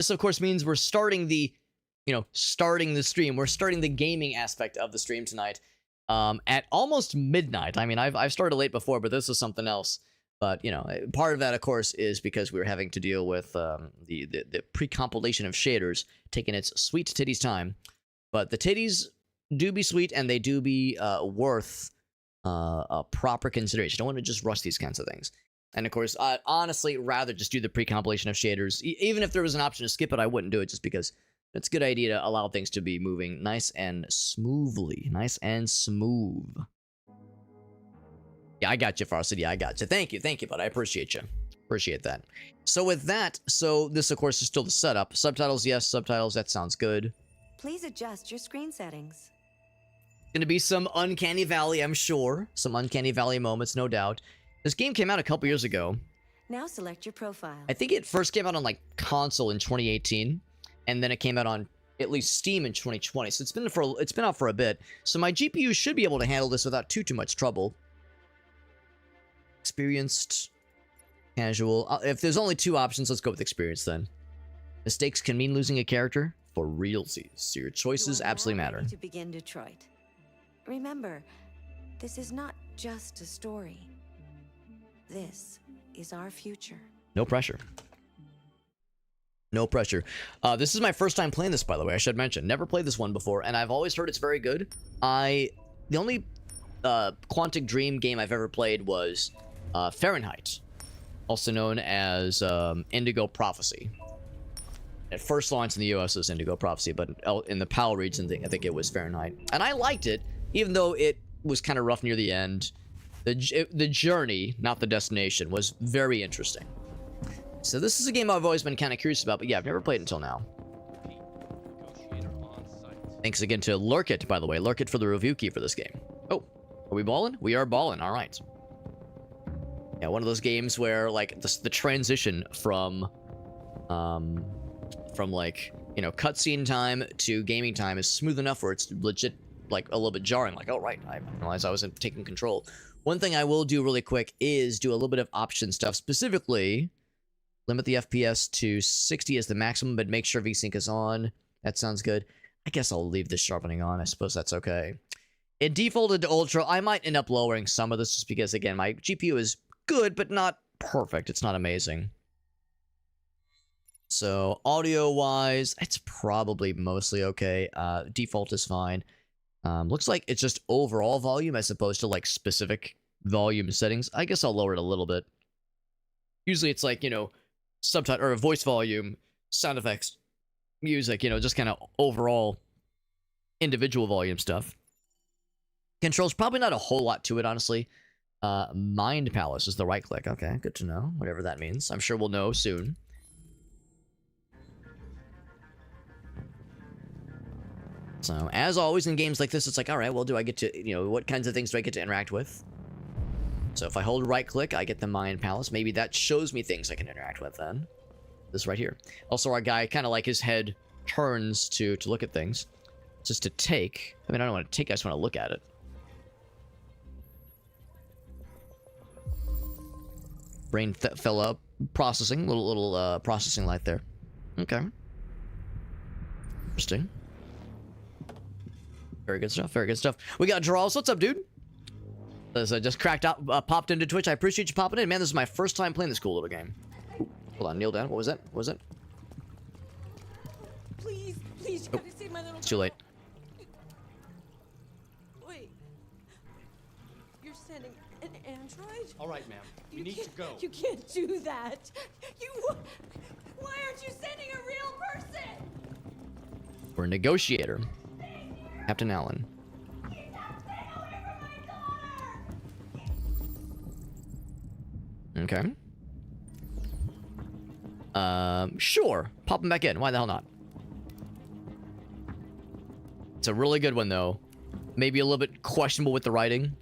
This, of course, means we're starting the, starting the stream. We're starting the gaming aspect of the stream tonight at almost midnight. I mean, I've started late before, but this is something else. But, part of that, of course, is because we were having to deal with the pre-compilation of shaders taking its sweet titties time. But the titties do be sweet, and they do be worth a proper consideration. Don't want to just rush these kinds of things. And, of course, I'd honestly rather just do the pre-compilation of shaders. Even if there was an option to skip it, I wouldn't do it just because it's a good idea to allow things to be moving nice and smoothly. Nice and smooth. Yeah, I got you, Varsity. I got you. Thank you, bud. I appreciate you. Appreciate that. So with that, this, of course, is still the setup. Subtitles, yes. Subtitles, that sounds good. Please adjust your screen settings. Gonna be some Uncanny Valley, I'm sure. Some Uncanny Valley moments, no doubt. This game came out a couple years ago. Now select your profile. I think it first came out on, console in 2018. And then it came out on at least Steam in 2020. So it's been out for a bit. So my GPU should be able to handle this without too much trouble. Experienced, casual. If there's only two options, let's go with experienced then. Mistakes can mean losing a character for realsies. So your choices absolutely matter. To begin Detroit. Remember, this is not just a story. This is our future. No pressure. No pressure. This is my first time playing this, by the way. I should mention. Never played this one before, and I've always heard it's very good. The only Quantic Dream game I've ever played was Fahrenheit, also known as Indigo Prophecy. It first launched in the US as Indigo Prophecy, but in the PAL region, I think it was Fahrenheit. And I liked it, even though it was kind of rough near the end. The journey, not the destination, was very interesting. So this is a game I've always been kind of curious about, but yeah, I've never played it until now. Thanks again to Lurkit, by the way. Lurkit for the review key for this game. Oh, are we balling? We are balling, all right. Yeah, one of those games where, the transition from cutscene time to gaming time is smooth enough where it's legit, a little bit jarring. Oh, right, I realized I wasn't taking control. One thing I will do really quick is do a little bit of option stuff, specifically limit the FPS to 60 as the maximum, but make sure VSync is on. That sounds good. I guess I'll leave this sharpening on. I suppose that's okay. It defaulted to Ultra. I might end up lowering some of this just because, again, my GPU is good, but not perfect. It's not amazing. So, audio-wise, it's probably mostly okay. Default is fine. Looks like it's just overall volume as opposed to, specific volume settings. I guess I'll lower it a little bit. Usually it's subtitle or voice volume, sound effects, music, just kind of overall individual volume stuff. Controls, probably not a whole lot to it, honestly. Mind Palace is the right click. Okay, good to know. Whatever that means. I'm sure we'll know soon. So, as always in games like this, it's all right, well, do I get to, what kinds of things do I get to interact with? So if I hold right click, I get the Mind Palace. Maybe that shows me things I can interact with then. This right here. Also, our guy kind of his head turns to look at things. Just to take. I mean, I don't want to take, I just want to look at it. Brain fell up. Processing. Little processing light there. Okay. Interesting. Very good stuff. Very good stuff. We got Draws. What's up, dude? As I just cracked out, popped into Twitch. I appreciate you popping in. Man, this is my first time playing this cool little game. Hold on, kneel down. What was that? What was it? Please, you gotta save my little girl. It's too late. Wait. You're sending an android? All right, ma'am. We need to go. You can't do that. Why aren't you sending a real person? We're a negotiator. Captain Allen. Okay. Sure. Pop him back in. Why the hell not? It's a really good one, though. Maybe a little bit questionable with the writing.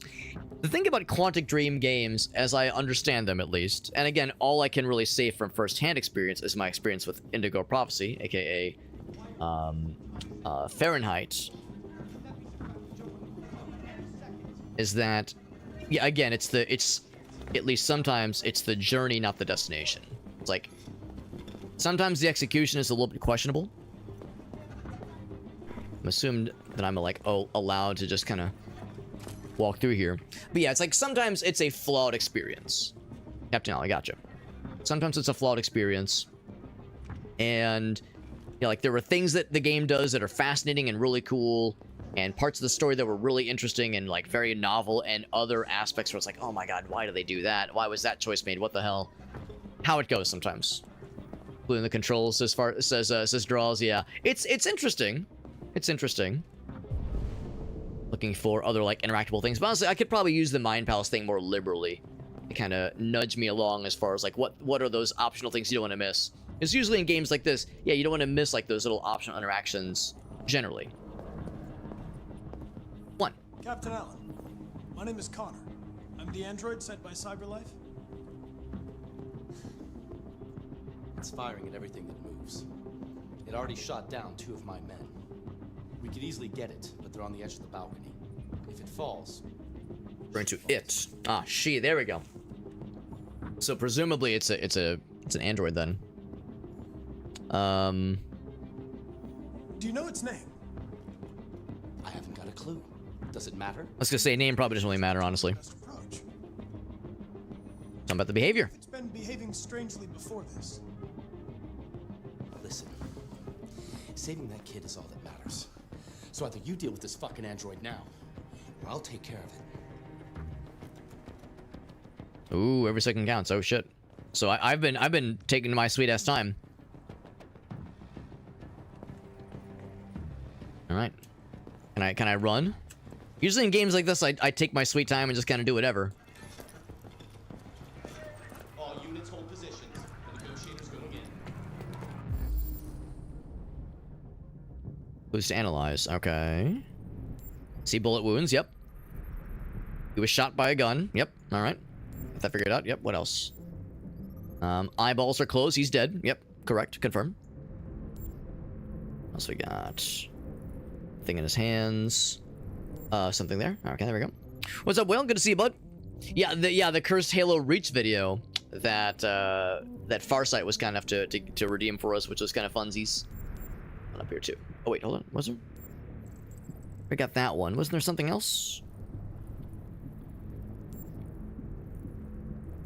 The thing about Quantic Dream games, as I understand them at least, and again, all I can really say from first-hand experience is my experience with Indigo Prophecy, aka Fahrenheit, is that, yeah, again, it's at least sometimes it's the journey, not the destination. It's Sometimes the execution is a little bit questionable. I'm assumed that I'm like, oh, allowed to just kind of walk through here. But yeah, it's like sometimes it's a flawed experience. Captain Al, I gotcha. Sometimes it's a flawed experience. And, you know, like there were things that the game does that are fascinating and really cool, and parts of the story that were really interesting and like very novel, and other aspects where it's like, oh my god, why did they do that? Why was that choice made? What the hell? How it goes sometimes. Including the controls as far says draws, yeah. It's interesting. It's interesting. Looking for other like interactable things. But honestly, I could probably use the Mind Palace thing more liberally to kind of nudge me along as far as like what are those optional things you don't want to miss. Because usually in games like this, yeah, you don't want to miss like those little optional interactions generally. One. Captain Allen, my name is Connor. I'm the android sent by CyberLife. It's firing at everything that moves. It already shot down 2 of my men. We could easily get it, but they're on the edge of the balcony. If it falls... Referring to it. Ah, she. There we go. So presumably it's an android then. Do you know its name? I haven't got a clue. Does it matter? I was gonna say name probably doesn't really matter, honestly. Best approach. Something about the behavior. It's been behaving strangely before this. Listen. Saving that kid is all that matters. So either you deal with this fucking android now, or I'll take care of it. Ooh, every second counts. Oh shit. So I've been taking my sweet ass time. All right. Can I run? Usually in games like this, I take my sweet time and just kind of do whatever. All units hold positions. The negotiators going in. Boost to analyze. Okay. See bullet wounds. Yep. He was shot by a gun. Yep. All right. Got that figured out. Yep. What else? Eyeballs are closed. He's dead. Yep. Correct. Confirm. What else we got? Thing in his hands. Something there. Okay, there we go. What's up, Will? Good to see you, bud. Yeah, the Cursed Halo Reach video that that Farsight was kind enough to redeem for us, which was kind of funsies. One up here too. Oh wait, hold on. Was there? We got that one. Wasn't there something else?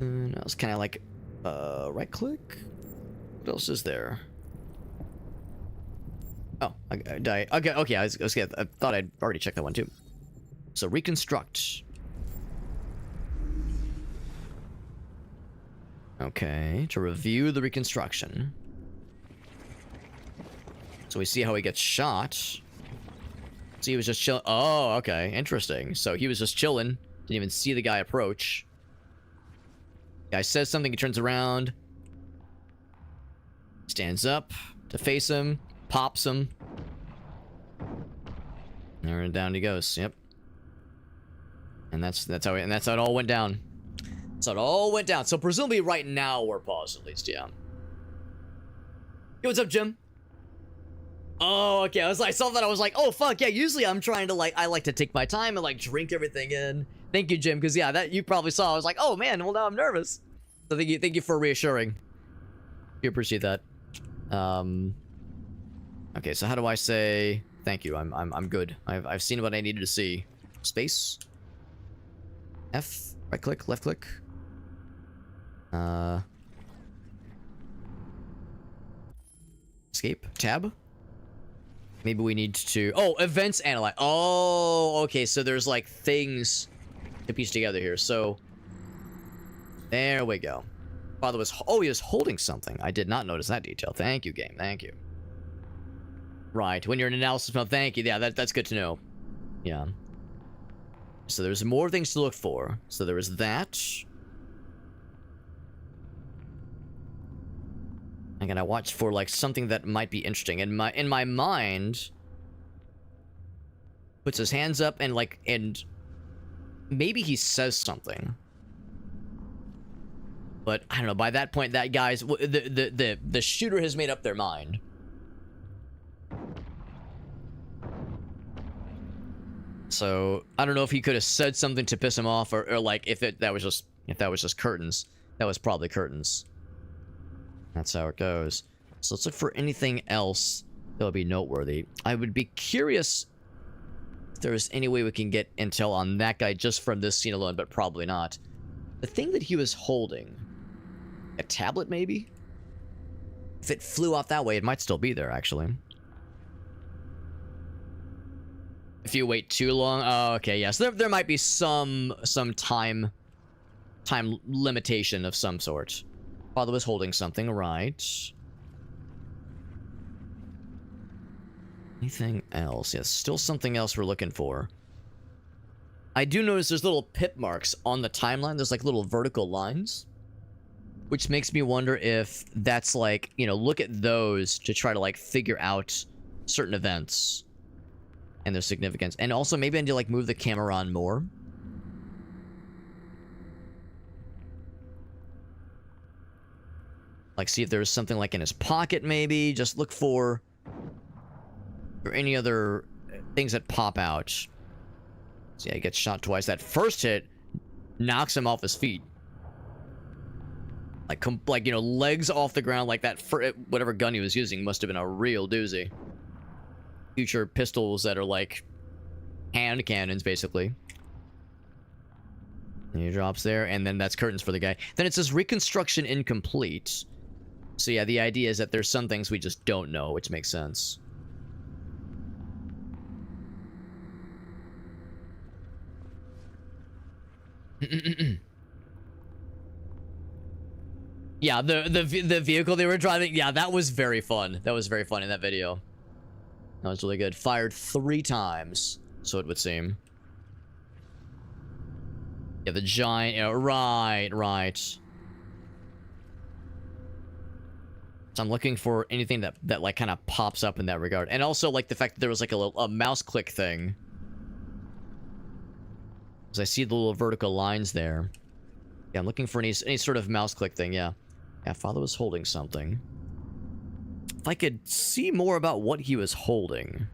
No, it's kind of like right click. What else is there? Oh, okay. I thought I'd already checked that one too. So reconstruct. Okay, to review the reconstruction. So we see how he gets shot. So he was just chilling. Oh, okay, interesting. So he was just chilling. Didn't even see the guy approach. Guy says something. He turns around. Stands up to face him. Pops him. And down he goes. Yep. And that's how it all went down. That's how it all went down. So presumably right now we're paused at least, yeah. Hey, what's up, Jim? Oh, okay. I saw that. I was like, oh fuck yeah. Usually I'm trying to I like to take my time and like drink everything in. Thank you, Jim, because yeah, that you probably saw. I was like, oh man, well now I'm nervous. So thank you for reassuring. We appreciate that. Okay, so how do I say thank you? I'm good. I've seen what I needed to see. Space. F. Right click. Left click. Escape. Tab. Maybe we need to. Oh, events analyze. Oh, okay. So there's like things to piece together here. So there we go. Father was. Oh, he was holding something. I did not notice that detail. Thank you, game. Thank you. Right, when you're in analysis mode, thank you. Yeah, that's good to know. Yeah. So there's more things to look for. So there was that. I gotta watch for like something that might be interesting. In my mind, puts his hands up and maybe he says something. But I don't know. By that point, that guy's the shooter has made up their mind. So I don't know if he could have said something to piss him off, or like if that was just curtains. That was probably curtains. That's how it goes. So let's look for anything else that would be noteworthy. I would be curious if there's any way we can get intel on that guy just from this scene alone, but probably not. The thing that he was holding, a tablet maybe? If it flew off that way, it might still be there, actually. If you wait too long, oh, okay, yes, there might be some time limitation of some sort. Father was holding something, right? Anything else? Yes, still something else we're looking for. I do notice there's little pip marks on the timeline. There's like little vertical lines, which makes me wonder if that's like, you know, look at those to try to like figure out certain events and their significance. And also maybe I need to like move the camera on more. Like see if there's something like in his pocket maybe. Just look for or any other things that pop out. So yeah, he gets shot twice. That first hit knocks him off his feet. Like, you know, legs off the ground like that. Whatever gun he was using must have been a real doozy. Future pistols that are like hand cannons, basically. And he drops there, and then that's curtains for the guy. Then it says reconstruction incomplete. So yeah, the idea is that there's some things we just don't know, which makes sense. Yeah, the vehicle they were driving, yeah, that was very fun. That was very fun in that video. That was really good. Fired 3 times, so it would seem. Yeah, the giant, you know, right. So I'm looking for anything that like kind of pops up in that regard. And also like the fact that there was like a mouse click thing. Because I see the little vertical lines there. Yeah, I'm looking for any sort of mouse click thing, yeah. Yeah, Father was holding something. If I could see more about what he was holding.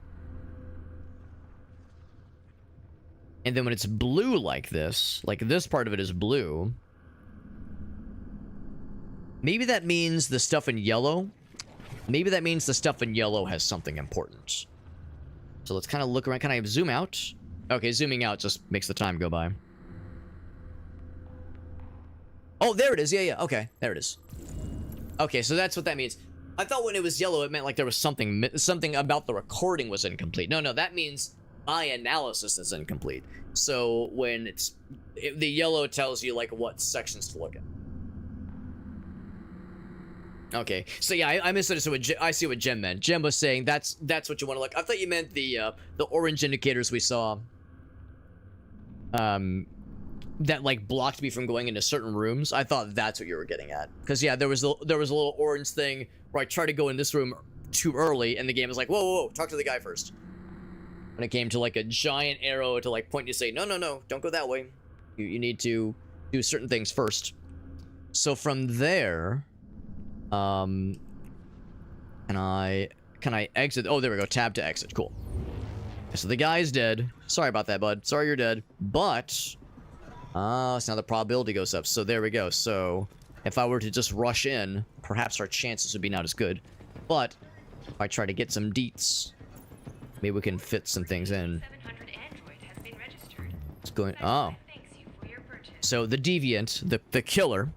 And then when it's blue like this part of it is blue. Maybe that means the stuff in yellow. Maybe that means the stuff in yellow has something important. So let's kind of look around. Can I zoom out? Okay, zooming out just makes the time go by. Oh, there it is. Yeah, okay, there it is. Okay, so that's what that means. I thought when it was yellow, it meant like there was something about the recording was incomplete. No, that means my analysis is incomplete. So when the yellow tells you like what sections to look at. Okay, so yeah, I misunderstood I see what Jem meant. Jem was saying that's what you want to look. I thought you meant the orange indicators we saw. That like blocked me from going into certain rooms. I thought that's what you were getting at. Because yeah, there was a little orange thing where I tried to go in this room too early, and the game was like, whoa, talk to the guy first. When it came to like a giant arrow to like point you to say, no, don't go that way. You need to do certain things first. So from there, can I exit? Oh, there we go. Tab to exit. Cool. So the guy's dead. Sorry about that, bud. Sorry you're dead. But so now the probability goes up. So there we go. So if I were to just rush in, perhaps our chances would be not as good. But if I try to get some deets, maybe we can fit some things in. It's going. Oh. So the deviant, the killer,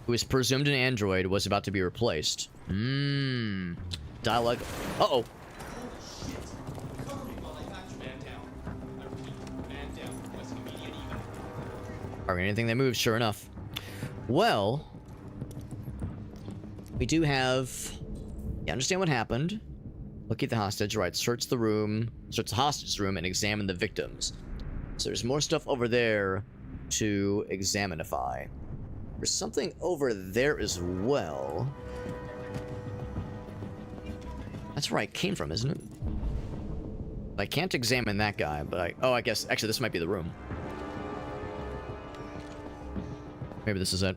who is presumed an android, was about to be replaced. Dialogue. Uh-oh. Alright, anything that moves, sure enough. Well, we do have... You understand what happened. Look at the hostage, right, search the room, search the hostage room, and examine the victims. So there's more stuff over there to examinify. There's something over there as well. That's where I came from, isn't it? I can't examine that guy, but I guess... Actually, this might be the room. Maybe this is it.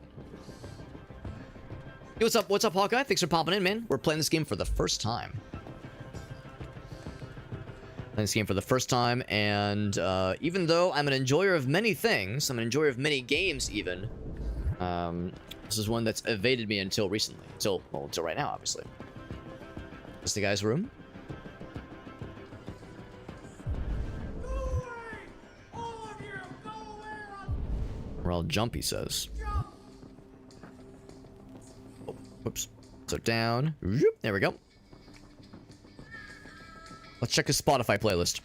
Hey, what's up? What's up, Hawkeye? Thanks for popping in, man. We're playing this game for the first time. Playing this game for the first time, and even though I'm an enjoyer of many things, I'm an enjoyer of many games even, This is one that's evaded me until recently. Until right now, obviously. Is the guy's room? Go away! All of you, go away! Or I'll jump, he says. Jump! Oh, whoops. So down. Whoop, there we go. Let's check his Spotify playlist.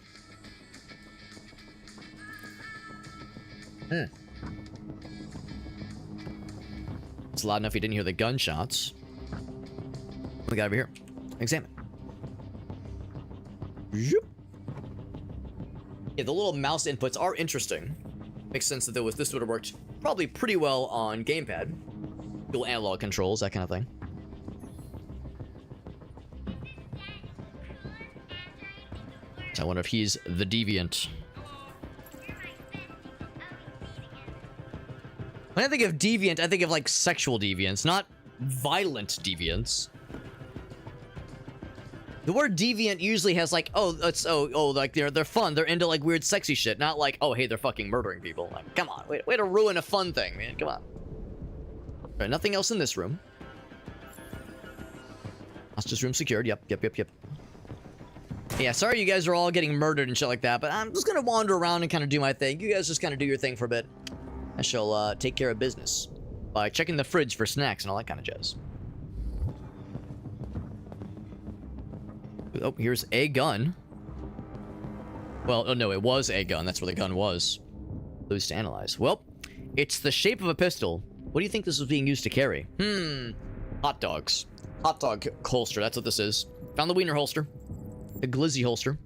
It's loud enough you didn't hear the gunshots. What we got over here? Examine. Zoop. Yeah, the little mouse inputs are interesting. Makes sense that this would have worked probably pretty well on gamepad. Dual analog controls, that kind of thing. So I wonder if he's the deviant. When I think of deviant, I think of like sexual deviance, not violent deviance. The word deviant usually has like, like they're fun, they're into like weird sexy shit, not like, oh hey, they're fucking murdering people. Like, come on, way to ruin a fun thing, man. Come on. Right, nothing else in this room. Hostage room secured. Yep. Yeah, sorry you guys are all getting murdered and shit like that, but I'm just gonna wander around and kind of do my thing. You guys just kind of do your thing for a bit. I shall take care of business by checking the fridge for snacks and all that kind of jazz. Oh, here's a gun. Well, oh no, it was a gun. That's where the gun was. Loose to analyze. Well, it's the shape of a pistol. What do you think this was being used to carry? Hot dogs. Hot dog holster, that's what this is. Found the wiener holster. The glizzy holster.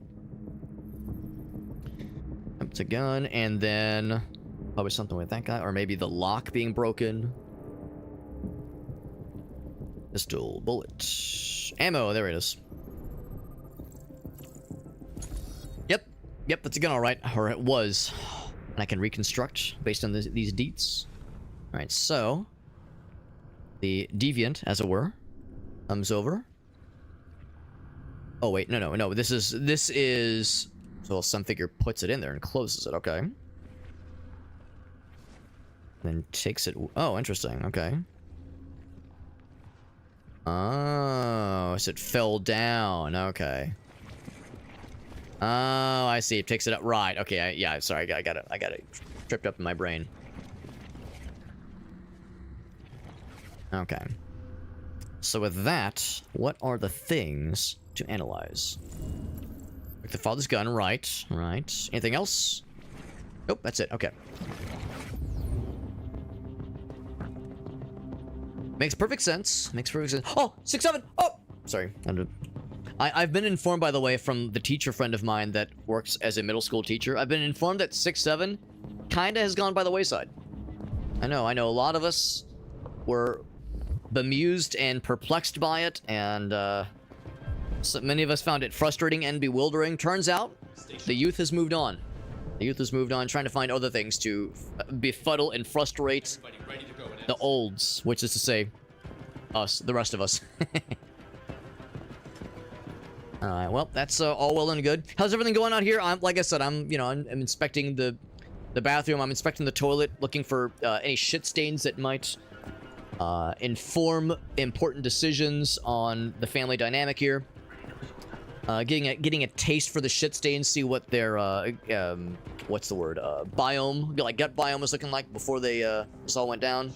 It's a gun, and then probably something with that guy, or maybe the lock being broken. Pistol, bullet, ammo. There it is. Yep, that's a gun, all right, or it was, and I can reconstruct based on these deets. All right, so the deviant, as it were, comes over. Oh wait, no. This is. So some figure puts it in there and closes it. Okay. Then takes it. Oh, interesting. Okay. Oh, so it fell down. Okay. Oh, I see. It picks it up. Right. Okay. Yeah. Sorry. I got it tripped up in my brain. Okay. So with that, what are the things to analyze? Like the father's gun. Right. Anything else? Nope. That's it. Okay. Makes perfect sense. Oh, 6-7. Oh, sorry. I've been informed, by the way, from the teacher friend of mine that works as a middle school teacher. I've been informed that 6-7 kinda has gone by the wayside. I know. A lot of us were bemused and perplexed by it, and so many of us found it frustrating and bewildering. Turns out, the youth has moved on. Trying to find other things to befuddle and frustrate the olds, which is to say, us, the rest of us. Alright, well, that's all well and good. How's everything going on here? Like I said, I'm inspecting the bathroom. I'm inspecting the toilet, looking for any shit stains that might inform important decisions on the family dynamic here. Getting a taste for the shit stains, see what their what's the word? Biome, like gut biome was looking like before this all went down.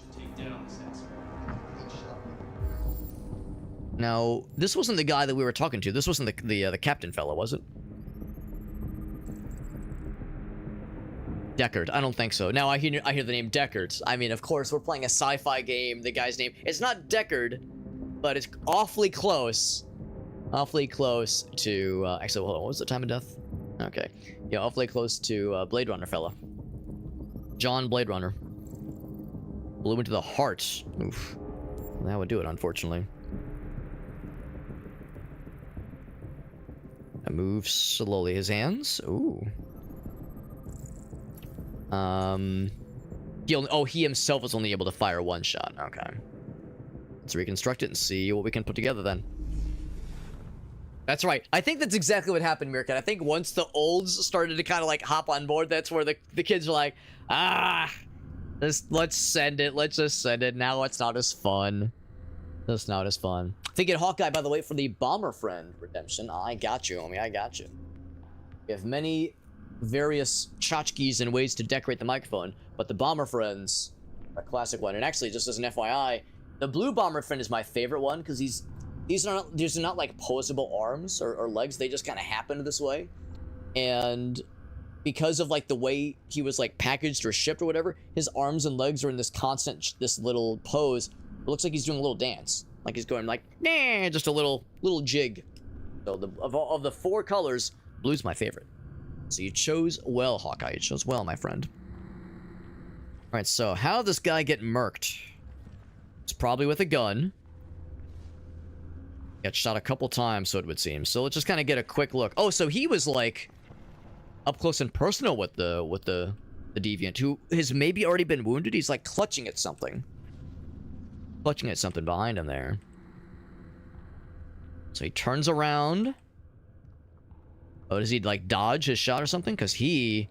Now, this wasn't the guy that we were talking to. This wasn't the captain fellow, was it? Deckard. I don't think so. Now I hear the name Deckard. I mean, of course, we're playing a sci-fi game. The guy's name, it's not Deckard, but it's awfully close. Awfully close to, actually, hold on, what was the time of death? Okay. Yeah, awfully close to Blade Runner fella. John Blade Runner. Blew into the heart. Oof. That would do it, unfortunately. I move slowly his hands. Ooh. He himself was only able to fire one shot. Okay. Let's reconstruct it and see what we can put together then. That's right. I think that's exactly what happened, Meerkat. I think once the olds started to kind of like hop on board, that's where the kids were like, Let's send it. Let's just send it. Now it's not as fun. That's not as fun. Thinking Hawkeye, by the way, for the Bomber Friend redemption. I got you, homie. I got you. We have many various tchotchkes and ways to decorate the microphone, but the Bomber Friend's a classic one. And actually, just as an FYI, the blue Bomber Friend is my favorite one because these are not like posable arms or legs. They just kind of happen this way, and because of like the way he was like packaged or shipped or whatever, his arms and legs are in this constant, this little pose. It looks like he's doing a little dance, like he's going like, nah, just a little jig. So of the 4 colors, blue's my favorite. So you chose well, Hawkeye. You chose well, my friend. All right, so how did this guy get murked? It's probably with a gun. Got shot a couple times, so it would seem. So let's just kind of get a quick look. Oh, so he was like up close and personal with the deviant, who has maybe already been wounded. He's like clutching at something. Clutching at something behind him there. So he turns around. Oh, does he like dodge his shot or something? Because he...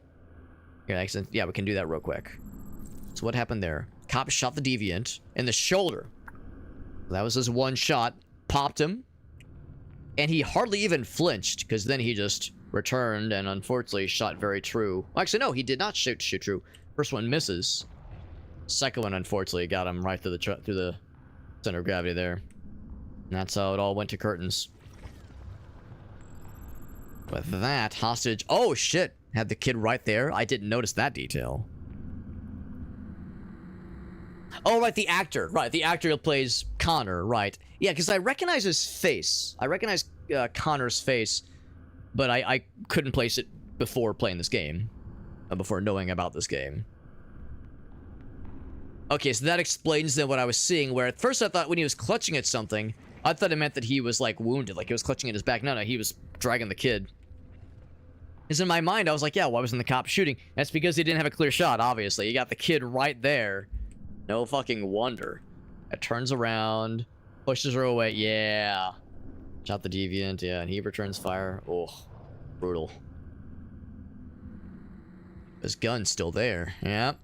Yeah, we can do that real quick. So what happened there? Cop shot the deviant in the shoulder. That was his one shot. Popped him. And he hardly even flinched, because then he just returned and unfortunately shot very true. Well, actually, no, he did not shoot true. First one misses. Second one, unfortunately, got him right through the center of gravity there. And that's how it all went to curtains. With that, hostage... Oh, shit! Had the kid right there? I didn't notice that detail. Oh, right, the actor. Right, the actor who plays Connor, right. Yeah, because I recognize his face. I recognize Connor's face, but I couldn't place it before playing this game. Before knowing about this game. Okay, so that explains then what I was seeing, where at first I thought when he was clutching at something, I thought it meant that he was, like, wounded, like he was clutching at his back. No, he was dragging the kid. Because in my mind, I was like, yeah, why wasn't the cop shooting? That's because he didn't have a clear shot, obviously. He got the kid right there. No fucking wonder. It turns around, pushes her away. Yeah. Shot the deviant, yeah, and he returns fire. Oh, brutal. His gun's still there. Yep.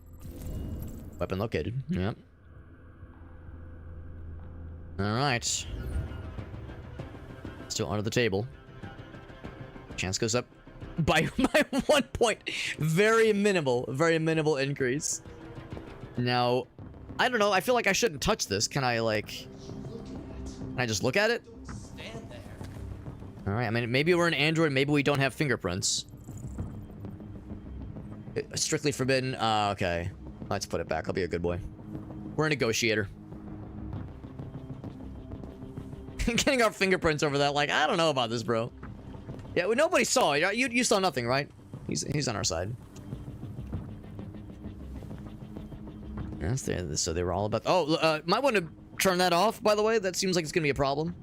Weapon located. Yep. Alright. Still under the table. Chance goes up by 1 point. Very minimal increase. Now, I don't know. I feel like I shouldn't touch this. Can I, like... Can I just look at it? Stand there. Alright, I mean, maybe we're an android. Maybe we don't have fingerprints. Strictly forbidden. Okay. Let's put it back. I'll be a good boy. We're a negotiator. Getting our fingerprints over that, like, I don't know about this, bro. Yeah, well, nobody saw it. You saw nothing, right? He's on our side. Yes, so they were all about... Oh, might want to turn that off, by the way. That seems like it's going to be a problem.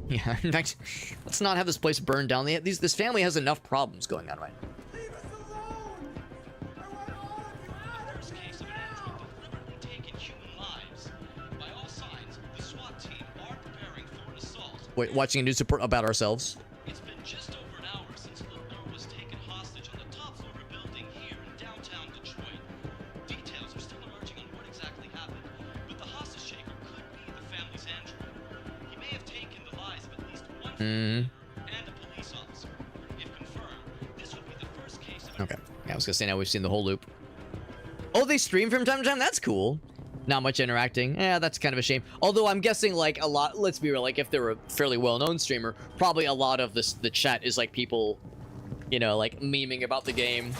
Yeah, in fact, let's not have this place burned down. This family has enough problems going on right now. Leave us alone! I want all of you out! There's a case of an android deliberately taking human lives. By all signs, the SWAT team are preparing for an assault. Wait, watching a news report about ourselves. It's been just over an hour since Luthor was taken hostage on the top floor of a building here in downtown Detroit. Details are still emerging on what exactly happened, but the hostage taker could be the family's android. He may have taken the lives of at least one family and a police officer. If confirmed, this would be the first case of... Okay. Yeah, I was gonna say, now we've seen the whole loop. Oh, they stream from time to time? That's cool. Not much interacting. Yeah, that's kind of a shame. Although I'm guessing, like, a lot... Let's be real, like, if they're a fairly well-known streamer, probably a lot of the chat is, like, people, you know, like, memeing about the game.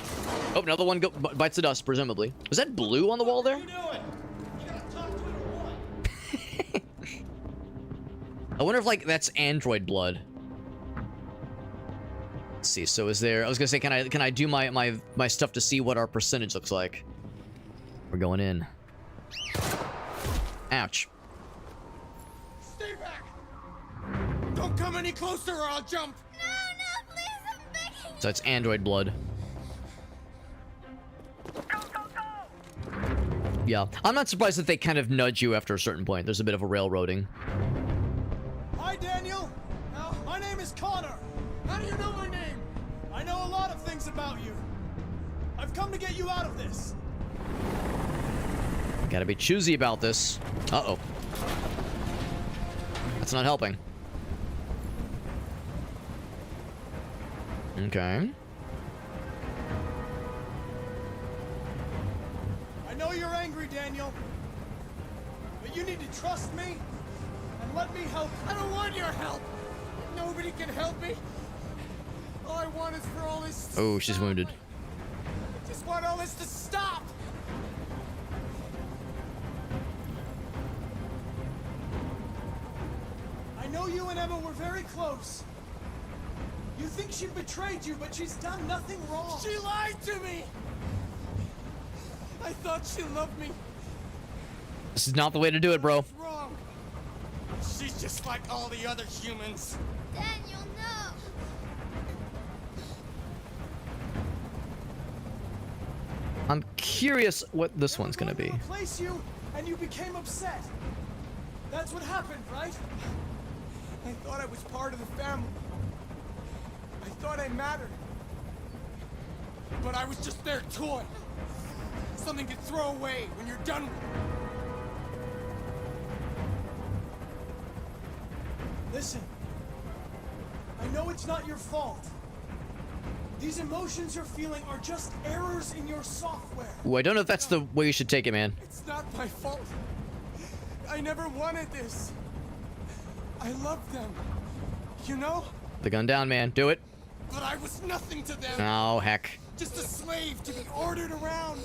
Oh, another one bites the dust, presumably. Was that blue on the wall there? What are you doing? You gotta talk to it or what? I wonder if, like, that's android blood. Let's see, so is there... I was gonna say, can I do my stuff to see what our percentage looks like? We're going in. Ouch. Stay back! Don't come any closer or I'll jump! No, please, I'm begging. So it's android blood. Yeah, I'm not surprised that they kind of nudge you after a certain point. There's a bit of a railroading. Hi, Daniel. My name is Connor. How do you know my name? I know a lot of things about you. I've come to get you out of this. Gotta be choosy about this. Uh-oh. That's not helping. Okay. I know you're angry, Daniel. But you need to trust me and let me help. I don't want your help. Nobody can help me. All I want is for all this to Oh, she's stop. wounded. I just want all this to stop. I know you and Emma were very close. You think she betrayed you, but she's done nothing wrong. She lied to me. I thought she loved me. This is not the way to do it, bro. What's wrong? She's just like all the other humans. Daniel, no! I'm curious what this one's gonna be. Replace you, and you became upset. That's what happened, right? I thought I was part of the family. I thought I mattered. But I was just their toy. Something to throw away when you're done with it. Listen. I know it's not your fault. These emotions you're feeling are just errors in your software. Ooh, I don't know if that's the way you should take it, man. It's not my fault. I never wanted this. I loved them. You know? The gun down, man. Do it. But I was nothing to them. Oh, heck. Just a slave to be ordered around.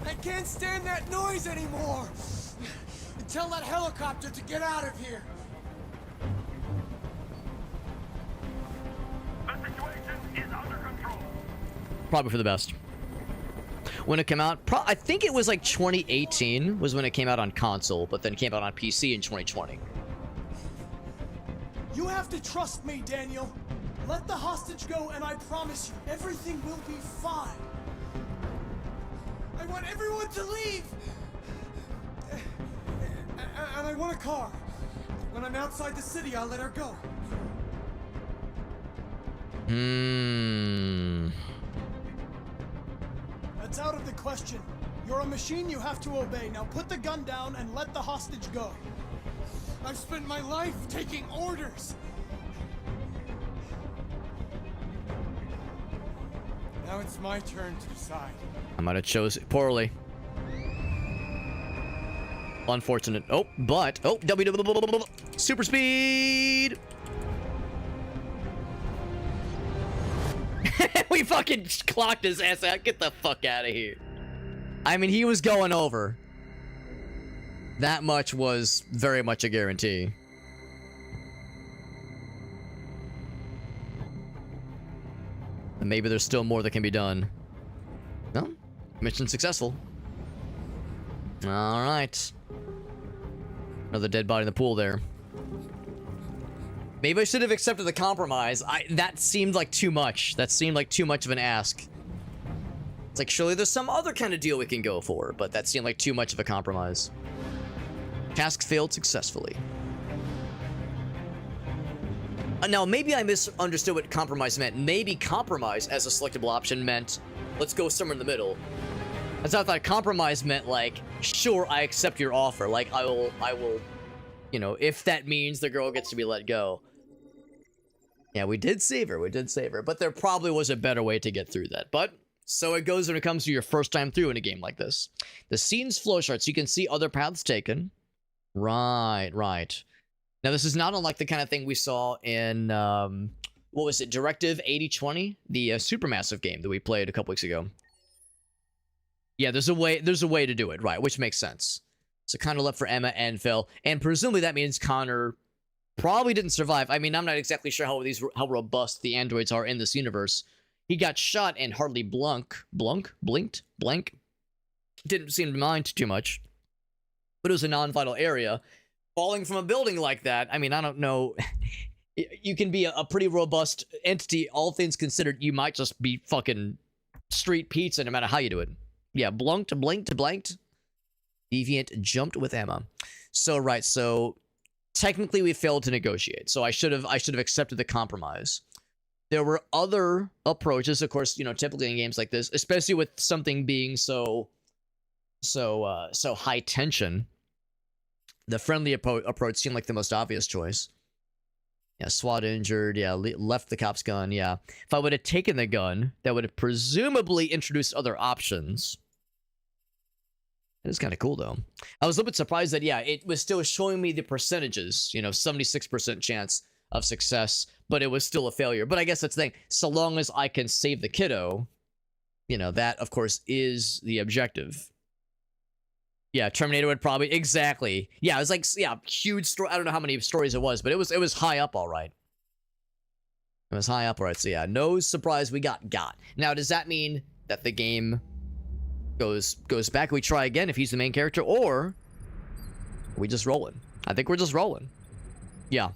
I can't stand that noise anymore. Tell that helicopter to get out of here. The situation is under control. Probably for the best. When it came out, I think it was like 2018 was when it came out on console, but then came out on PC in 2020. You have to trust me, Daniel. Let the hostage go, and I promise you, everything will be fine. I want everyone to leave. And I want a car. When I'm outside the city, I'll let her go. That's out of the question. You're a machine you have to obey. Now put the gun down and let the hostage go. I've spent my life taking orders. Now it's my turn to decide. I might have chose it poorly. Unfortunate. Oh, but super speed. We fucking clocked his ass out. Get the fuck out of here. I mean, he was going over. That much was very much a guarantee. And maybe there's still more that can be done. No? Mission successful. Alright. Another dead body in the pool there. Maybe I should have accepted the compromise. That seemed like too much. That seemed like too much of an ask. It's like, surely there's some other kind of deal we can go for, but that seemed like too much of a compromise. Task failed successfully. Now, maybe I misunderstood what compromise meant. Maybe compromise as a selectable option meant, let's go somewhere in the middle. That's how I thought compromise meant, like, sure, I accept your offer. Like, I will, you know, if that means the girl gets to be let go. Yeah, we did save her. We did save her. But there probably was a better way to get through that. But so it goes when it comes to your first time through in a game like this. The scene's flowchart, so you can see other paths taken. Right, right. Now, this is not unlike the kind of thing we saw in, what was it, Directive 8020? The Supermassive game that we played a couple weeks ago. Yeah, there's a way to do it, right, which makes sense. So Connor left for Emma and Phil, and presumably that means Connor probably didn't survive. I mean, I'm not exactly sure how robust the androids are in this universe. He got shot and hardly blinked. Didn't seem to mind too much, but it was a non-vital area. Falling from a building like that, I mean, I don't know. You can be a pretty robust entity, all things considered. You might just be fucking street pizza no matter how you do it. Yeah, blinked. Deviant jumped with Emma. So, right, so technically we failed to negotiate. So I should have accepted the compromise. There were other approaches, of course, you know, typically in games like this, especially with something being so high tension. The friendly approach seemed like the most obvious choice. Yeah, SWAT injured. Yeah, left the cop's gun. Yeah. If I would have taken the gun, that would have presumably introduced other options. It is kind of cool, though. I was a little bit surprised that, yeah, it was still showing me the percentages. You know, 76% chance of success, but it was still a failure. But I guess that's the thing. So long as I can save the kiddo, you know, that, of course, is the objective. Yeah, Terminator would probably... Exactly. Yeah, it was like, yeah, huge story. I don't know how many stories it was, but it was high up, all right. It was high up, all right. So yeah, no surprise we got. Now, does that mean that the game goes back? We try again if he's the main character, or are we just rolling? I think we're just rolling. Yeah.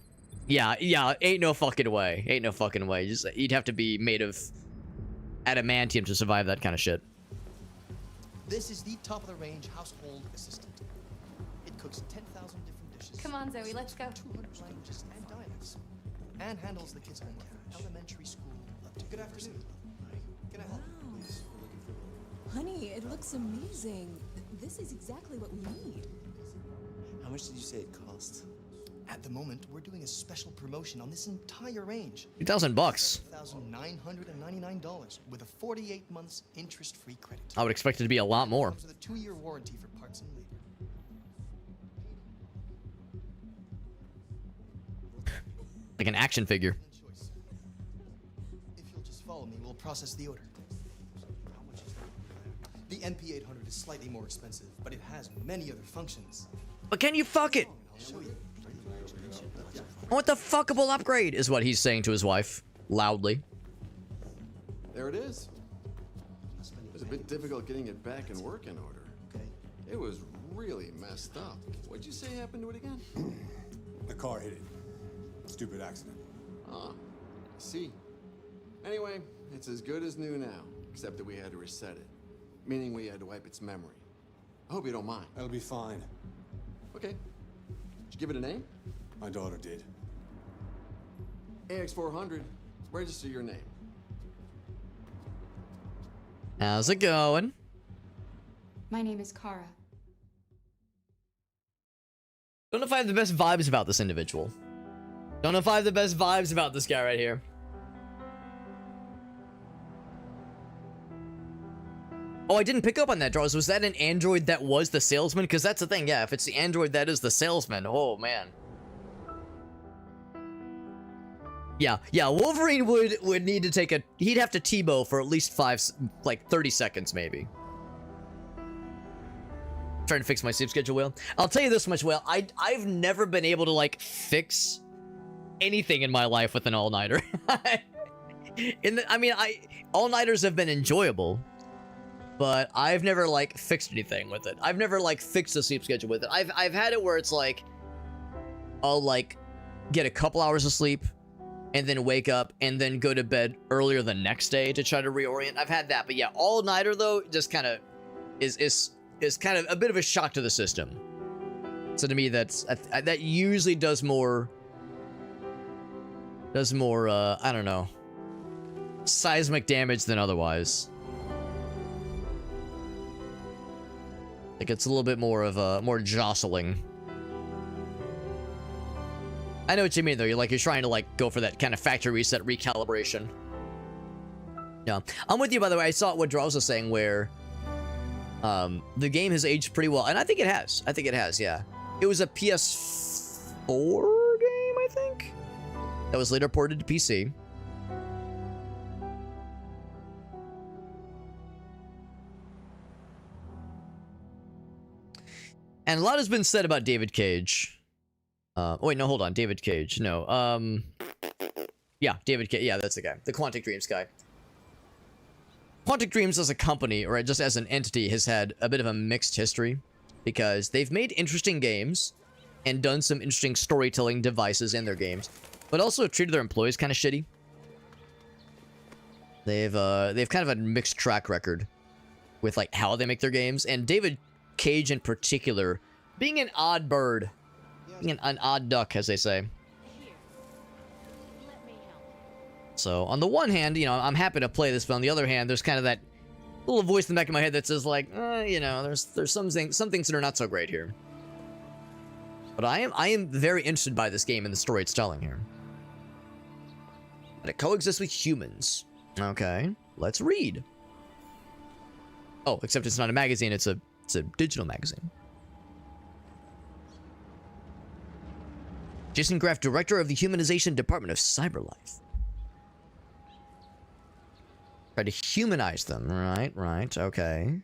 Ain't no fucking way. Ain't no fucking way. Just, you'd have to be made of adamantium to survive that kind of shit. This is the top-of-the-range household assistant. It cooks 10,000 different dishes. Come on, Zoe, let's go. 200 languages and dialects. And handles the kids' homework. Elementary school up to... Good afternoon. Can I help you, please? Honey, it looks amazing. This is exactly what we need. How much did you say it cost? At the moment, we're doing a special promotion on this entire range. $2,000. $7,999 with a 48 months interest-free credit. I would expect it to be a lot more. Comes with a 2-year warranty for parts and labor. Like an action figure. Choice. If you'll just follow me, we'll process the order. How much is that? The NP800 is slightly more expensive, but it has many other functions. But can you fuck it? I'll show you. I want the fuckable upgrade, is what he's saying to his wife, loudly. There it is. It was a bit difficult getting it back in working order. Okay. It was really messed up. What'd you say happened to it again? The car hit it. Stupid accident. Ah, I see. Anyway, it's as good as new now, except that we had to reset it. Meaning we had to wipe its memory. I hope you don't mind. That'll be fine. Okay. Did you give it a name? My daughter did. AX400. Register your name. How's it going? My name is Kara. Don't know if I have the best vibes about this individual. Don't know if I have the best vibes about this guy right here. Oh, I didn't pick up on that, Draws. Was that an android that was the salesman? Because that's the thing, yeah. If it's the android that is the salesman, oh, man. Yeah, Wolverine would need to take a... He'd have to T-bow for at least 30 seconds, maybe. Trying to fix my sleep schedule, Will. I'll tell you this much, Will. I've never been able to, like, fix anything in my life with an all-nighter. All-nighters have been enjoyable, but I've never, like, fixed anything with it. I've never, like, fixed a sleep schedule with it. I've had it where it's, like, I'll, like, get a couple hours of sleep, and then wake up, and then go to bed earlier the next day to try to reorient. I've had that, but yeah, all-nighter, though, just kind of is kind of a bit of a shock to the system. So to me, that usually does more, I don't know, seismic damage than otherwise. Like, it's a little bit more of a, more jostling. I know what you mean, though. You're trying to, like, go for that kind of factory reset recalibration. Yeah. I'm with you, by the way. I saw what Draws was saying, where the game has aged pretty well. And I think it has. Yeah. It was a PS4 game, I think? That was later ported to PC. And a lot has been said about David Cage. Wait, no, hold on. David Cage. No. Yeah, David Cage. Yeah, that's the guy. The Quantic Dreams guy. Quantic Dreams as a company, or just as an entity, has had a bit of a mixed history. Because they've made interesting games and done some interesting storytelling devices in their games. But also treated their employees kind of shitty. They've kind of a mixed track record with, like, how they make their games. And David Cage in particular, being an odd bird. An odd duck, as they say. So on the one hand, you know, I'm happy to play this, but on the other hand, there's kind of that little voice in the back of my head that says like, you know, there's some things that are not so great here. But I am very interested by this game and the story it's telling here. And it coexists with humans. Okay, let's read. Oh, except it's not a magazine, it's a digital magazine. Jason Graff, Director of the Humanization Department of Cyberlife. Try to humanize them, right, okay.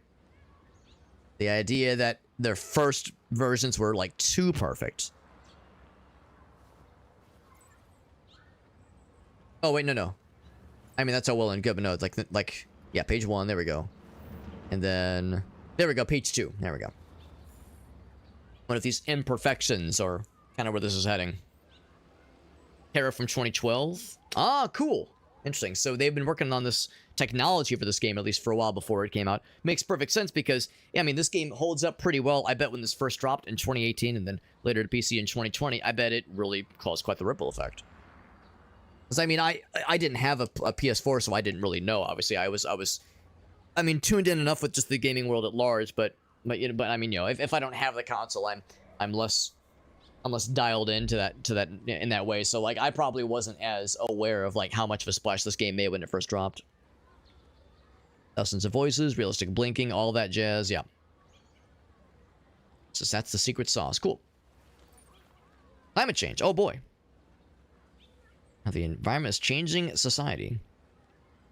The idea that their first versions were, like, too perfect. Oh, wait, no. I mean, that's all well and good, but no, it's like, yeah, page 1, there we go. And then, there we go, page 2, there we go. One of these imperfections, or kind of where this is heading. Terra from 2012. Ah, cool. Interesting. So they've been working on this technology for this game, at least for a while before it came out. Makes perfect sense because, yeah, I mean, this game holds up pretty well. I bet when this first dropped in 2018 and then later to PC in 2020, I bet it really caused quite the ripple effect. Because, I mean, I didn't have a PS4, so I didn't really know. Obviously, I was I mean, tuned in enough with just the gaming world at large, but I mean, you know, if I don't have the console, I'm less dialed into that in that way. So like I probably wasn't as aware of like how much of a splash this game made when it first dropped. Thousands of voices, realistic blinking, all that jazz, yeah. So that's the secret sauce. Cool. Climate change. Oh boy. How the environment is changing society.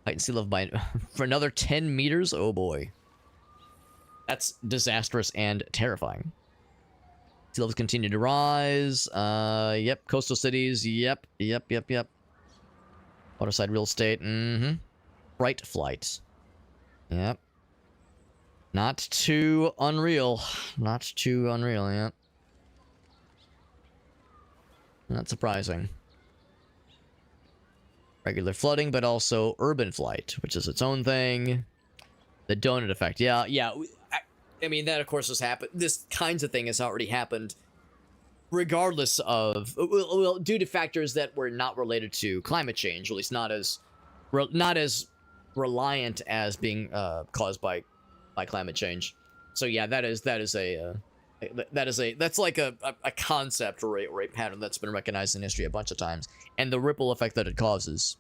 Height and sea level by for another 10 meters. Oh boy. That's disastrous and terrifying. Sea levels continue to rise. Yep. Coastal cities. Yep. Waterside real estate. Fright flight. Yep. Not too unreal. Yep. Not surprising. Regular flooding, but also urban flight, which is its own thing. The donut effect. Yeah. I mean, that, of course, has happened. This kinds of thing has already happened regardless of... Well, due to factors that were not related to climate change, or at least not as reliant as being caused by climate change. So, yeah, that's like a concept or a pattern that's been recognized in history a bunch of times. And the ripple effect that it causes.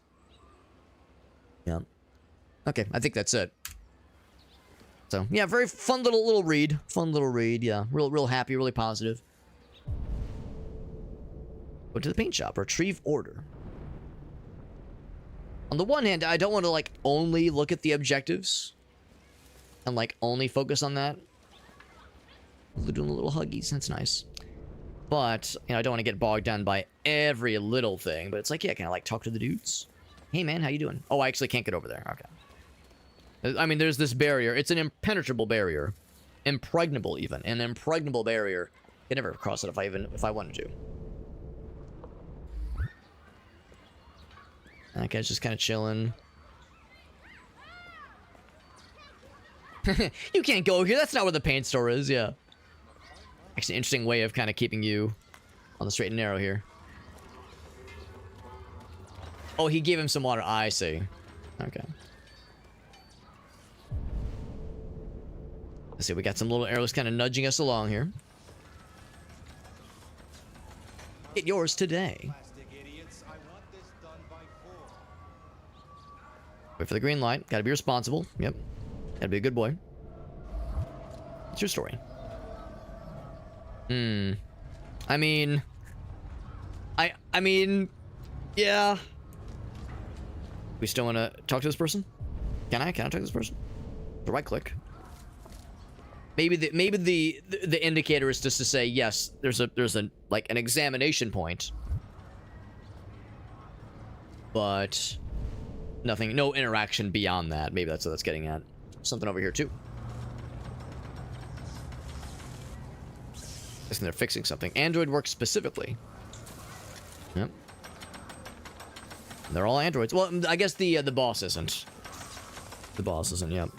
Yeah. Okay, I think that's it. So, yeah, very fun little read. Yeah. Real happy, really positive. Go to the paint shop. Retrieve order. On the one hand, I don't want to, like, only look at the objectives. And, like, only focus on that. They're doing the little huggies. That's nice. But, you know, I don't want to get bogged down by every little thing. But it's like, yeah, can I, like, talk to the dudes? Hey, man, how you doing? Oh, I actually can't get over there. Okay. I mean, there's this barrier. It's an impenetrable barrier. Impregnable, even. An impregnable barrier. I could never cross it if I wanted to. That guy's just kind of chilling. You can't go here. That's not where the paint store is, yeah. Actually, an interesting way of kind of keeping you on the straight and narrow here. Oh, he gave him some water. I see. Okay. Let's see, we got some little arrows kind of nudging us along here. Get yours today. Wait for the green light. Gotta be responsible. Yep. Gotta be a good boy. What's your story? I mean... I mean... Yeah. We still want to talk to this person? Can I talk to this person? The right click. Maybe the indicator is just to say yes. There's a like an examination point, but nothing, no interaction beyond that. Maybe that's what that's getting at. Something over here too. Guessing they're fixing something. Android works specifically. Yep. They're all androids. Well, I guess the boss isn't. The boss isn't. Yep.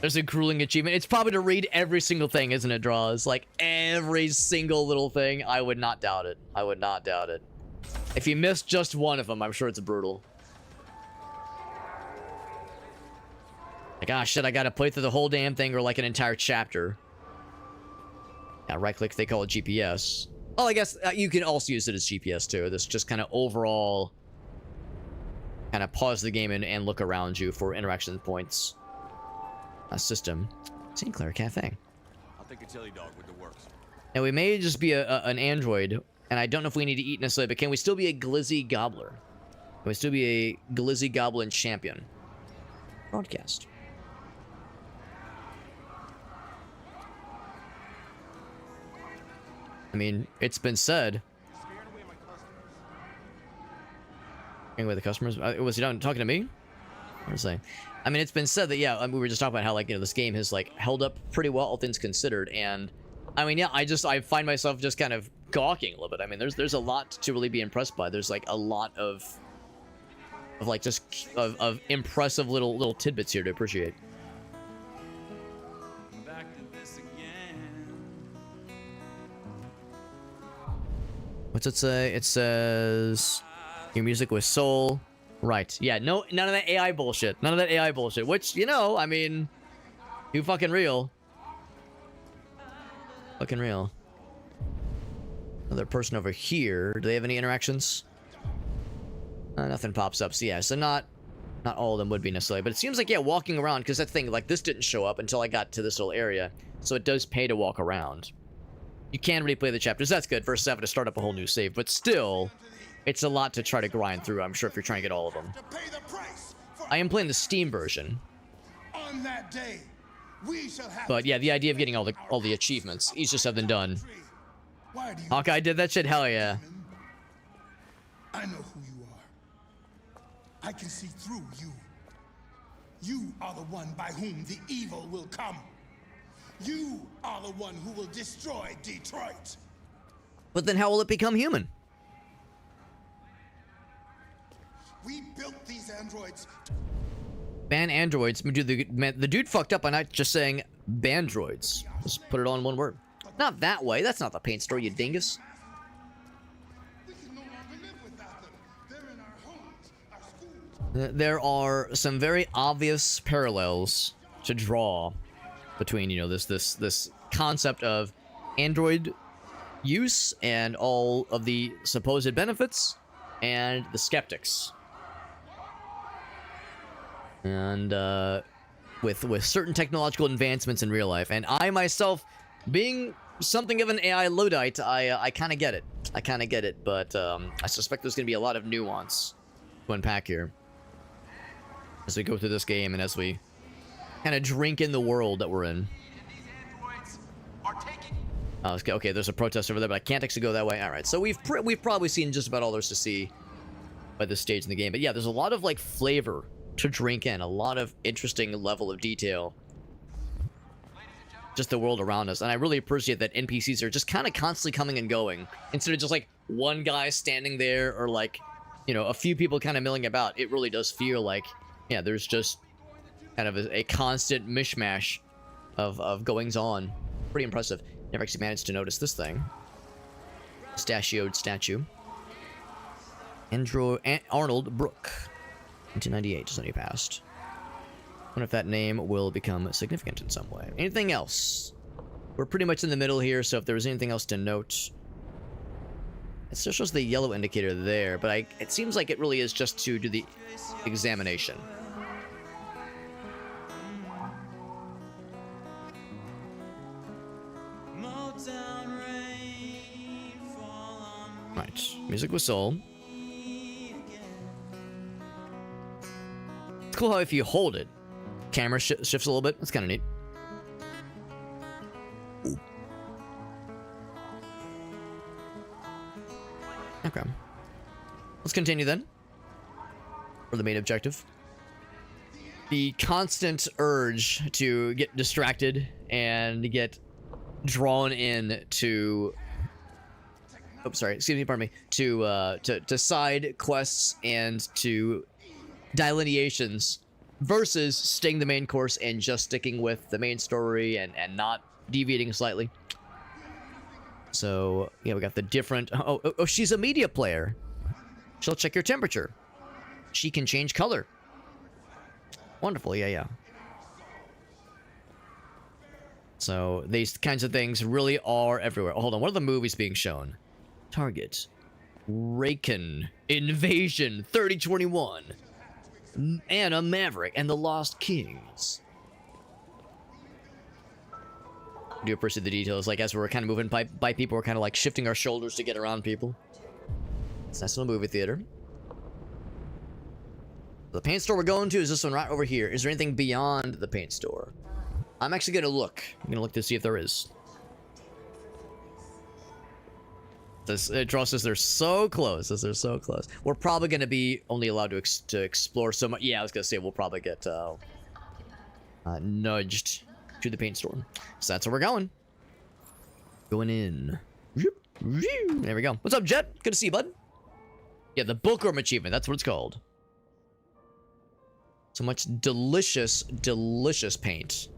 There's a grueling achievement. It's probably to read every single thing, isn't it, Draws? Like, every single little thing. I would not doubt it. I would not doubt it. If you miss just one of them, I'm sure it's brutal. Like, ah, shit, I gotta play through the whole damn thing or like an entire chapter. Yeah, right-click, they call it GPS. Oh, I guess you can also use it as GPS, too. This just kind of overall... kind of pause the game and look around you for interaction points. A system. St. Clair Cafe. I'll take a chili dog with the works. Now, we may just be an android, and I don't know if we need to eat necessarily, but can we still be a glizzy gobbler? Can we still be a glizzy goblin champion? Broadcast. I mean, it's been said. Scaring away the customers? Was he done talking to me? What was I? I mean, it's been said that, yeah, we were just talking about how, like, you know, this game has, like, held up pretty well, all things considered, and, I mean, yeah, I find myself just kind of gawking a little bit. I mean, there's a lot to really be impressed by. There's, like, a lot of like, just, of impressive little tidbits here to appreciate. Back to this again. What's it say? It says, your music was soul. Right. Yeah, none of that AI bullshit. None of that AI bullshit. Which, you know, I mean, you fucking real. Fucking real. Another person over here. Do they have any interactions? Nothing pops up. So yeah, so not all of them would be necessarily. But it seems like, yeah, walking around, because that thing, like, this didn't show up until I got to this little area. So it does pay to walk around. You can replay the chapters. That's good. Versus having to start up a whole new save. But still... it's a lot to try to grind through, I'm sure, if you're trying to get all of them. I am playing the Steam version. On that day, we shall have but yeah, the idea of getting all the achievements, easier said than done. Hawkeye did that shit? Hell yeah. I know who you are. I can see through you. You are the one by whom the evil will come. You are the one who will destroy Detroit. But then how will it become human? We built these androids. Ban androids. Dude, the dude fucked up by not just saying bandroids. Just put it all in one word. Not that way. That's not the paint store, you dingus. We can no longer live without them. They're in our homes, our schools. There are some very obvious parallels to draw between, you know, this concept of android use and all of the supposed benefits and the skeptics. And with certain technological advancements in real life, and I myself, being something of an AI Luddite, I kind of get it. I kind of get it, but I suspect there's going to be a lot of nuance to unpack here as we go through this game and as we kind of drink in the world that we're in. Okay, there's a protest over there, but I can't actually go that way. All right, so we've probably seen just about all there's to see by this stage in the game, but yeah, there's a lot of like flavor to drink in, a lot of interesting level of detail, just the world around us. And I really appreciate that NPCs are just kind of constantly coming and going instead of just like one guy standing there or like, you know, a few people kind of milling about. It really does feel like, yeah, there's just kind of a constant mishmash of goings on. Pretty impressive. Never actually managed to notice this thing. Mustachioed statue. Arnold Brooke. 1998, just only passed. Wonder if that name will become significant in some way. Anything else? We're pretty much in the middle here, so if there was anything else to note... it still shows the yellow indicator there, but it seems like it really is just to do the examination. Right, music was soul. It's cool how if you hold it, camera shifts a little bit. That's kind of neat. Ooh. Okay. Let's continue then. For the main objective. The constant urge to get distracted and get drawn in to... oh, sorry. Excuse me, pardon me. To side quests and to delineations versus staying the main course and just sticking with the main story and not deviating slightly. So, yeah, we got the different... Oh, she's a media player. She'll check your temperature. She can change color. Wonderful, yeah. So, these kinds of things really are everywhere. Oh, hold on, what are the movies being shown? Target. Raken. Invasion 3021. Anna Maverick and the Lost Kings. I do appreciate the details, like as we're kind of moving by people, we're kind of like shifting our shoulders to get around people. It's nice little movie theater. The paint store we're going to is this one right over here. Is there anything beyond the paint store? I'm actually gonna look. I'm gonna look to see if there is. This draw says they're so close. They're so close. We're probably gonna be only allowed to explore so much. Yeah, I was gonna say we'll probably get nudged to the paint store. So that's where we're going. Going in. There we go. What's up, Jet? Good to see you, bud. Yeah, the Bookworm achievement. That's what it's called. So much delicious, delicious paint.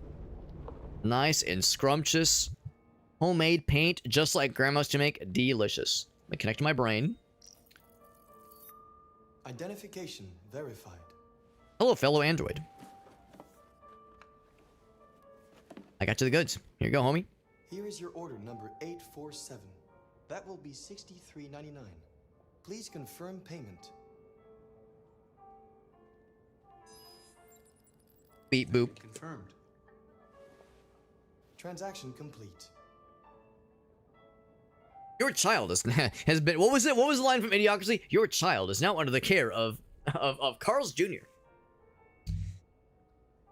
Nice and scrumptious. Homemade paint, just like Grandma used to make. Delicious. Let me connect to my brain. Identification verified. Hello, fellow android. I got you the goods. Here you go, homie. Here is your order number 847. That will be $63.99. Please confirm payment. Beep boop. Confirmed. Transaction complete. Your child has been. What was it? What was the line from Idiocracy? Your child is now under the care of Carl's Jr.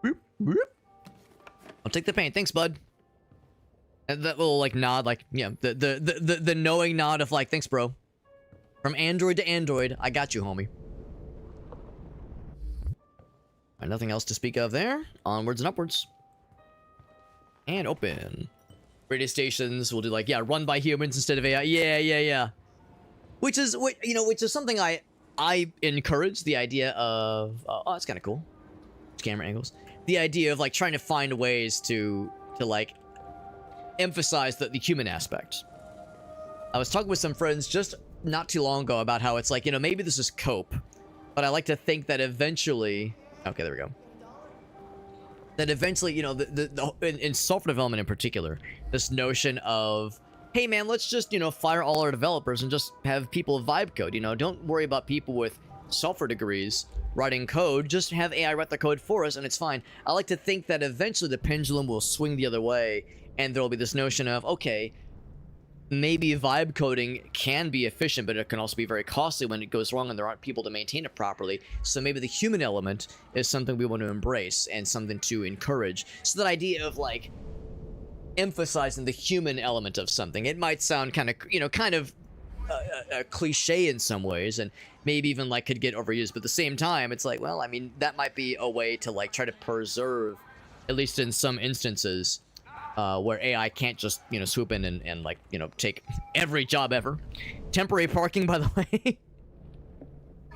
Boop, boop. I'll take the paint. Thanks, bud. And that little like nod, like yeah, the knowing nod of like, thanks, bro. From android to android, I got you, homie. Right, nothing else to speak of there. Onwards and upwards. And open. Radio stations will do like, yeah, run by humans instead of AI. Yeah. Which is something I encourage, the idea of oh, that's kind of cool. Camera angles. The idea of like trying to find ways to like emphasize the human aspect. I was talking with some friends just not too long ago about how it's like, maybe this is cope, but I like to think that eventually, okay, there we go. That eventually, in software development in particular, this notion of, hey man, let's just, fire all our developers and just have people vibe code, don't worry about people with software degrees writing code, just have AI write the code for us and it's fine. I like to think that eventually the pendulum will swing the other way and there'll be this notion of, okay, maybe vibe coding can be efficient, but it can also be very costly when it goes wrong and there aren't people to maintain it properly. So maybe the human element is something we want to embrace and something to encourage. So that idea of like emphasizing the human element of something, it might sound kind of a cliche in some ways, and maybe even like could get overused, but at the same time, it's like, well, I mean, that might be a way to like try to preserve, at least in some instances, where AI can't just, swoop in and like, take every job ever. Temporary parking, by the way.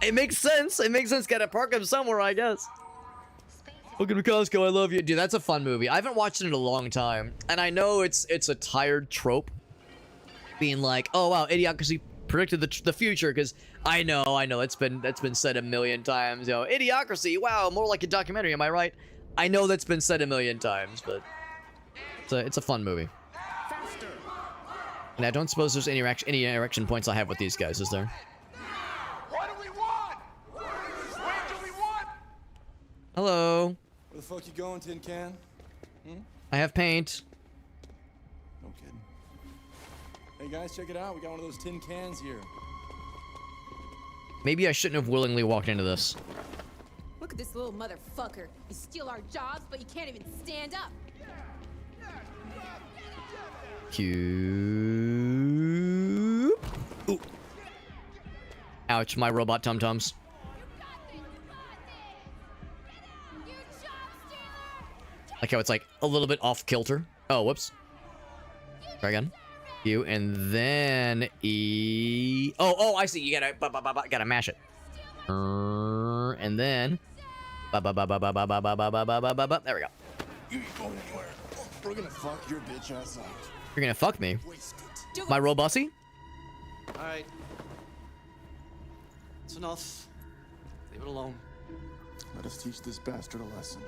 It makes sense. It makes sense. Gotta park them somewhere, I guess. Welcome to Costco. I love you. Dude, that's a fun movie. I haven't watched it in a long time. And I know it's a tired trope. Being like, oh, wow, Idiocracy predicted the future. Because I know. That's been said a million times. Idiocracy. Wow, more like a documentary. Am I right? I know that's been said a million times, but... It's a fun movie. And I don't suppose there's any interaction points I have with these guys, is there? What do we want? What do we want? Hello. Where the fuck you going, Tin Can? I have paint. No kidding. Hey guys, check it out. We got one of those tin cans here. Maybe I shouldn't have willingly walked into this. Look at this little motherfucker. You steal our jobs, but you can't even stand up. Cube. Ooh. Ouch, my robot tum-tums. Like how it's like a little bit off kilter. Oh, whoops. Try again. You and then E. Oh, I see. You gotta mash it. And then There we go. You ain't going anywhere. We're gonna fuck your bitch ass up. You're gonna fuck me. Waste it. Do My robossy? Alright. It's enough. Leave it alone. Let us teach this bastard a lesson.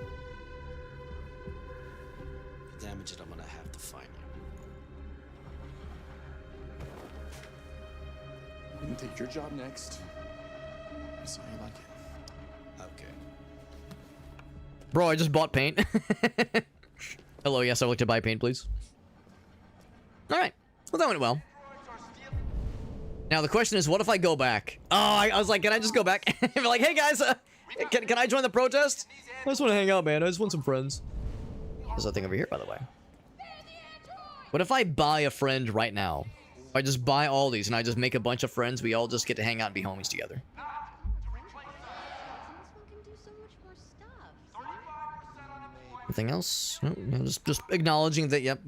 To damage it, I'm gonna have to find you. You can take your job next. That's how you like it. Okay. Bro, I just bought paint. Hello, yes, I would like to buy paint, please. Alright. Well, that went well. Now, the question is, what if I go back? Oh, I was like, can I just go back? Be like, hey, guys, can I join the protest? I just want to hang out, man. I just want some friends. There's a thing over here, by the way. What if I buy a friend right now? If I just buy all these and I just make a bunch of friends, we all just get to hang out and be homies together. Anything else? No, no, just acknowledging that, yep.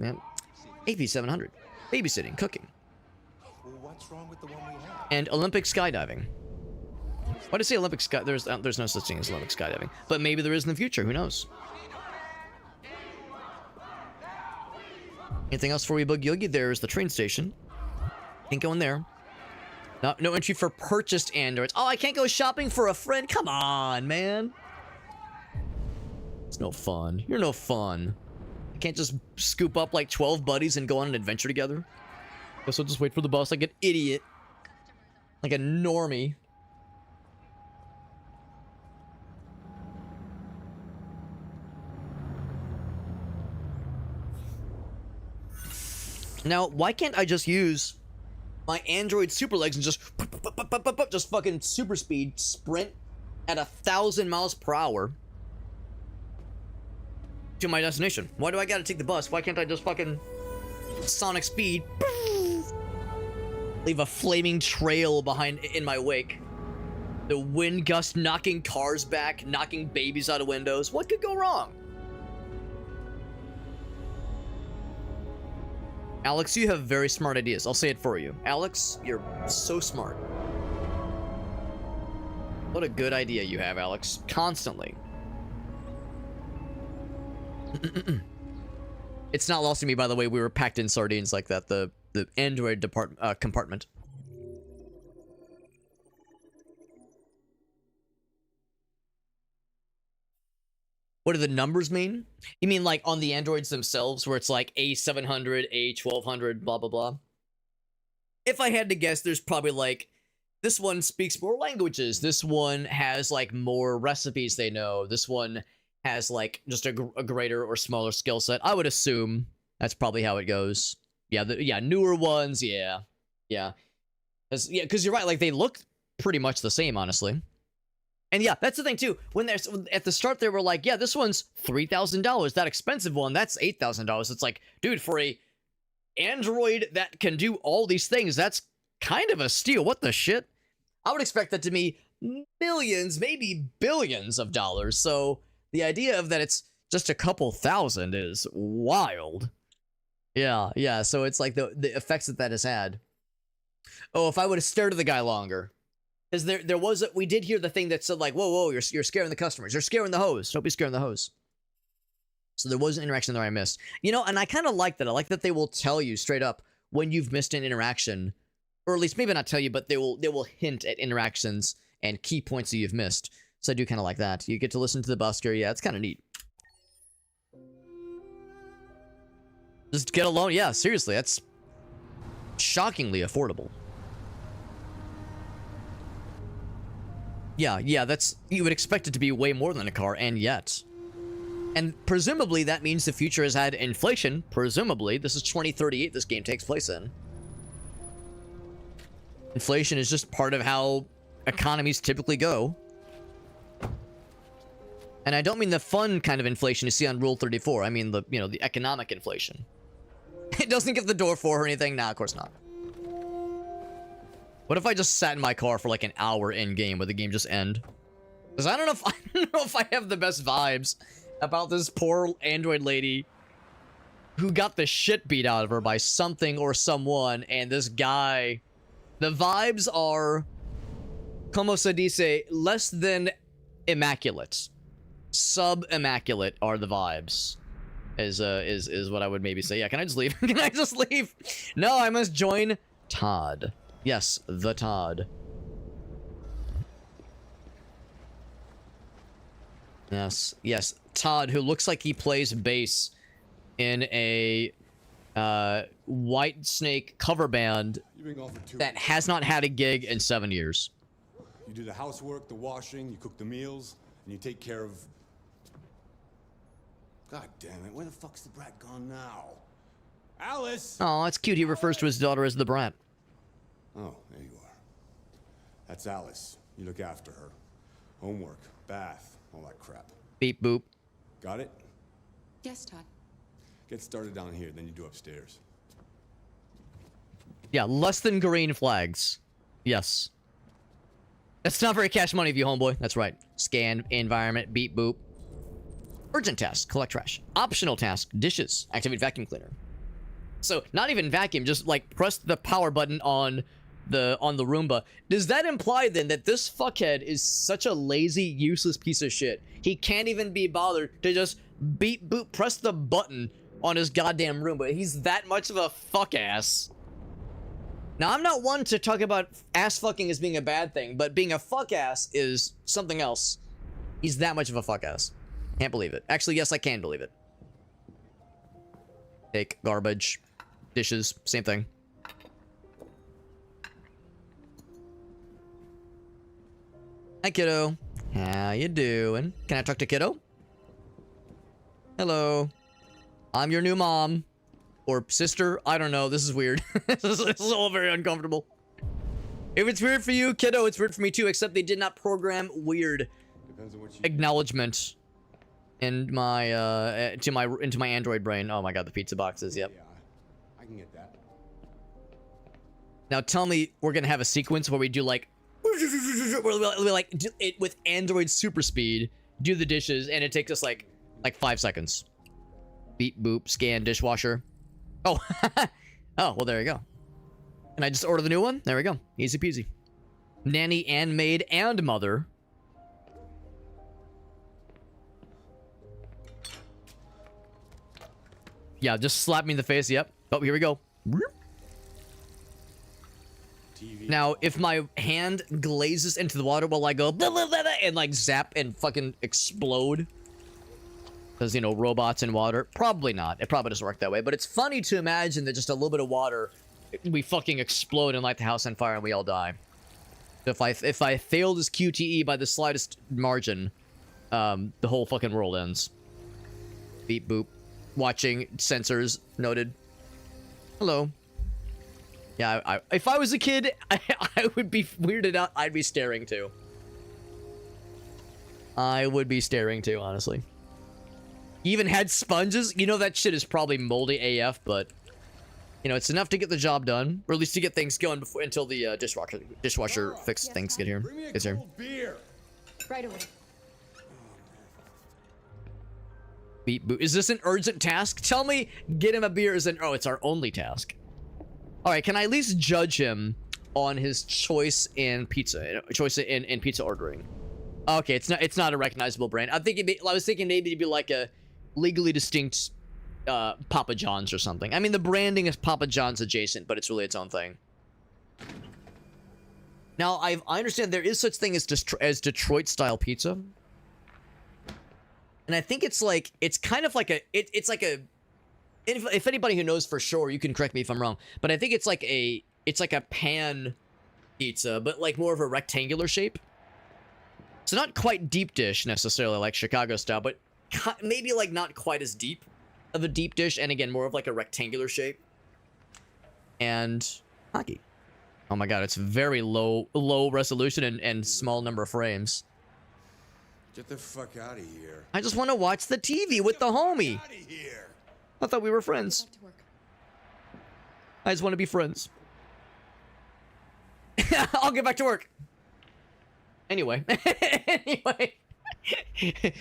AP700. Babysitting, cooking. Well, what's wrong with the one we have? And Olympic skydiving. Why do I say Olympic sky? There's no such thing as Olympic skydiving. But maybe there is in the future. Who knows? Anything else for you, Boogie Oogie? There's the train station. Can't go in there. No entry for purchased androids. Oh, I can't go shopping for a friend? Come on, man. It's no fun. You're no fun. I can't just scoop up like 12 buddies and go on an adventure together. Guess I'll just wait for the bus like an idiot. Like a normie. Now, why can't I just use my Android super legs and just fucking super speed sprint at 1,000 miles per hour to my destination? Why do I gotta take the bus? Why can't I just fucking sonic speed leave a flaming trail behind in my wake? The wind gust knocking cars back, knocking babies out of windows. What could go wrong? Alex, you have very smart ideas. I'll say it for you. Alex, you're so smart. What a good idea you have, Alex. Constantly. It's not lost to me, by the way, we were packed in sardines like that. The Android compartment. What do the numbers mean? You mean like on the androids themselves, where it's like A700, A1200, blah, blah, blah? If I had to guess, there's probably like, this one speaks more languages. This one has like more recipes they know. This one has like just a greater or smaller skill set. I would assume that's probably how it goes. Yeah, newer ones, yeah. Because you're right, like they look pretty much the same, honestly. And yeah, that's the thing too. When they're at the start, they were like, "Yeah, this one's $3,000. That expensive one, that's $8,000." It's like, dude, for a Android that can do all these things, that's kind of a steal. What the shit? I would expect that to be millions, maybe billions of dollars. So the idea of that it's just a couple thousand is wild. Yeah. So it's like the effects that has had. Oh, if I would have stared at the guy longer. Because there was we did hear the thing that said like, whoa, you're scaring the customers. You're scaring the hose. Don't be scaring the hose. So there was an interaction there I missed. You know, and I kind of like that. I like that they will tell you straight up when you've missed an interaction. Or at least maybe not tell you, but they will hint at interactions and key points that you've missed. So I do kind of like that. You get to listen to the busker. Yeah, it's kind of neat. Just get a loan. Yeah, seriously, that's shockingly affordable. Yeah, that's, you would expect it to be way more than a car, and yet. And presumably that means the future has had inflation. Presumably, this is 2038 this game takes place in. Inflation is just part of how economies typically go. And I don't mean the fun kind of inflation you see on Rule 34. I mean the, the economic inflation. It doesn't give the door for or anything. Nah, of course not. What if I just sat in my car for like an hour in game? Would the game just end? Because I don't know if I have the best vibes about this poor android lady who got the shit beat out of her by something or someone, and this guy. The vibes are, como se dice, less than immaculate. Sub-immaculate are the vibes. Is what I would maybe say. Yeah, can I just leave? Can I just leave? No, I must join Todd. Yes, the Todd. Yes, yes. Todd, who looks like he plays bass in a White Snake cover band You've been gone for 2 that weeks. has not had a gig in 7 years. You do the housework, the washing, you cook the meals, and you take care of... God damn it, where the fuck's the brat gone now? Alice! Oh, that's cute. He refers to his daughter as the brat. Oh, there you are. That's Alice. You look after her. Homework, bath, all that crap. Beep boop. Got it? Yes, Todd. Get started down here, then you do upstairs. Yeah, less than green flags. Yes. That's not very cash money of you, homeboy. That's right. Scan, environment, beep boop. Urgent task, collect trash. Optional task, dishes, activate vacuum cleaner. So, not even vacuum, just like press the power button on the Roomba. Does that imply then that this fuckhead is such a lazy, useless piece of shit? He can't even be bothered to just beep boop press the button on his goddamn Roomba. He's that much of a fuck ass. Now, I'm not one to talk about ass fucking as being a bad thing, but being a fuck ass is something else. He's that much of a fuck ass. Can't believe it. Actually, yes, I can believe it. Take garbage, dishes, same thing. Hi, kiddo. How you doing? Can I talk to kiddo? Hello. I'm your new mom. Or sister. I don't know. This is weird. this is all very uncomfortable. If it's weird for you, kiddo, it's weird for me too, except they did not program weird Depends on what you... acknowledgement in my into my Android brain. Oh my god, the pizza boxes, yep. Yeah, I can get that. Now tell me we're gonna have a sequence where we do like where we like do it with Android super speed, do the dishes, and it takes us like 5 seconds. Beep boop, scan dishwasher. Oh, oh, well there you go. Can I just order the new one? There we go. Easy peasy. Nanny and maid and mother. Yeah, just slap me in the face. Yep. Oh, here we go. TV. Now, if my hand glazes into the water, will I go blah, blah, blah, blah, and like zap and fucking explode? Because, you know, robots in water? Probably not. It probably doesn't work that way. But it's funny to imagine that just a little bit of water, we fucking explode and light the house on fire and we all die. If I fail this QTE by the slightest margin, the whole fucking world ends. Beep boop. Watching sensors noted. Hello. Yeah, if I was a kid, I would be weirded out. I'd be staring too. I would be staring too, honestly. Even had sponges. You know that shit is probably moldy AF, but you know it's enough to get the job done, or at least to get things going before until the dishwasher fix things get here. Bring me a Gets here. cold beer. Right away. Beep boop. Is this an urgent task? Tell me, get him a beer is an. Oh, it's our only task. All right, can I at least judge him on his choice in pizza, choice in pizza ordering? Okay, it's not a recognizable brand. I was thinking maybe it'd be like a legally distinct Papa John's or something. I mean, the branding is Papa John's adjacent, but it's really its own thing. Now, I understand there is such thing as Detroit style pizza, and I think it's kind of like it's like a. If anybody who knows for sure, you can correct me if I'm wrong, but I think it's like a pan pizza, but like more of a rectangular shape. So not quite deep dish necessarily like Chicago style, but maybe like not quite as deep of a deep dish, and again more of like a rectangular shape. And hockey. Oh my god, it's very low resolution and small number of frames. Get the fuck out of here. I just want to watch the TV with the homie. Out of here. I thought we were friends. Back to work. I just want to be friends. I'll get back to work. Anyway.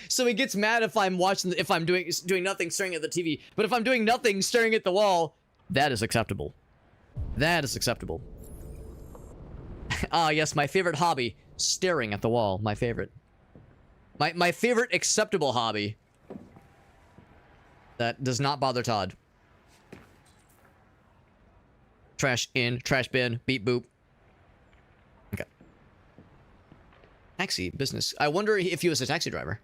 So he gets mad if I'm watching, if I'm doing nothing, staring at the TV. But if I'm doing nothing, staring at the wall, that is acceptable. That is acceptable. Ah, yes, my favorite hobby, staring at the wall. My favorite. My favorite acceptable hobby. That does not bother Todd. Trash in, trash bin, beep boop. Okay. Taxi business. I wonder if he was a taxi driver.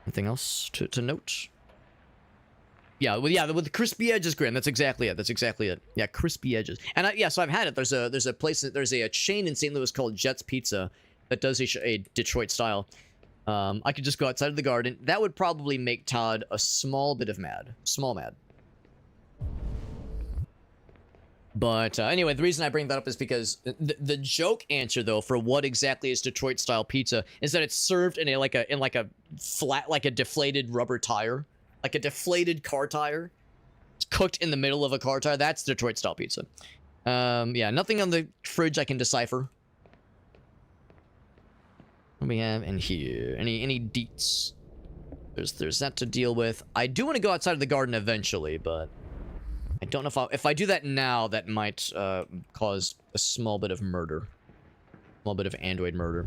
Anything else to note? Yeah, with crispy edges, Grim. That's exactly it. That's exactly it. Yeah, crispy edges. And yeah, so I've had it. There's a place, there's a chain in St. Louis called Jet's Pizza that does a Detroit style. I could just go outside of the garden. That would probably make Todd a small bit of mad. Small mad. But anyway, the reason I bring that up is because the joke answer, though, for what exactly is Detroit style pizza is that it's served in a flat, like a deflated rubber tire, like a deflated car tire. It's cooked in the middle of a car tire. That's Detroit style pizza. Yeah, nothing on the fridge I can decipher. What do we have in here? Any deets? There's that to deal with. I do want to go outside of the garden eventually, but I don't know if I do that now, that might cause a small bit of murder. Small bit of android murder.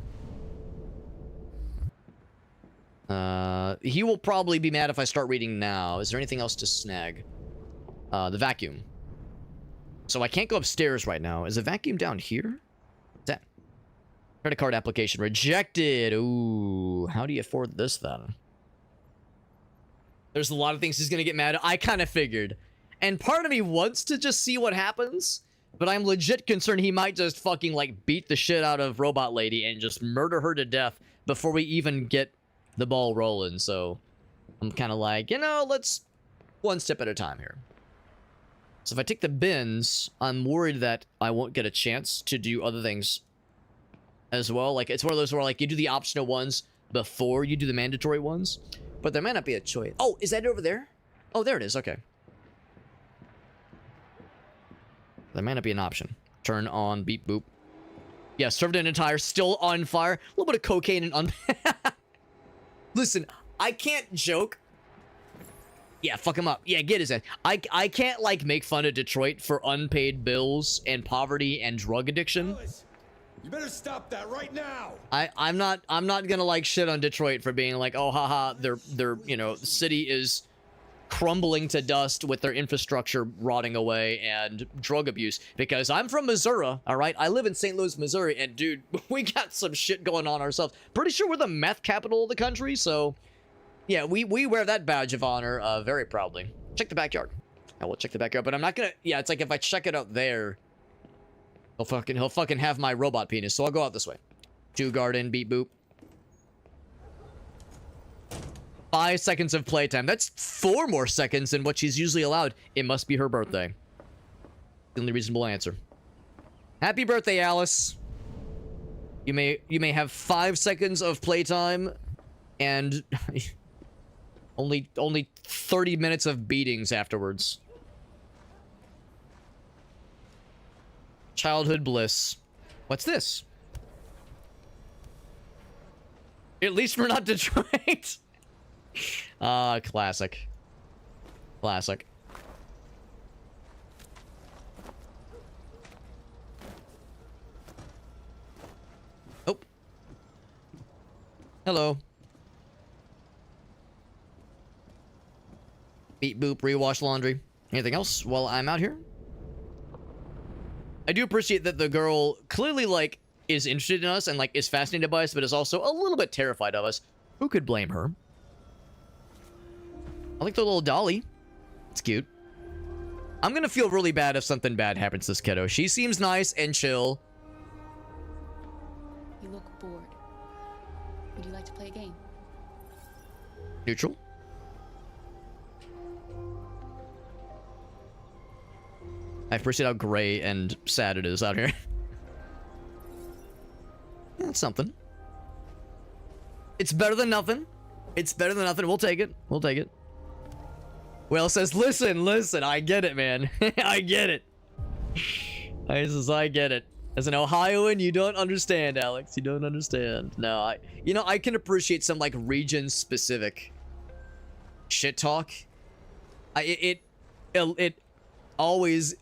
He will probably be mad if I start reading now. Is there anything else to snag? The vacuum. So I can't go upstairs right now. Is the vacuum down here? What's that? Credit card application rejected. Ooh, how do you afford this then? There's a lot of things he's gonna get mad at. I kind of figured. And part of me wants to just see what happens, but I'm legit concerned he might just fucking, like, beat the shit out of Robot Lady and just murder her to death before we even get the ball rolling. So I'm kind of like, you know, let's one step at a time here. So if I take the bins, I'm worried that I won't get a chance to do other things as well. Like, it's one of those where, like, you do the optional ones before you do the mandatory ones, but there might not be a choice. Oh, is that over there? Oh, there it is. Okay. There might not be an option. Turn on, beep, boop. Yeah, served in a tire, still on fire. A little bit of cocaine and Listen, I can't joke. Yeah, fuck him up. Yeah, get his ass. I can't, like, make fun of Detroit for unpaid bills and poverty and drug addiction. Alice, you better stop that right now. I'm not gonna, like, shit on Detroit for being like, oh, haha, their you know, the city is crumbling to dust with their infrastructure rotting away and drug abuse, because I'm from Missouri, all right? I live in St. Louis, Missouri, and dude, we got some shit going on ourselves. Pretty sure we're the meth capital of the country, so yeah, we wear that badge of honor very proudly. Check the backyard. I will check the backyard, but I'm not gonna, yeah, it's like if I check it out there, he'll fucking have my robot penis, so I'll go out this way. To garden, beep boop. 5 seconds of playtime. That's 4 more seconds than what she's usually allowed. It must be her birthday. The only reasonable answer. Happy birthday, Alice. You may have 5 seconds of playtime and only 30 minutes of beatings afterwards. Childhood bliss. What's this? At least we're not Detroit. Classic. Classic. Oh. Hello. Beep boop, rewash laundry. Anything else while I'm out here? I do appreciate that the girl clearly, like, is interested in us and, like, is fascinated by us, but is also a little bit terrified of us. Who could blame her? I like the little dolly. It's cute. I'm gonna feel really bad if something bad happens to this kiddo. She seems nice and chill. You look bored. Would you like to play a game? Neutral. I appreciate how gray and sad it is out here. That's something. It's better than nothing. It's better than nothing. We'll take it. We'll take it. Well says, listen, I get it, man. I get it. I get it. As an Ohioan, you don't understand, Alex. You don't understand. No, I can appreciate some, like, region-specific shit talk. It always,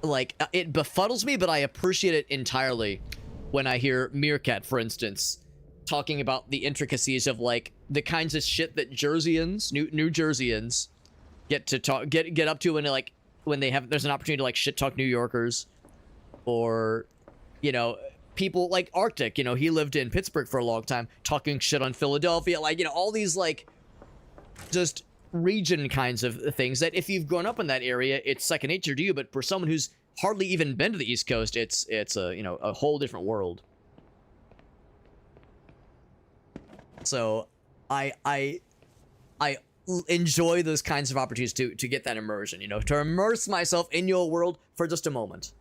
like, it befuddles me, but I appreciate it entirely when I hear Meerkat, for instance, talking about the intricacies of like the kinds of shit that Jerseyans, New Jerseyans, get up to when there's an opportunity to like shit talk New Yorkers, or you know, people like Arctic. You know, he lived in Pittsburgh for a long time, talking shit on Philadelphia, like, you know, all these like just region kinds of things that if you've grown up in that area, it's second nature to you. But for someone who's hardly even been to the East Coast, it's a, you know, a whole different world. So I enjoy those kinds of opportunities to get that immersion, you know, to immerse myself in your world for just a moment.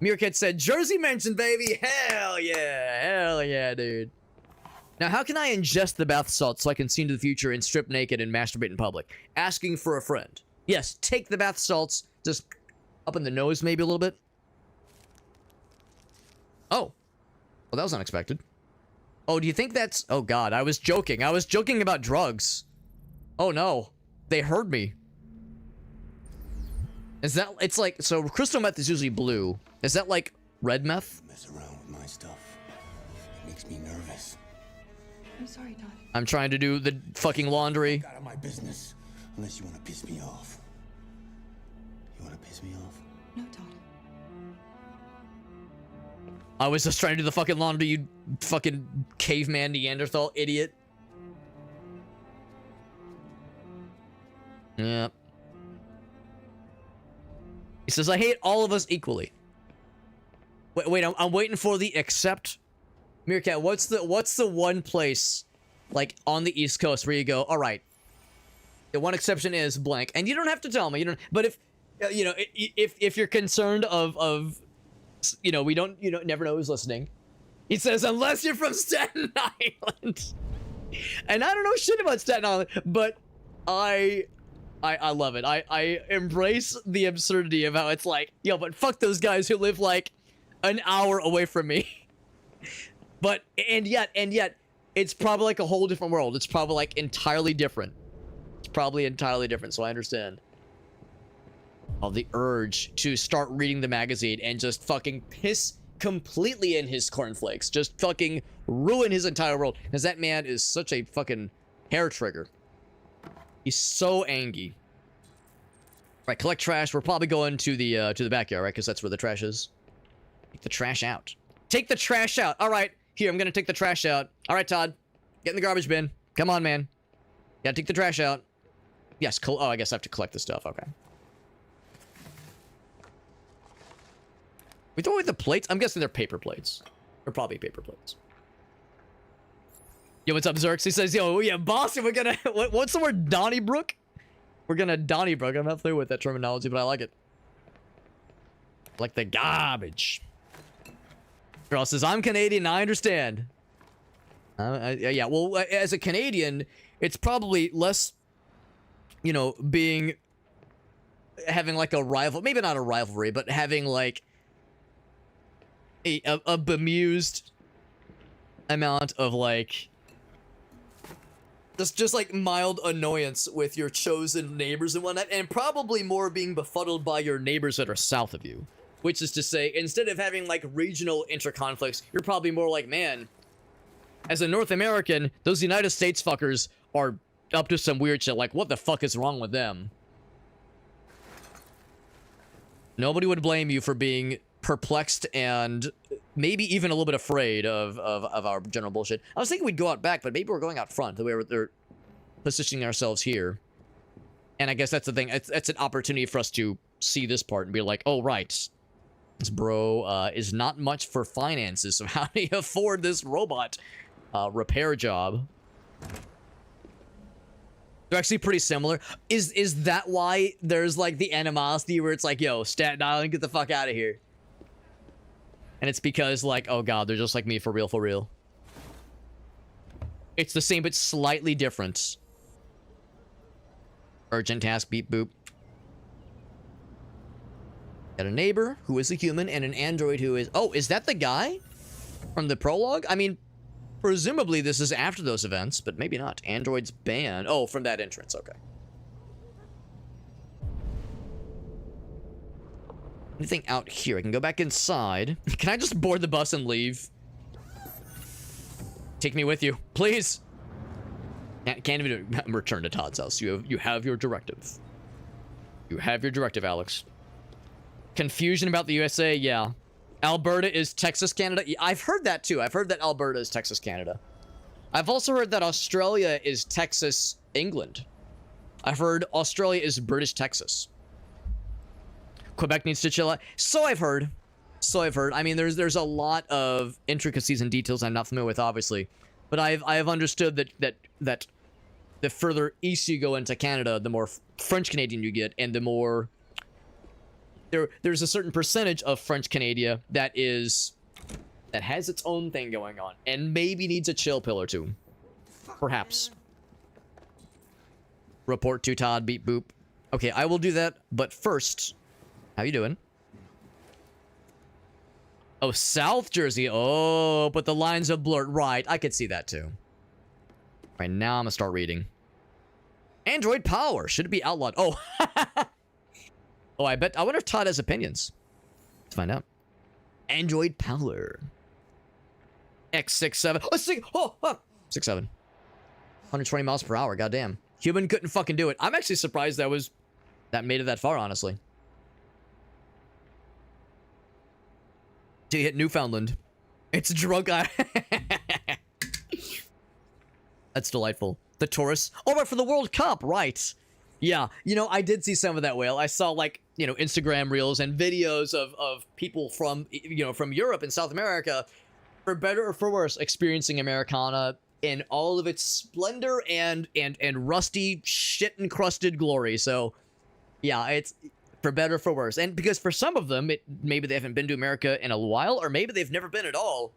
Meerkat said, Jersey mentioned, baby. Hell yeah, dude. Now, how can I ingest the bath salts so I can see into the future and strip naked and masturbate in public? Asking for a friend. Yes, take the bath salts, just up in the nose maybe a little bit. Oh. Well, that was unexpected. Oh, do you think that's... Oh, God, I was joking. I was joking about drugs. Oh, no. They heard me. Is that... It's like... So, crystal meth is usually blue. Is that like red meth? Mess around with my stuff. It makes me nervous. I'm sorry, Todd. I'm trying to do the fucking laundry. Out of my business. Unless you want to piss me off. You want to piss me off? No, Todd. I was just trying to do the fucking laundry, you fucking caveman Neanderthal idiot. Yep. He says, I hate all of us equally. Wait, I'm waiting for the except. Meerkat, what's the one place, like, on the East Coast where you go, all right, the one exception is blank, and you don't have to tell me, you don't, but if, you know, if you're concerned of, you know, we don't, you know, never know who's listening. He says, unless you're from Staten Island. And I don't know shit about Staten Island, but I love it. I embrace the absurdity of how it's like, yo, but fuck those guys who live like an hour away from me. But, and yet, it's probably like a whole different world. It's probably like entirely different. It's probably entirely different, so I understand. Oh, the urge to start reading the magazine and just fucking piss completely in his cornflakes. Just fucking ruin his entire world. Because that man is such a fucking hair trigger. He's so angry. Right, collect trash. We're probably going to the backyard, right? Because that's where the trash is. Take the trash out. Take the trash out. All right. Here, I'm going to take the trash out. All right, Todd. Get in the garbage bin. Come on, man. Gotta take the trash out. Yes, oh, I guess I have to collect the stuff. Okay. We throw away the plates? I'm guessing they're paper plates. They're probably paper plates. Yo, what's up, Zerx? He says, yo, yeah, boss, we're gonna... What's the word? Donnybrook? We're gonna Donnybrook. I'm not familiar with that terminology, but I like it. Like the garbage. Girl says, I'm Canadian, I understand. Yeah, well, as a Canadian, it's probably less, you know, having like a rival, maybe not a rivalry, but having like a bemused amount of like, just like mild annoyance with your chosen neighbors and whatnot, and probably more being befuddled by your neighbors that are south of you. Which is to say, instead of having, like, regional interconflicts, you're probably more like, man, as a North American, those United States fuckers are up to some weird shit. Like, what the fuck is wrong with them? Nobody would blame you for being perplexed and maybe even a little bit afraid of our general bullshit. I was thinking we'd go out back, but maybe we're going out front, the way they're positioning ourselves here. And I guess that's the thing. It's an opportunity for us to see this part and be like, oh, right. This bro is not much for finances, so how do you afford this robot repair job? They're actually pretty similar. Is that why there's like the animosity where it's like, yo, Staten Island, get the fuck out of here? And it's because like, oh god, they're just like me for real, for real. It's the same but slightly different. Urgent task, beep boop. Got a neighbor who is a human and an android who is... Oh, is that the guy from the prologue? I mean, presumably this is after those events, but maybe not. Android's banned. Oh, from that entrance. Okay. Anything out here? I can go back inside. Can I just board the bus and leave? Take me with you, please. Can't even do it. Return to Todd's house. You have your directive. You have your directive, Alex. Confusion about the USA, yeah. Alberta is Texas, Canada. Yeah, I've heard that too. I've heard that Alberta is Texas, Canada. I've also heard that Australia is Texas, England. I've heard Australia is British Texas. Quebec needs to chill out. So I've heard. So I've heard. I mean, there's a lot of intricacies and details I'm not familiar with, obviously, but I have understood that the further east you go into Canada, the more French Canadian you get, and the more there's a certain percentage of French Canada that has its own thing going on, and maybe needs a chill pill or two, perhaps. Report to Todd. Beep boop. Okay, I will do that. But first, how you doing? Oh, South Jersey. Oh, but the lines are blurred. Right, I could see that too. Right, now I'm gonna start reading. Android power. Should it be outlawed? Oh. Oh, I wonder if Todd has opinions. Let's find out. Android power. X67. Oh, 67. 120 miles per hour. Goddamn. Human couldn't fucking do it. I'm actually surprised that made it that far, honestly. To hit Newfoundland. It's drunk. That's delightful. The Taurus. Oh, right, for the World Cup. Right. Yeah. You know, I did see some of that whale. I saw, like, you know, Instagram reels and videos of people from, you know, from Europe and South America, for better or for worse, experiencing Americana in all of its splendor and rusty, shit-encrusted glory. So, yeah, it's for better or for worse. And because for some of them, maybe they haven't been to America in a while, or maybe they've never been at all.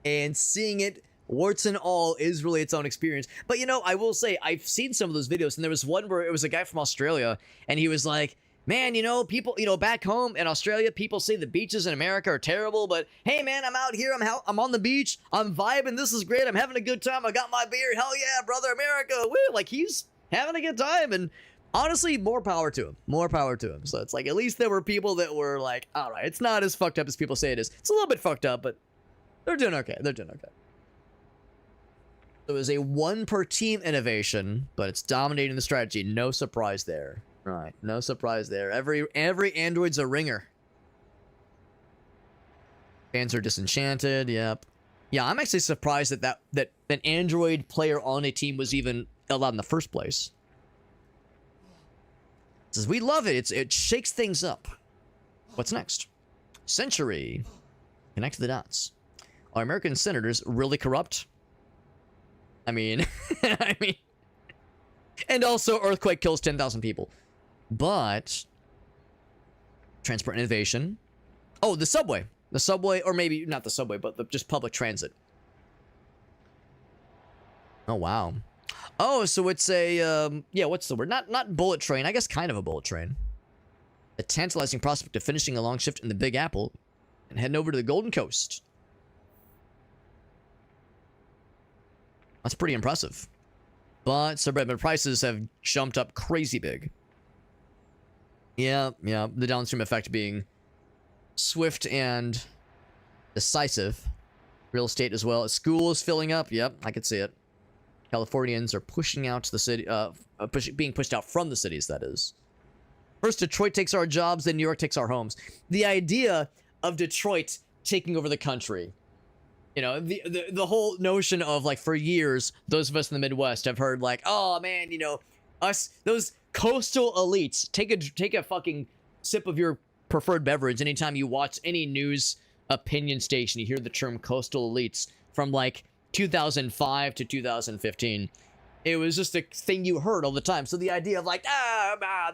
And seeing it, warts and all, is really its own experience. But, you know, I will say, I've seen some of those videos, and there was one where it was a guy from Australia, and he was like, man, you know, people, you know, back home in Australia, people say the beaches in America are terrible, but hey, man, I'm out here, I'm on the beach, I'm vibing, this is great, I'm having a good time, I got my beer, hell yeah, brother, America, woo, like, he's having a good time, and honestly, more power to him, so it's like, at least there were people that were like, all right, it's not as fucked up as people say it is, it's a little bit fucked up, but they're doing okay. It was a one per team innovation, but it's dominating the strategy, no surprise there. Right, no surprise there. Every android's a ringer. Fans are disenchanted. Yep. Yeah, I'm actually surprised that an android player on a team was even allowed in the first place. It says we love it. It shakes things up. What's next? Century. Connect the dots. Are American senators really corrupt? I mean, and also earthquake kills 10,000 people. But transport innovation. Oh, the subway, or maybe not the subway, but just public transit. Oh wow. Oh, so it's a yeah. What's the word? Not bullet train. I guess kind of a bullet train. A tantalizing prospect of finishing a long shift in the Big Apple and heading over to the Golden Coast. That's pretty impressive. But suburban prices have jumped up crazy big. Yeah, the downstream effect being swift and decisive. Real estate as well. School is filling up. Yep, I could see it. Californians are pushing out to the city, being pushed out from the cities, that is. First, Detroit takes our jobs, then New York takes our homes. The idea of Detroit taking over the country. You know, the whole notion of, like, for years, those of us in the Midwest have heard, like, oh, man, you know, those coastal elites, take a fucking sip of your preferred beverage anytime you watch any news opinion station. You hear the term coastal elites from, like, 2005 to 2015. It was just a thing you heard all the time. So the idea of, like,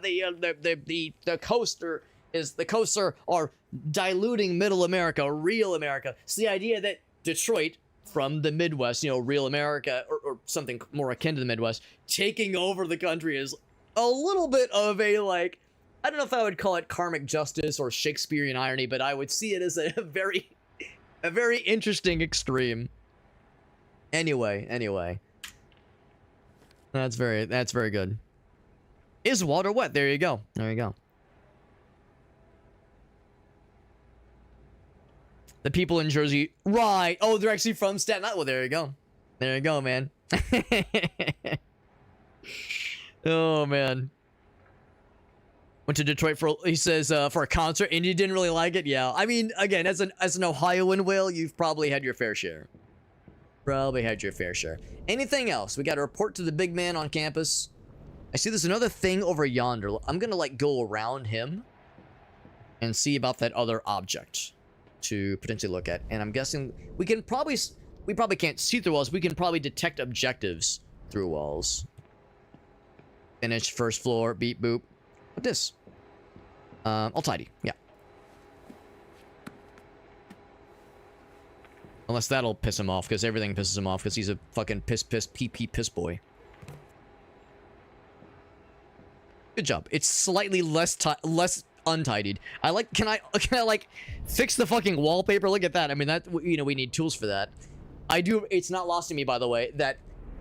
the coasts are diluting middle America, real America. So the idea that Detroit, from the Midwest, you know, real America, or something more akin to the Midwest, taking over the country is a little bit of a, like, I don't know if I would call it karmic justice or Shakespearean irony, but I would see it as a very interesting extreme. Anyway. That's very good. Is water wet? There you go. The people in Jersey, right? Oh, they're actually from Staten Island. Well, there you go. There you go, man. Oh man. Went to Detroit for, he says, for a concert, and you didn't really like it. Yeah, I mean, again, as an Ohioan, Will, you've probably had your fair share. Probably had your fair share. Anything else? We got to report to the big man on campus. I see there's another thing over yonder. I'm gonna like go around him and see about that other object to potentially look at. And I'm guessing we probably can't see through walls. We can probably detect objectives through walls. Finish first floor. Beep boop. What this? All tidy. Yeah. Unless that'll piss him off, because everything pisses him off, because he's a fucking piss boy. Good job. It's slightly less untidied. I like. Can I like fix the fucking wallpaper? Look at that. I mean, that, you know, we need tools for that. I do. It's not lost to me, by the way, that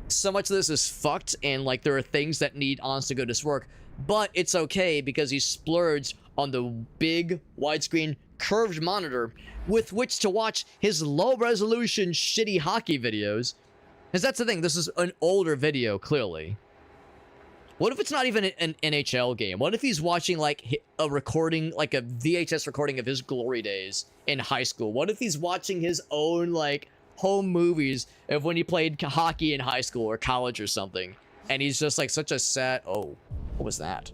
so much of this is fucked, and like there are things that need honest to goodness work. But it's okay because he splurged on the big widescreen curved monitor with which to watch his low resolution shitty hockey videos. Because that's the thing. This is an older video, clearly. What if it's not even an NHL game? What if he's watching like a recording, like a VHS recording of his glory days in high school? What if he's watching his own like home movies of when he played hockey in high school or college or something? And he's just like such a sad... Oh, what was that?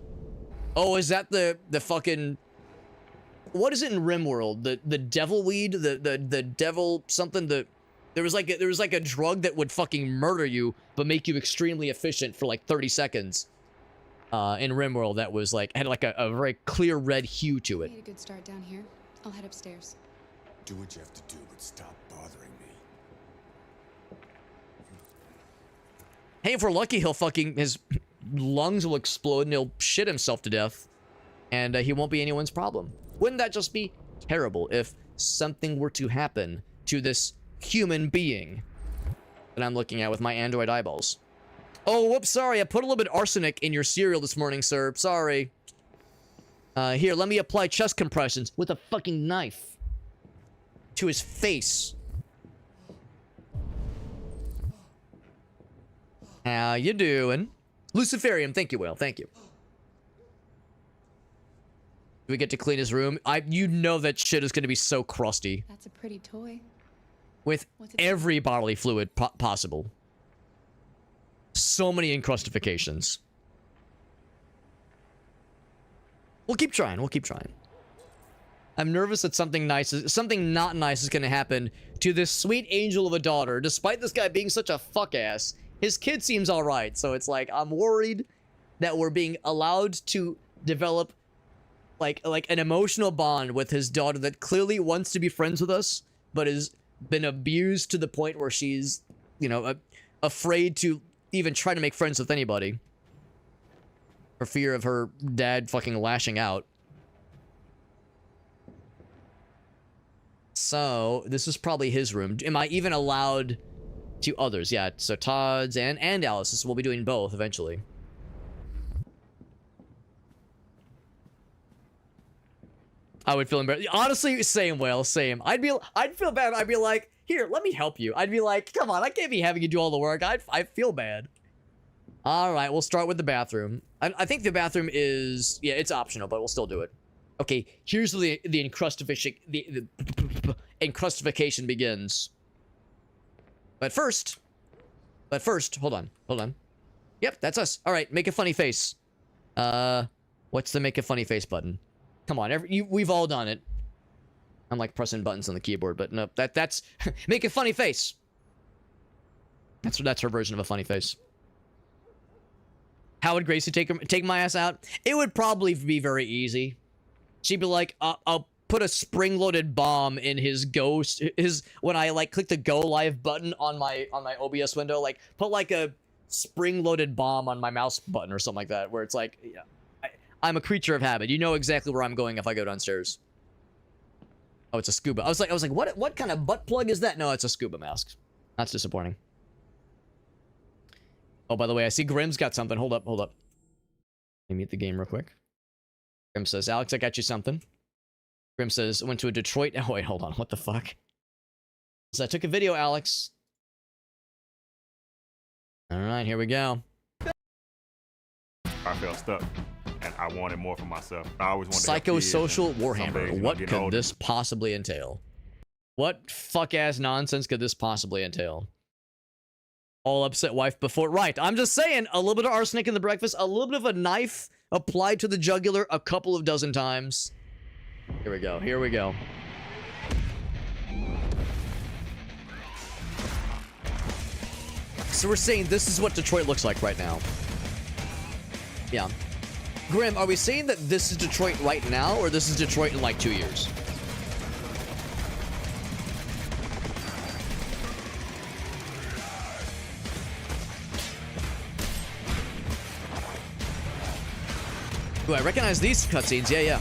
Oh, is that the fucking... What is it in RimWorld? The devil weed? The devil something? There was like a drug that would fucking murder you, but make you extremely efficient for like 30 seconds. In RimWorld, that was like had like a very clear red hue to it. Made a good start down here. I'll head upstairs. Do what you have to do, but stop bothering me. Hey, if we're lucky, he'll fucking his lungs will explode and he'll shit himself to death, and he won't be anyone's problem. Wouldn't that just be terrible if something were to happen to this human being that I'm looking at with my Android eyeballs? Oh, whoops, sorry. I put a little bit of arsenic in your cereal this morning, sir. Sorry. Here, let me apply chest compressions with a fucking knife to his face. How you doing? Luciferium, thank you, Will. Thank you. Do we get to clean his room? You know that shit is going to be so crusty. That's a pretty toy. With every bodily fluid possible. So many encrustifications. We'll keep trying. We'll keep trying. I'm nervous that something not nice is going to happen to this sweet angel of a daughter, despite this guy being such a fuck ass. His kid seems all right, so it's like I'm worried that we're being allowed to develop like an emotional bond with his daughter that clearly wants to be friends with us, but has been abused to the point where she's, you know, afraid to even try to make friends with anybody for fear of her dad fucking lashing out. So this is probably his room. Am I even allowed to others? Yeah, so Todd's and Alice's. We'll be doing both eventually. I would feel embarrassed. Honestly, same, Will, same. I'd feel bad. I'd be like, here, let me help you. I'd be like, come on, I can't be having you do all the work. I feel bad. All right, we'll start with the bathroom. I think the bathroom is, yeah, it's optional, but we'll still do it. Okay, here's the encrustification begins. But first, hold on. Yep, that's us. All right, make a funny face. What's the make a funny face button? Come on, we've all done it. I'm like pressing buttons on the keyboard, but no, that's make a funny face. That's her version of a funny face. How would Gracie take my ass out? It would probably be very easy. She'd be like, I'll put a spring-loaded bomb in his when I like click the go live button on my OBS window, like put like a spring-loaded bomb on my mouse button or something like that, where it's like, yeah, I'm a creature of habit. You know exactly where I'm going if I go downstairs. Oh, it's a scuba. I was like, what kind of butt plug is that? No, it's a scuba mask. That's disappointing. Oh, by the way, I see Grimm's got something. Hold up. Let me mute the game real quick. Grim says, Alex, I got you something. Grim says, went to a Detroit. Oh, wait, hold on. What the fuck? So I took a video, Alex. All right, here we go. I felt stuck, and I wanted more for myself. I always wanted to help kids, Psychosocial and Warhammer. some days, you know, What getting could older- this possibly entail? What fuck-ass nonsense could this possibly entail? All upset wife before. Right, I'm just saying, a little bit of arsenic in the breakfast, a little bit of a knife applied to the jugular a couple of dozen times. Here we go, here we go. So we're saying this is what Detroit looks like right now. Yeah. Grim, are we saying that this is Detroit right now, or this is Detroit in like 2 years? Ooh, I recognize these cutscenes. Yeah, yeah.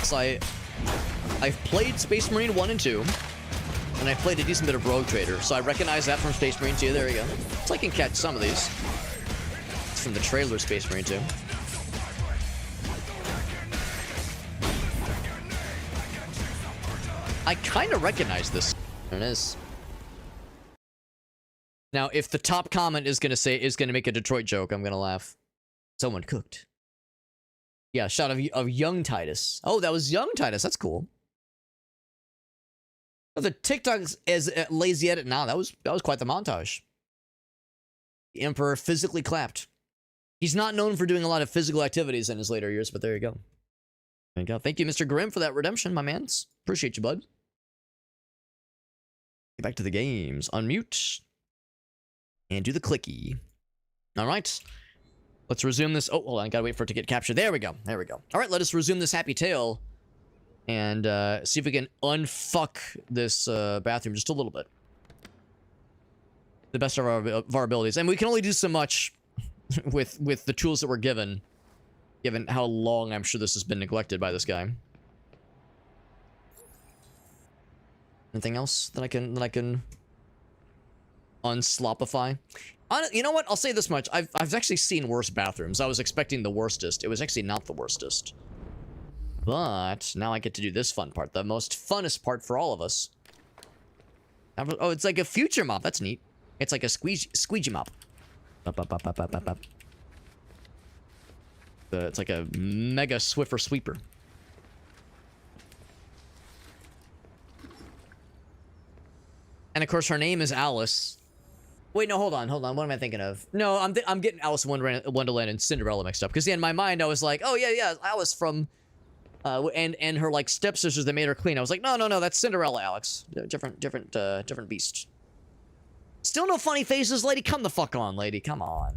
So I've played Space Marine 1 and 2, and I played a decent bit of Rogue Trader, so I recognize that from Space Marine 2. There we go. So I can catch some of these. It's from the trailer Space Marine 2. I kind of recognize this. There it is. Now, if the top comment is gonna make a Detroit joke, I'm gonna laugh. Someone cooked. Yeah, shot of young Titus. Oh, that was young Titus. That's cool. Oh, the TikTok's as lazy edit now. That was quite the montage. The Emperor physically clapped. He's not known for doing a lot of physical activities in his later years, but there you go. There you go. Thank you, Mr. Grimm, for that redemption, my mans. Appreciate you, bud. Get back to the games. Unmute. And do the clicky. All right. Let's resume this. Oh, hold on. I gotta wait for it to get captured. There we go. There we go. All right, let us resume this happy tale. And see if we can unfuck this bathroom just a little bit. The best of our abilities. And we can only do so much with the tools that we're given how long I'm sure this has been neglected by this guy. Anything else that I can unslopify? You know what? I'll say this much. I've actually seen worse bathrooms. I was expecting the worstest. It was actually not the worstest. But now I get to do this fun part, the most funnest part for all of us. Oh, it's like a future mop. That's neat. It's like a squeegee mop. It's like a mega Swiffer sweeper. And of course, her name is Alice. Wait, no, hold on. What am I thinking of? No, I'm getting Alice in Wonderland and Cinderella mixed up. Because in my mind, I was like, oh yeah, Alice from, and her like stepsisters that made her clean. I was like, no, that's Cinderella, Alex. Different beast. Still no funny faces, lady. Come the fuck on, lady. Come on.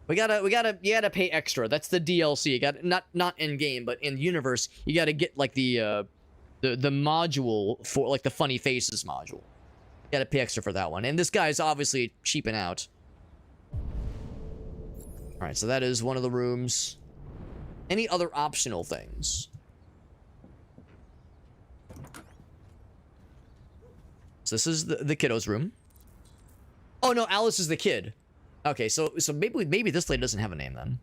You gotta pay extra. That's the DLC. You got not in game, but in universe, you gotta get like the module for like the funny faces module. You gotta pay extra for that one. And this guy's obviously cheaping out. All right, so that is one of the rooms. Any other optional things? So this is the kiddo's room. Oh no, Alice is the kid. Okay, so maybe this lady doesn't have a name then.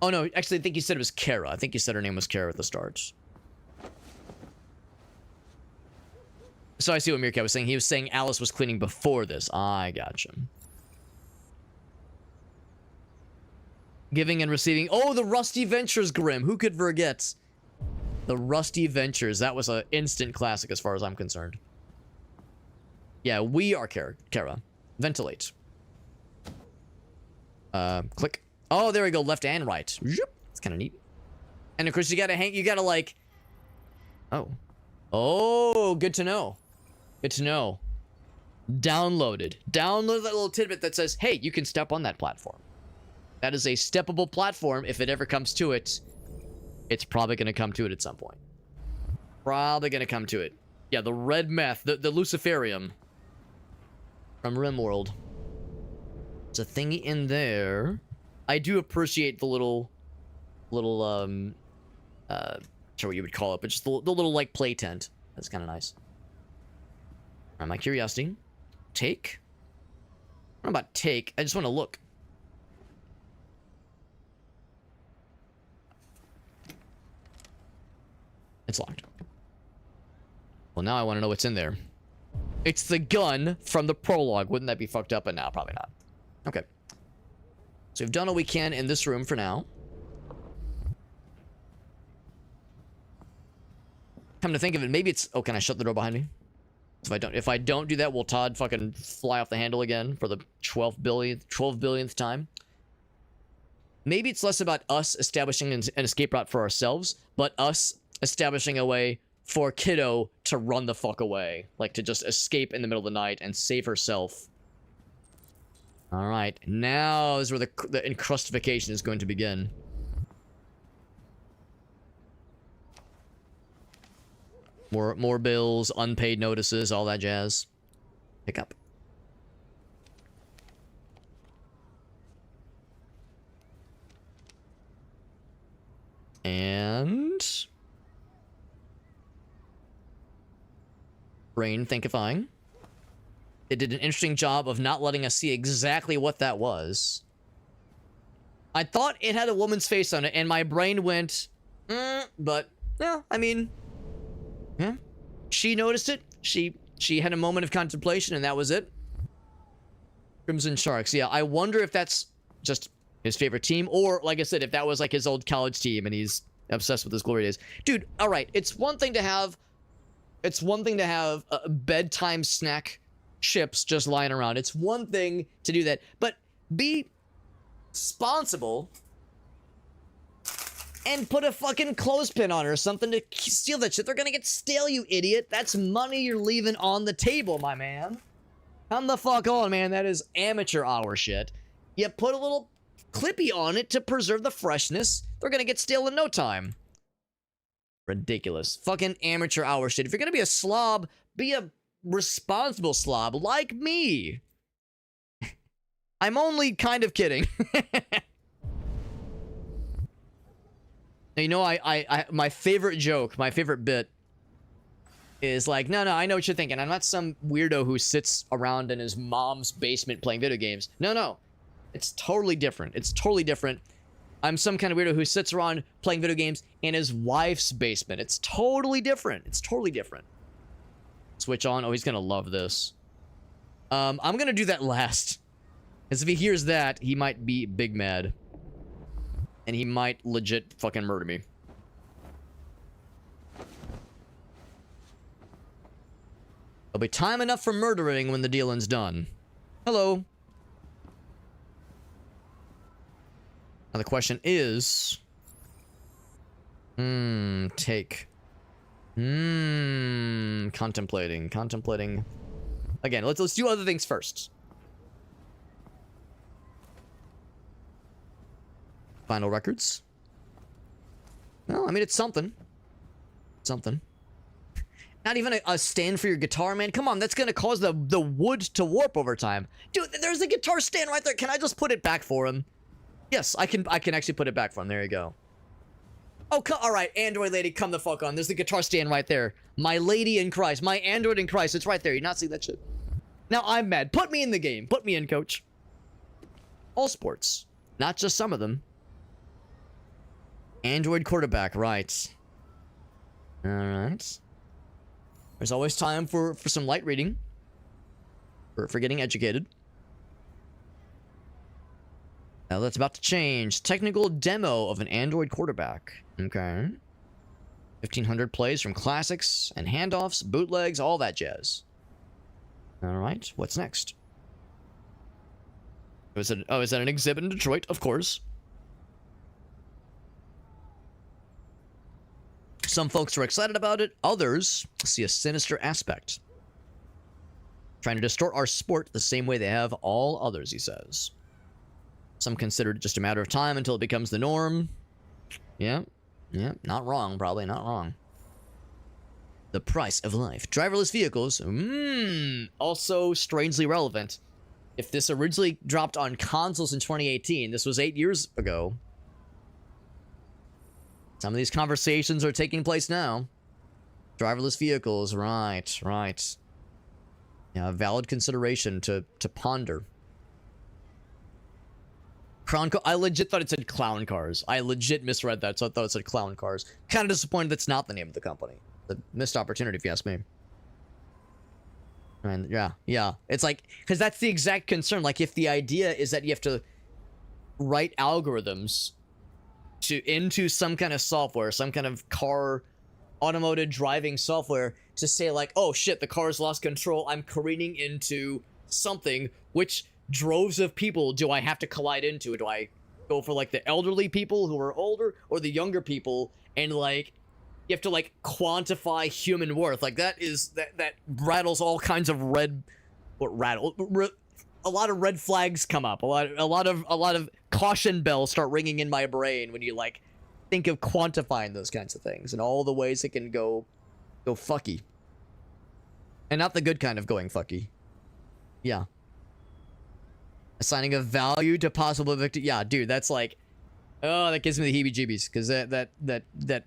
Oh no, actually I think you said it was Kara. I think you said her name was Kara at the start. So I see what Meerkat was saying. He was saying Alice was cleaning before this. I gotcha. Giving and receiving. Oh, the Rusty Ventures, Grim. Who could forget? The Rusty Ventures. That was an instant classic as far as I'm concerned. Yeah, we are Kara. Ventilate. Click. Oh, there we go. Left and right. It's kind of neat. And of course, you gotta like... Oh, good to know. Good to know. Download that little tidbit that says, hey, you can step on that platform. That is a steppable platform. If it ever comes to it, it's probably going to come to it at some point. Probably going to come to it. Yeah, the red meth, the Luciferium from RimWorld. There's a thingy in there. I do appreciate the little, sure what you would call it, but just the little, like, play tent. That's kind of nice. All right, my curiosity. Take? I don't know about take. I just want to look. It's locked. Well, now I want to know what's in there. It's the gun from the prologue. Wouldn't that be fucked up? But now, probably not. Okay. So we've done all we can in this room for now. Come to think of it, maybe it's... Oh, can I shut the door behind me? If I don't do that, will Todd fucking fly off the handle again for the 12 billionth time? Maybe it's less about us establishing an escape route for ourselves, but us establishing a way for Kiddo to run the fuck away. Like, to just escape in the middle of the night and save herself. Alright, now is where the encrustification is going to begin. More bills, unpaid notices, all that jazz. Pick up. And... brain thinkifying. It did an interesting job of not letting us see exactly what that was. I thought it had a woman's face on it, and my brain went, but, yeah, I mean... Yeah. She noticed it. She had a moment of contemplation, and that was it. Crimson Sharks. Yeah, I wonder if that's just his favorite team, or, like I said, if that was like his old college team, and he's obsessed with his glory days. Dude, all right. It's one thing to have bedtime snack chips just lying around. It's one thing to do that, but be responsible and put a fucking clothespin on it or something to steal that shit. They're gonna get stale, you idiot. That's money you're leaving on the table, my man. Come the fuck on, man. That is amateur hour shit. You put a little clippy on it to preserve the freshness. They're gonna get stale in no time. Ridiculous. Fucking amateur hour shit. If you're gonna be a slob, be a responsible slob like me. I'm only kind of kidding. You know, my favorite joke, my favorite bit is like, no, I know what you're thinking. I'm not some weirdo who sits around in his mom's basement playing video games. No. It's totally different. It's totally different. I'm some kind of weirdo who sits around playing video games in his wife's basement. It's totally different. It's totally different. Switch on. Oh, he's gonna love this. I'm gonna do that last. Because if he hears that, he might be big mad. And he might legit fucking murder me. There'll be time enough for murdering when the dealing's done. Hello. Now the question is... Contemplating. Again, let's do other things first. Final records. No, I mean, it's something. Something. Not even a stand for your guitar, man. Come on, that's gonna cause the wood to warp over time. Dude, there's a guitar stand right there. Can I just put it back for him? Yes, I can actually put it back for him. There you go. Oh, all right, Android lady, come the fuck on. There's the guitar stand right there. My lady in Christ. My Android in Christ. It's right there. You not see that shit? Now I'm mad. Put me in the game. Put me in, coach. All sports. Not just some of them. Android quarterback, right. Alright. There's always time for some light reading. For getting educated. Now that's about to change. Technical demo of an Android quarterback. Okay. 1,500 plays from classics and handoffs, bootlegs, all that jazz. Alright, what's next? Is that an exhibit in Detroit? Of course. Some folks are excited about it, others see a sinister aspect. Trying to distort our sport the same way they have all others, he says. Some consider it just a matter of time until it becomes the norm. Yeah, not wrong, probably not wrong. The price of life. Driverless vehicles, also strangely relevant. If this originally dropped on consoles in 2018, this was 8 years ago. Some of these conversations are taking place now. Driverless vehicles, right. Yeah, valid consideration to ponder. I legit thought it said clown cars. I legit misread that, so I thought it said clown cars. Kind of disappointed that's not the name of the company. The missed opportunity, if you ask me. And yeah. It's like, because that's the exact concern. Like, if the idea is that you have to write algorithms into some kind of software, some kind of car, automotive driving software to say like, oh shit, the car's lost control, I'm careening into something, which droves of people do I have to collide into? Do I go for like the elderly people who are older or the younger people? And like, you have to like quantify human worth. Like that rattles all kinds of a lot of red flags come up. A lot of caution bells start ringing in my brain when you like think of quantifying those kinds of things and all the ways it can go fucky. And not the good kind of going fucky. Yeah. Assigning a value to possible victim. Yeah, dude, that's like, oh, that gives me the heebie-jeebies, because that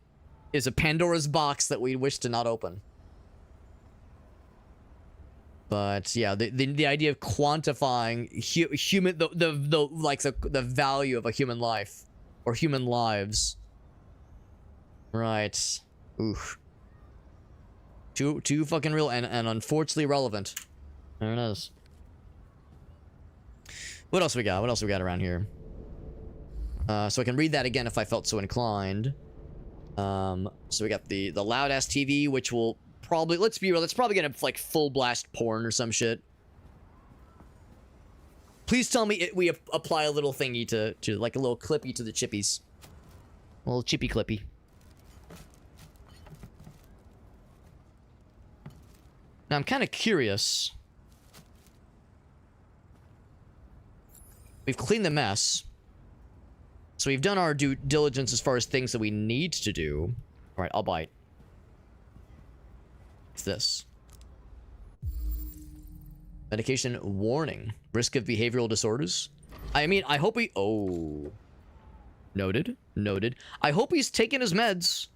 is a Pandora's box that we wish to not open. But yeah, the idea of quantifying human the value of a human life or human lives. Right. Oof. Too fucking real and unfortunately relevant. There it is. What else we got? What else we got around here? So I can read that again if I felt so inclined. So we got the loud ass TV, which will probably, let's be real, it's probably gonna like full blast porn or some shit. Please tell me we apply a little thingy to like a little clippy to the chippies. A little chippy clippy. Now I'm kind of curious. We've cleaned the mess. So we've done our due diligence as far as things that we need to do. All right, I'll bite. What's this? Medication warning. Risk of behavioral disorders. I mean, I hope he... Oh. Noted. Noted. I hope he's taking his meds.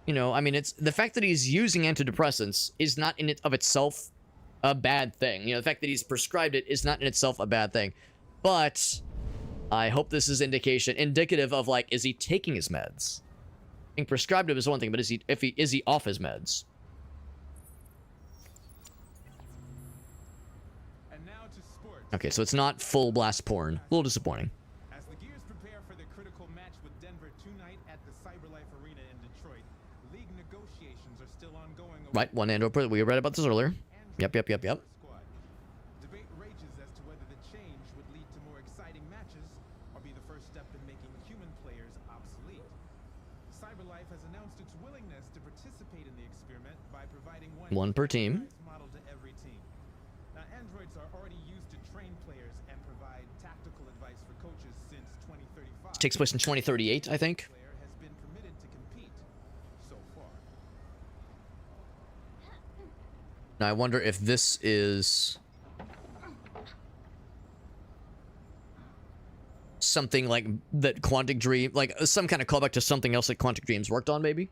You know, I mean, it's... The fact that he's using antidepressants is not in it of itself a bad thing. You know, the fact that he's prescribed it is not in itself a bad thing. But I hope this is indicative of, like, is he taking his meds? Being prescribed it is one thing, but is he off his meds? And now to sports. Okay, so it's not full blast porn. A little disappointing. As the Gears prepare for the critical match with Denver tonight at the CyberLife Arena in Detroit, league negotiations are still ongoing. Right, one Android. We read about this earlier. Yep. Debate rages as to whether the change would lead to more exciting matches or be the first step in making human players obsolete. CyberLife has announced its willingness to participate in the experiment by providing one per team. Model to every team. Now, androids are already used to train players and provide tactical advice for coaches since 2035. It takes place in 2038, I think. Player has been permitted to compete so far. Now I wonder if this is something like that Quantic Dream, like some kind of callback to something else that Quantic Dreams worked on, maybe.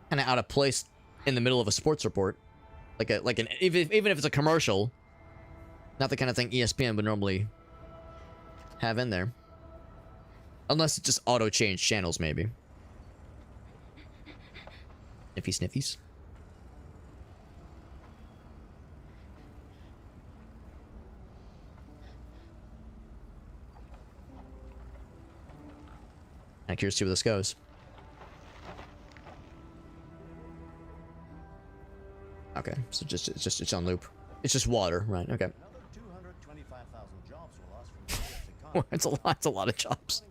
Kind of out of place in the middle of a sports report, even if it's a commercial, not the kind of thing ESPN would normally have in there, unless it just auto change channels, maybe. Sniffy sniffies. I'm curious to see where this goes. Okay, so it's on loop. It's just water, right? Okay. It's a lot of jobs.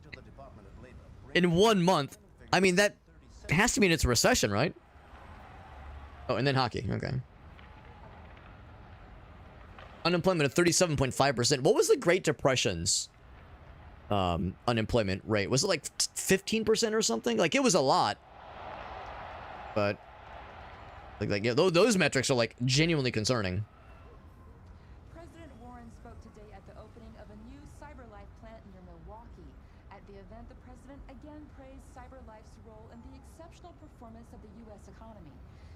In 1 month. I mean, that has to mean it's a recession, right? Oh, and then hockey. Okay. Unemployment of 37.5%. What was the Great Depression's unemployment rate? Was it like 15% or something? Like, it was a lot. But yeah, those metrics are like genuinely concerning. President Warren spoke today at the opening of a new CyberLife plant near Milwaukee. At the event, the president again praised CyberLife's role in the exceptional performance of the U.S. economy.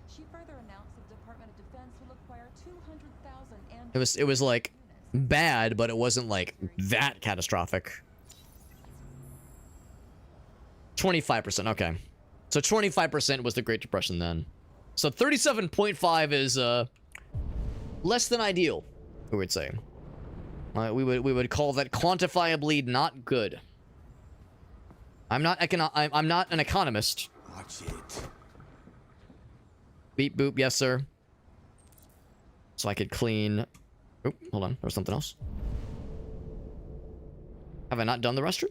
She further announced the Department of Defense will acquire 200,000 It was like bad, but it wasn't like that catastrophic. 25%, okay. So 25% was the Great Depression then. So 37.5 is less than ideal, we would say. We would call that quantifiably not good. I'm not an economist. Watch it. Beep boop, yes sir. So I could clean. Oh, hold on, there was something else. Have I not done the restroom?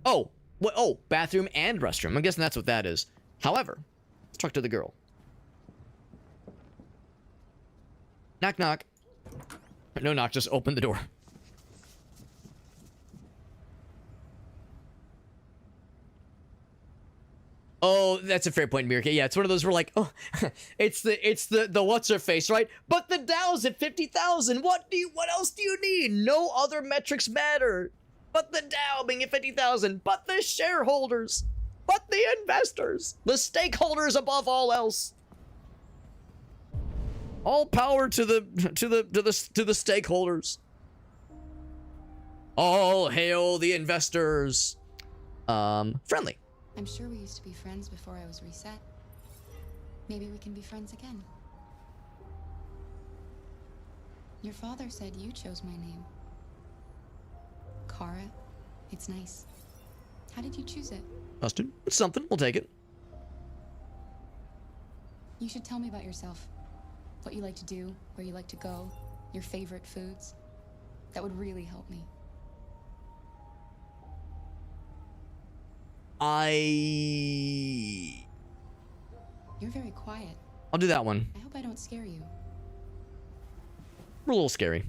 Oh, what? Oh, bathroom and restroom. I'm guessing that's what that is. However, let's talk to the girl. Knock knock. No knock, just open the door. Oh, that's a fair point, Mirka. Yeah, it's one of those where like, oh, it's the what's her face, right? But the Dow's at 50,000. What else do you need? No other metrics matter. But the Dow being at 50,000. But the shareholders. But the investors. The stakeholders above all else. All power to the stakeholders. All hail the investors. Friendly. I'm sure we used to be friends before I was reset. Maybe we can be friends again. Your father said you chose my name. Kara. It's nice. How did you choose it? Mustard. It's something. We'll take it. You should tell me about yourself. What you like to do, where you like to go, your favorite foods. That would really help me. You're very quiet. I'll do that one. I hope I don't scare you. We're a little scary.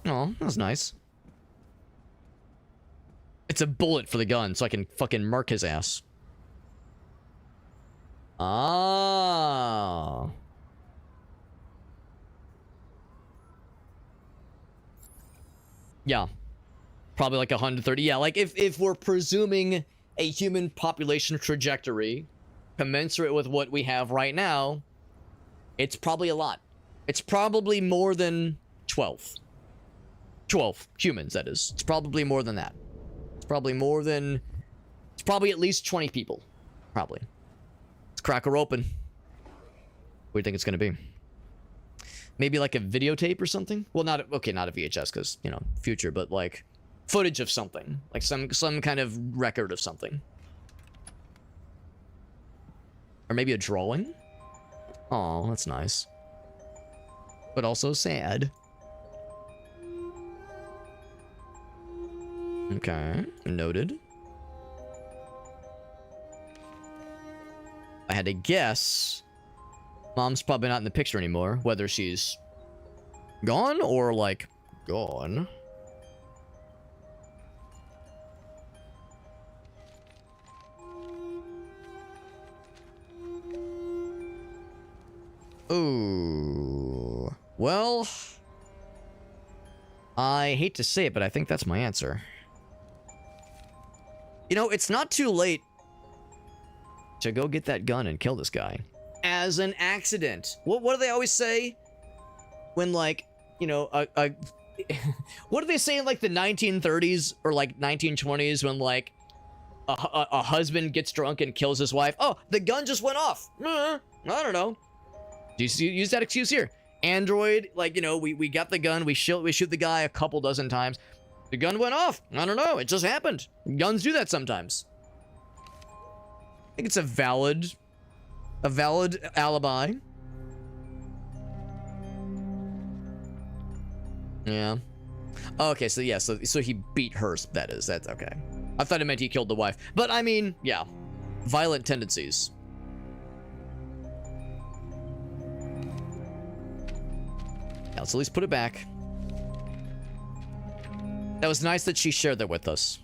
Oh, that was nice. It's a bullet for the gun, so I can fucking murk his ass. Ah. Yeah. Probably like 130. Yeah, like if we're presuming a human population trajectory commensurate with what we have right now, it's probably a lot. It's probably more than 12. 12 humans, that is. It's probably more than that. It's probably more than... It's probably at least 20 people. Probably. Let's crack her open. What do you think it's going to be? Maybe like a videotape or something? Well, not... Okay, not a VHS, because, you know, future, but like... Footage of something. Like some kind of record of something. Or maybe a drawing? Oh, that's nice. But also sad. Okay, noted. I had to guess. Mom's probably not in the picture anymore. Whether she's gone or, like, gone. Ooh. Well, I hate to say it, but I think that's my answer. You know, it's not too late to go get that gun and kill this guy. As an accident. What do they always say? When, like, you know, what do they say in, like, the 1930s or, like, 1920s when, like, a husband gets drunk and kills his wife? Oh, the gun just went off. I don't know. Do you use that excuse here? Android, like, you know, we got the gun, we shoot the guy a couple dozen times. The gun went off. I don't know. It just happened. Guns do that sometimes. I think it's a valid alibi. Yeah. Okay, so yeah, so he beat her, that is. That's okay. I thought it meant he killed the wife. But I mean, yeah. Violent tendencies. Yeah, let's at least put it back. That was nice that she shared that with us.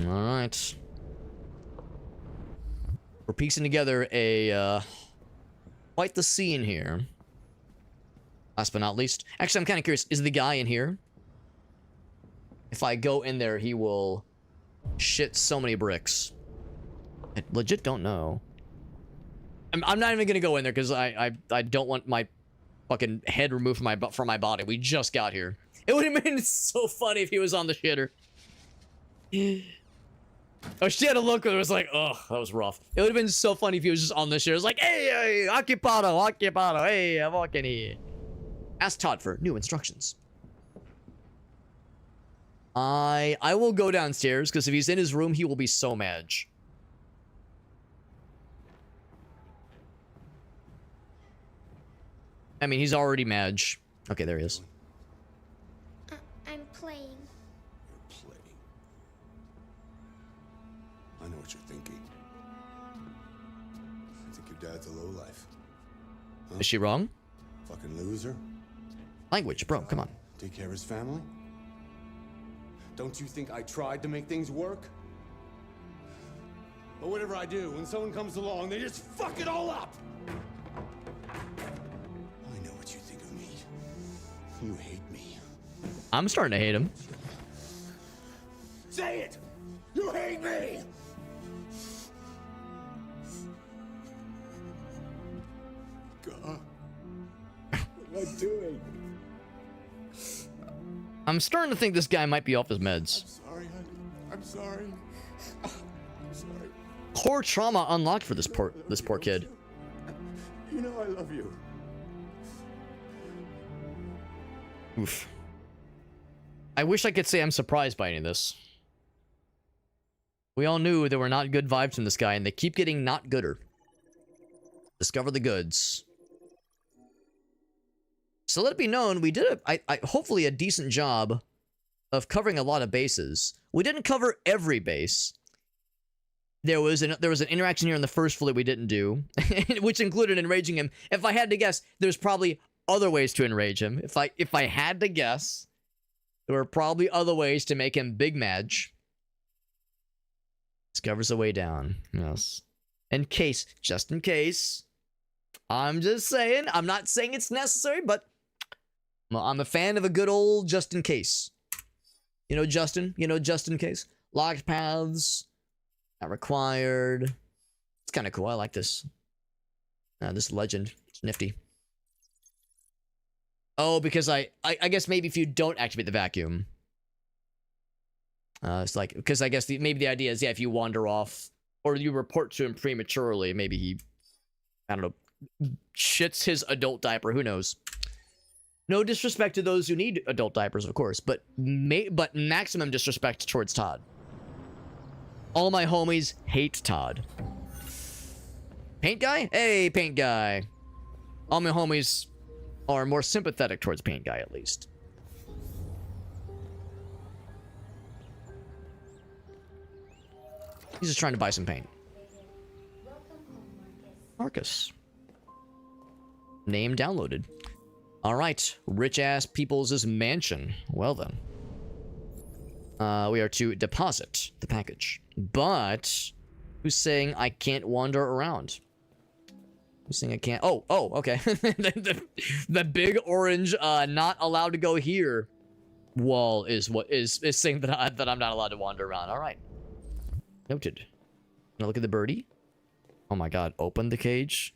Alright. We're piecing together a, quite the scene here. Last but not least. Actually, I'm kind of curious. Is the guy in here? If I go in there, he will Shit, so many bricks. I legit don't know. I'm not even gonna go in there because I don't want my fucking head removed from my body. We just got here. It would have been so funny if he was on the shitter. Oh, she had a look that was like, oh, that was rough. It would have been so funny if he was just on the shitter. It was like, hey, occupado, hey, I'm walking here. Ask Todd for new instructions. I will go downstairs because if he's in his room, he will be so mad. I mean, he's already mad. Okay, there he is. I'm playing. You're playing. I know what you're thinking. I think your dad's a lowlife. Huh? Is she wrong? Fucking loser. Language, bro, come on. Take care of his family? Don't you think I tried to make things work? But whatever I do, when someone comes along, they just fuck it all up! I know what you think of me. You hate me. I'm starting to hate him. Say it! You hate me! God. What am I doing? I'm starting to think this guy might be off his meds. Sorry, honey. I'm sorry. I'm sorry. Core trauma unlocked for this poor kid. You know I love you. Oof. I wish I could say I'm surprised by any of this. We all knew there were not good vibes from this guy, and they keep getting not gooder. Discover the goods. So let it be known, we did hopefully a decent job of covering a lot of bases. We didn't cover every base. There was an interaction here on the first floor we didn't do, which included enraging him. If I had to guess, there's probably other ways to enrage him. If I had to guess, there were probably other ways to make him big madge. Discovers a way down. Yes. Just in case. I'm just saying. I'm not saying it's necessary, but I'm a fan of a good old just in case. You know, Justin? You know, just in case? Locked paths. Not required. It's kind of cool. I like this. This legend. It's nifty. Oh, because I guess maybe if you don't activate the vacuum. It's like, because I guess maybe the idea is, yeah, if you wander off or you report to him prematurely, maybe he, I don't know, shits his adult diaper. Who knows? No disrespect to those who need adult diapers, of course, but maximum disrespect towards Todd. All my homies hate Todd. Paint guy? Hey, paint guy. All my homies are more sympathetic towards paint guy, at least. He's just trying to buy some paint. Marcus. Name downloaded. Alright, rich-ass people's mansion. Well then. We are to deposit the package. But, who's saying I can't wander around? Who's saying I can't? Oh, okay. the big orange, not allowed to go here wall is what is saying that I'm not allowed to wander around. Alright. Noted. Now look at the birdie. Oh my god, open the cage.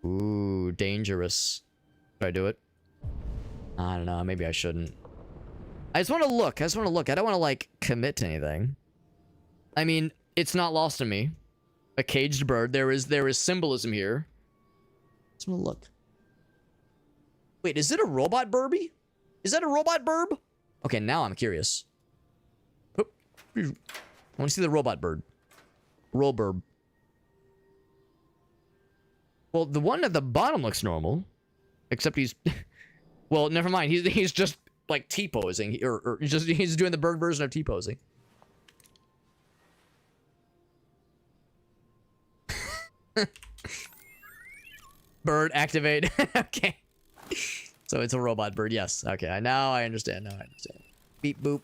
Ooh, dangerous. Should I do it? I don't know, maybe I shouldn't. I just want to look. I don't want to, like, commit to anything. I mean, it's not lost to me. A caged bird. There is symbolism here. I just want to look. Wait, is it a robot Burby? Is that a robot burb? Okay, now I'm curious. I want to see the robot bird. Roburb. Well, the one at the bottom looks normal. Except he's... well, never mind. He's just, like, T-posing. Or he's doing the bird version of T-posing. Bird activate. Okay. So it's a robot bird. Yes. Okay. Now I understand. Beep boop.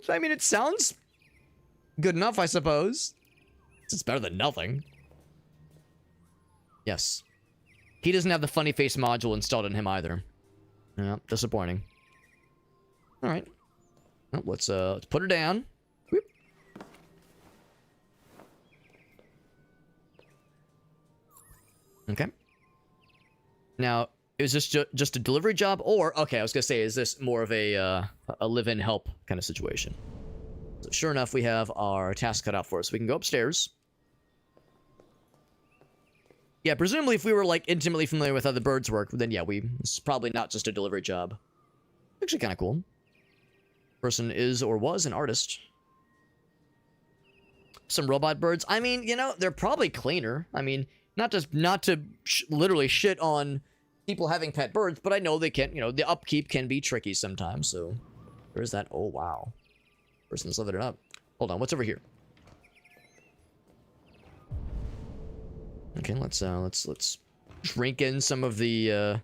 I mean, it sounds good enough, I suppose. It's better than nothing. Yes. He doesn't have the funny face module installed in him either. Yeah, disappointing. All right. Well, let's put her down. Whoop. Okay. Now, is this just a delivery job, or okay? I was gonna say, is this more of a live-in help kind of situation? So sure enough, we have our task cut out for us. We can go upstairs. Yeah, presumably if we were like intimately familiar with how the birds work, then yeah, it's probably not just a delivery job. Actually, kind of cool. Person is or was an artist. Some robot birds. I mean, you know, they're probably cleaner. I mean, not to literally shit on people having pet birds, but I know they can. You know, the upkeep can be tricky sometimes. So there's that. Oh wow, person's living it up. Hold on, what's over here? Okay, let's drink in some of the.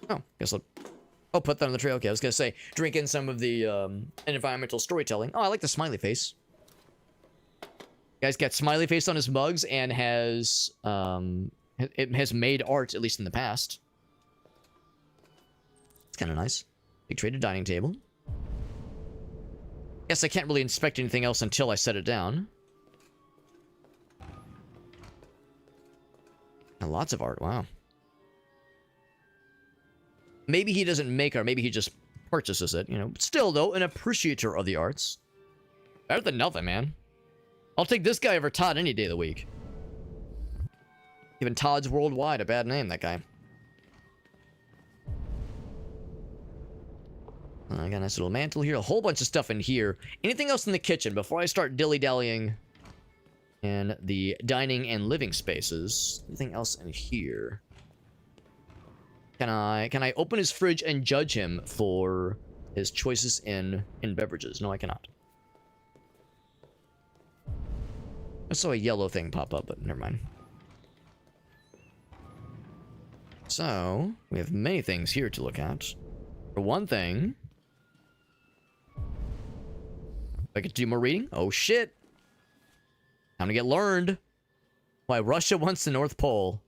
Oh, guess I'll put that on the tray. Okay, I was gonna say drink in some of the environmental storytelling. Oh, I like the smiley face. Guy's got smiley face on his mugs and has it has made art, at least in the past. It's kind of nice. Big traded dining table. Guess I can't really inspect anything else until I set it down. And lots of art. Wow. Maybe he doesn't make art. Maybe he just purchases it. You know, still though, an appreciator of the arts. Better than nothing, man. I'll take this guy over Todd any day of the week. Even Todd's Worldwide a bad name, that guy. I got a nice little mantle here. A whole bunch of stuff in here. Anything else in the kitchen before I start dilly-dallying in the dining and living spaces? Anything else in here? Can I open his fridge and judge him for his choices in beverages? No, I cannot. I saw a yellow thing pop up, but never mind. So, we have many things here to look at. For one thing, I could do more reading. Oh shit! Time to get learned. Why Russia wants the North Pole.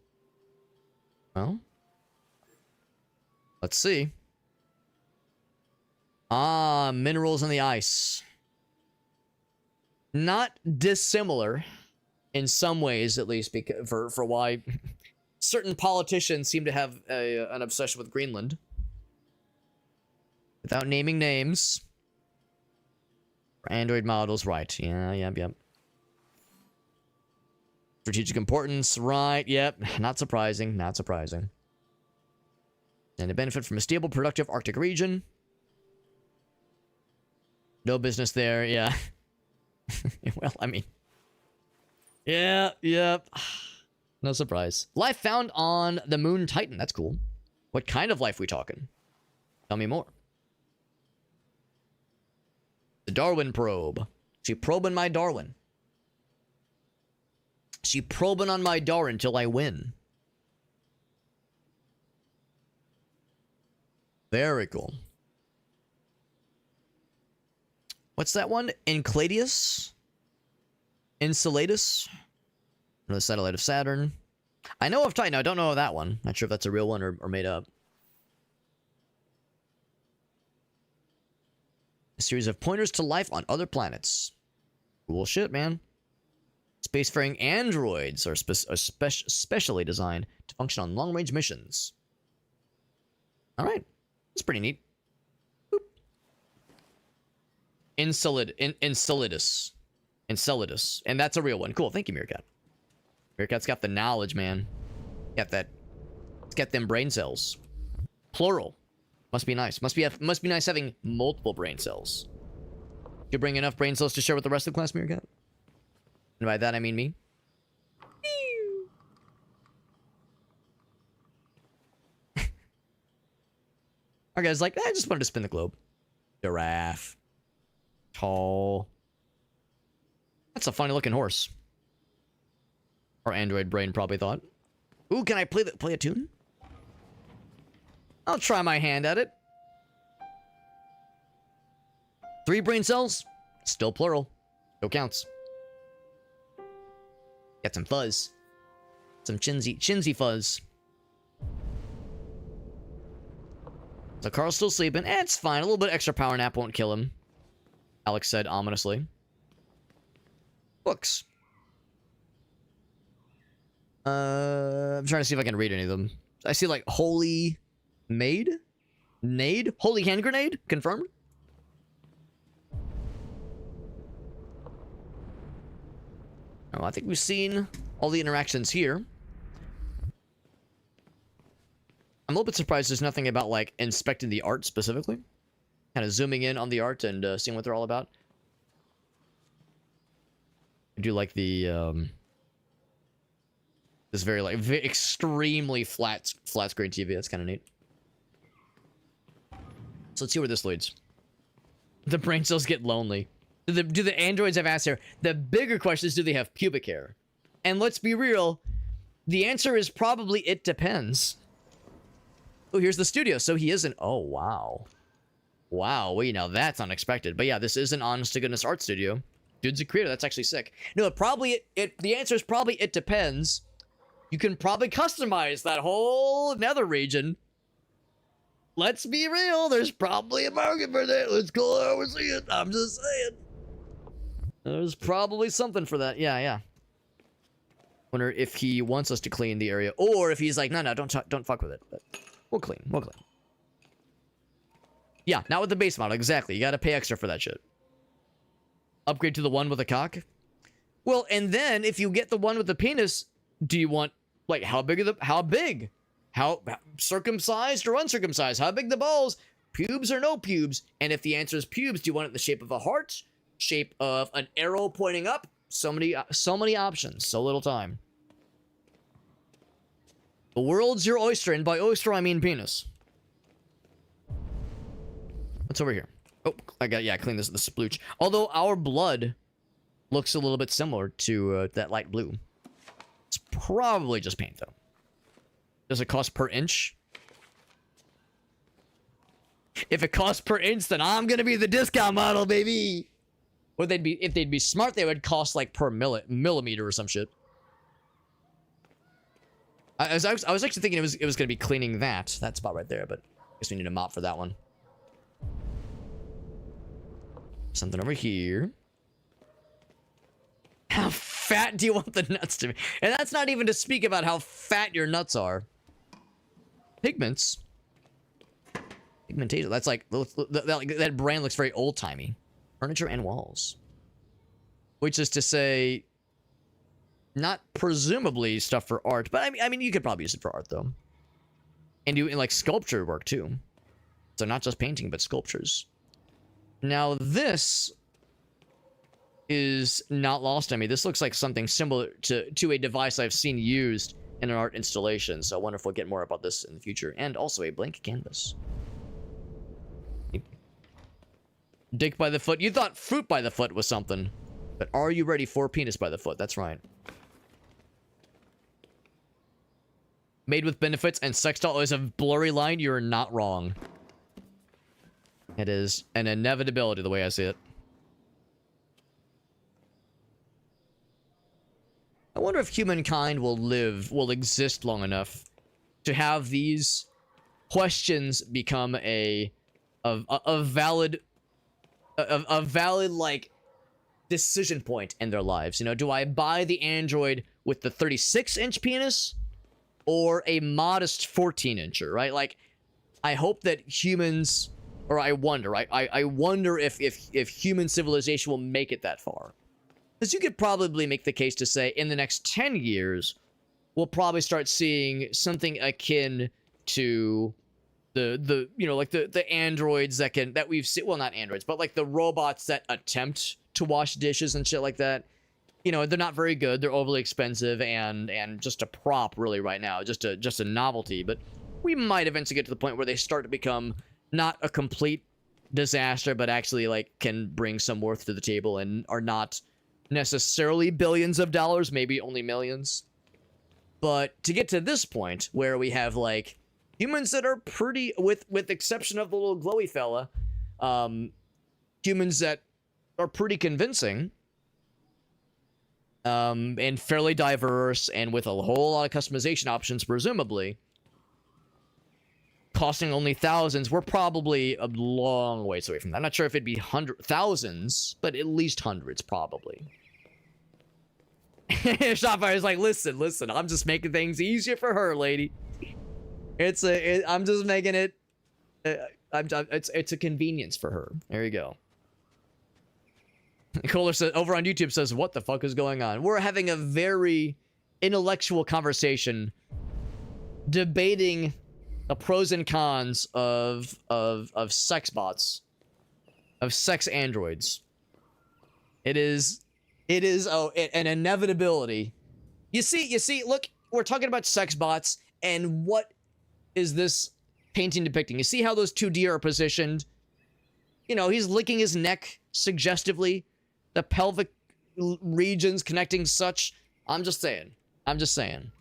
Well, let's see. Ah, minerals in the ice. Not dissimilar, in some ways at least, because for why certain politicians seem to have an obsession with Greenland. Without naming names. For Android models, right. Yeah, yep. Strategic importance, right, yep. Not surprising. And to benefit from a stable, productive Arctic region. No business there, yeah. Well, I mean. Yeah, yep. No surprise. Life found on the moon Titan. That's cool. What kind of life we talking? Tell me more. The Darwin probe. She probing my Darwin. She probing on my Darwin till I win. Very cool. What's that one? Enceladus? Enceladus? Another satellite of Saturn. I know of Titan. I don't know of that one. Not sure if that's a real one or made up. A series of pointers to life on other planets. Cool shit, man. Spacefaring androids are specially designed to function on long-range missions. Alright. That's pretty neat. Boop. Enceladus. Enceladus. And that's a real one. Cool. Thank you, Meerkat. Meerkat's got the knowledge, man. Got that. It's got them brain cells. Plural. Must be nice. Must be nice having multiple brain cells. Do you bring enough brain cells to share with the rest of the class, Meerkat? And by that, I mean me. Our guy's like, I just wanted to spin the globe. Giraffe. Tall. That's a funny looking horse. Our android brain probably thought. Ooh, can I play a tune? I'll try my hand at it. 3 brain cells. Still plural. Still counts. Got some fuzz. Some chinsy fuzz. So Carl's still sleeping. It's fine. A little bit extra power nap won't kill him. Alex said ominously. Books. I'm trying to see if I can read any of them. I see like Holy Maid? Nade? Holy Hand Grenade? Confirmed? Oh, I think we've seen all the interactions here. I'm a little bit surprised there's nothing about, like, inspecting the art specifically. Kind of zooming in on the art and seeing what they're all about. I do like the, this very, like, extremely flat screen TV. That's kind of neat. So let's see where this leads. The brain cells get lonely. Do the androids have ass hair? The bigger question is, do they have pubic hair? And let's be real, the answer is probably it depends. Oh, here's the studio. So he isn't. Oh, wow. Wow. Wait, now that's unexpected. But yeah, this is an honest-to-goodness art studio. Dude's a creator. That's actually sick. No, the answer is probably it depends. You can probably customize that whole nether region. Let's be real. There's probably a market for that. Let's go over and see it. I'm just saying. There's probably something for that. Yeah. Wonder if he wants us to clean the area, or if he's like, no, don't fuck with it. But we'll clean. Yeah, not with the base model. Exactly. You got to pay extra for that shit. Upgrade to the one with a cock. Well, and then if you get the one with the penis, do you want, like, how big? How circumcised or uncircumcised? How big the balls? Pubes or no pubes? And if the answer is pubes, do you want it in the shape of a heart? Shape of an arrow pointing up? So many options. So little time. The world's your oyster, and by oyster I mean penis. What's over here? Oh, I clean this splooch. Although our blood looks a little bit similar to that light blue. It's probably just paint, though. Does it cost per inch? If it costs per inch, then I'm gonna be the discount model, baby. Or if they'd be smart, they would cost like per millimeter or some shit. I was actually thinking it was gonna be cleaning that spot right there, but I guess we need a mop for that one. Something over here. How fat do you want the nuts to be? And that's not even to speak about how fat your nuts are. Pigments. Pigmentation. That's like that brand looks very old-timey. Furniture and walls. Which is to say, not presumably stuff for art, but I mean you could probably use it for art though. And do like sculpture work too. So not just painting, but sculptures. Now this is not lost on me. This looks like something similar to a device I've seen used in an art installation. So I wonder if we'll get more about this in the future. And also a blank canvas. Dick by the foot. You thought fruit by the foot was something. But are you ready for penis by the foot? That's right. Made with benefits and sex doll is a blurry line. You're not wrong. It is an inevitability the way I see it. I wonder if humankind will exist long enough to have these questions become a valid like decision point in their lives. You know, do I buy the android with the 36-inch penis or a modest 14-incher, right? Like, I hope that humans, or I wonder, I wonder if human civilization will make it that far. Because you could probably make the case to say in the next 10 years, we'll probably start seeing something akin to the you know, like the androids that we've seen, well, not androids, but like the robots that attempt to wash dishes and shit like that. You know, they're not very good, they're overly expensive, and just a prop really right now, just a novelty. But we might eventually get to the point where they start to become not a complete disaster, but actually like can bring some worth to the table and are not necessarily billions of dollars, maybe only millions. But to get to this point where we have like humans that are pretty, with exception of the little glowy fella, humans that are pretty convincing, and fairly diverse, and with a whole lot of customization options, presumably. costing only thousands, we're probably a long ways away from that. I'm not sure if it'd be thousands, but at least hundreds, probably. Shopfire's like, listen, I'm just making things easier for her, lady. I'm just making it, it's a convenience for her. There you go. Kohler says, over on YouTube says, what the fuck is going on? We're having a very intellectual conversation debating the pros and cons of sex bots, of sex androids. It is an inevitability. You see, look, we're talking about sex bots, and what is this painting depicting? You see how those 2D are positioned? You know, he's licking his neck suggestively, the pelvic regions connecting such. I'm just saying.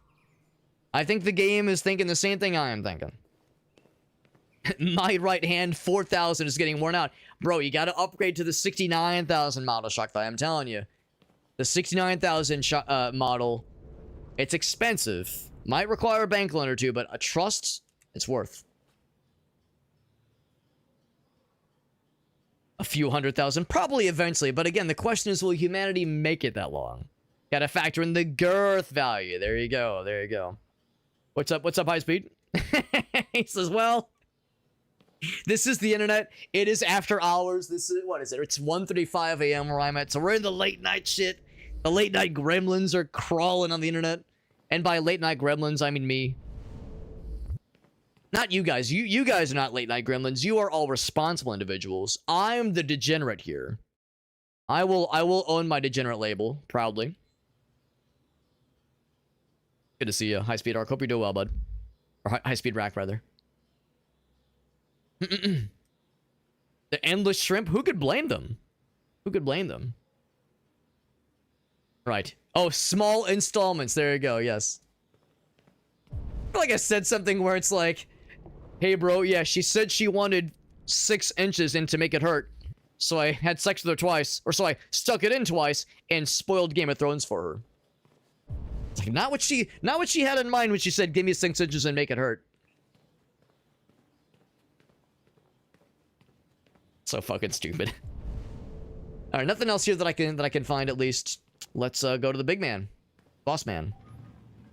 I think the game is thinking the same thing I am thinking. My right hand 4000 is getting worn out. Bro, you gotta upgrade to the 69,000 model, Shockfire. I'm telling you. The 69,000 model, it's expensive. Might require a bank loan or two, but a trust, it's worth. A few hundred thousand, probably eventually. But again, the question is, will humanity make it that long? Gotta factor in the girth value. There you go. What's up, high speed? He says, well, this is the internet. It is after hours. This is, what is it? It's 1:35 a.m. where I'm at. So we're in the late night shit. The late night gremlins are crawling on the internet. And by late night gremlins, I mean me. Not you guys. You guys are not late night gremlins. You are all responsible individuals. I'm the degenerate here. I will own my degenerate label, proudly. Good to see you, High Speed Arc. Hope you're doing well, bud. Or High Speed Rack, rather. The endless shrimp? Who could blame them? Right. Oh, small installments. There you go, yes. I feel like I said something where it's like, hey, bro, yeah, she said she wanted 6 inches in to make it hurt. So I had sex with her twice. Or so I stuck it in twice and spoiled Game of Thrones for her. It's like, not what she had in mind when she said, give me 6 inches and make it hurt. So fucking stupid. All right, nothing else here that I can find, at least. Let's go to the big man. Boss man.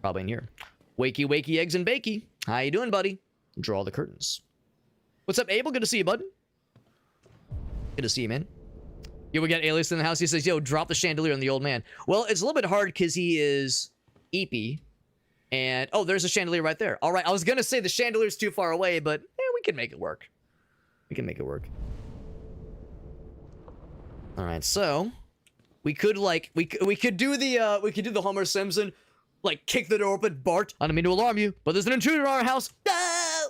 Probably in here. Wakey, eggs and bakey. How you doing, buddy? Draw the curtains. What's up, Abel? Good to see you, bud. Good to see you, man. Yo, we got Alias in the house. He says, yo, drop the chandelier on the old man. Well, it's a little bit hard because he is eepy. And, oh, there's a chandelier right there. All right, I was going to say the chandelier's too far away, but we can make it work. All right, so we could like we could do the Homer Simpson, like, kick the door open. Bart, I don't mean to alarm you, but there's an intruder in our house. No!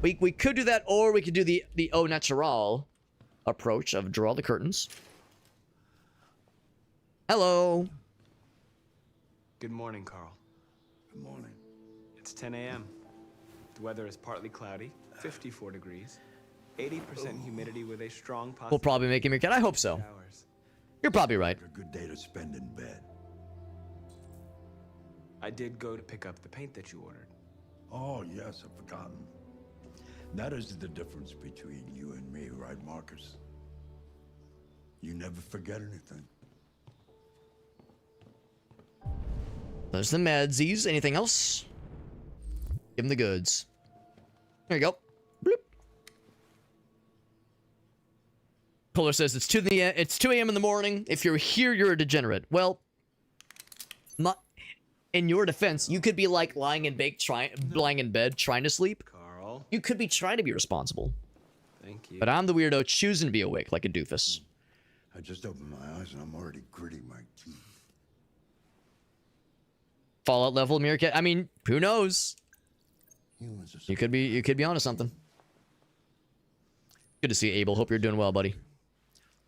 We could do that, or we could do the au natural approach of draw the curtains. Hello. Good morning, Carl. Good morning. It's 10 a.m. The weather is partly cloudy, 54 degrees, 80% humidity with a strong possibility. We'll probably make him your cat. I hope so. You're probably right. A good day to spend in bed. I did go to pick up the paint that you ordered. Oh, yes, I've forgotten. That is the difference between you and me, right, Marcus? You never forget anything. There's the medsies. Anything else? Give him the goods. There you go. Bloop. Kohler says it's 2 a.m. in the morning. If you're here, you're a degenerate. Well, in your defense, you could be like lying in bed trying to sleep. Carl. You could be trying to be responsible. Thank you. But I'm the weirdo choosing to be awake like a doofus. I just opened my eyes and I'm already gritting my teeth. Fallout level Meerkat. I mean, who knows? You could be onto something. Good to see you, Abel. Hope you're doing well, buddy.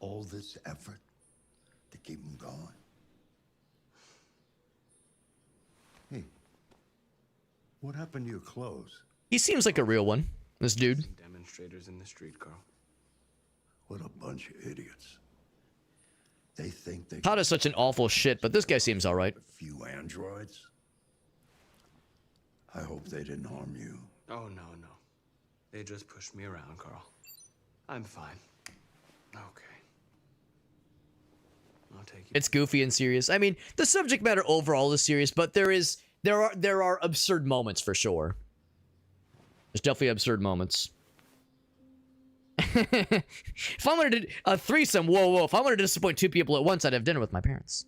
All this effort to keep them going. Hey, what happened to your clothes? He seems like a real one, this dude. Some demonstrators in the street, Carl. What a bunch of idiots. They think they Todd is such an awful shit, but this guy seems alright. a few androids. I hope they didn't harm you. Oh, no. They just pushed me around, Carl. I'm fine. Okay. I'll take you. It's goofy and serious. I mean, the subject matter overall is serious, but there are absurd moments for sure. There's definitely absurd moments. If I wanted to a threesome, whoa, if I wanted to disappoint two people at once, I'd have dinner with my parents.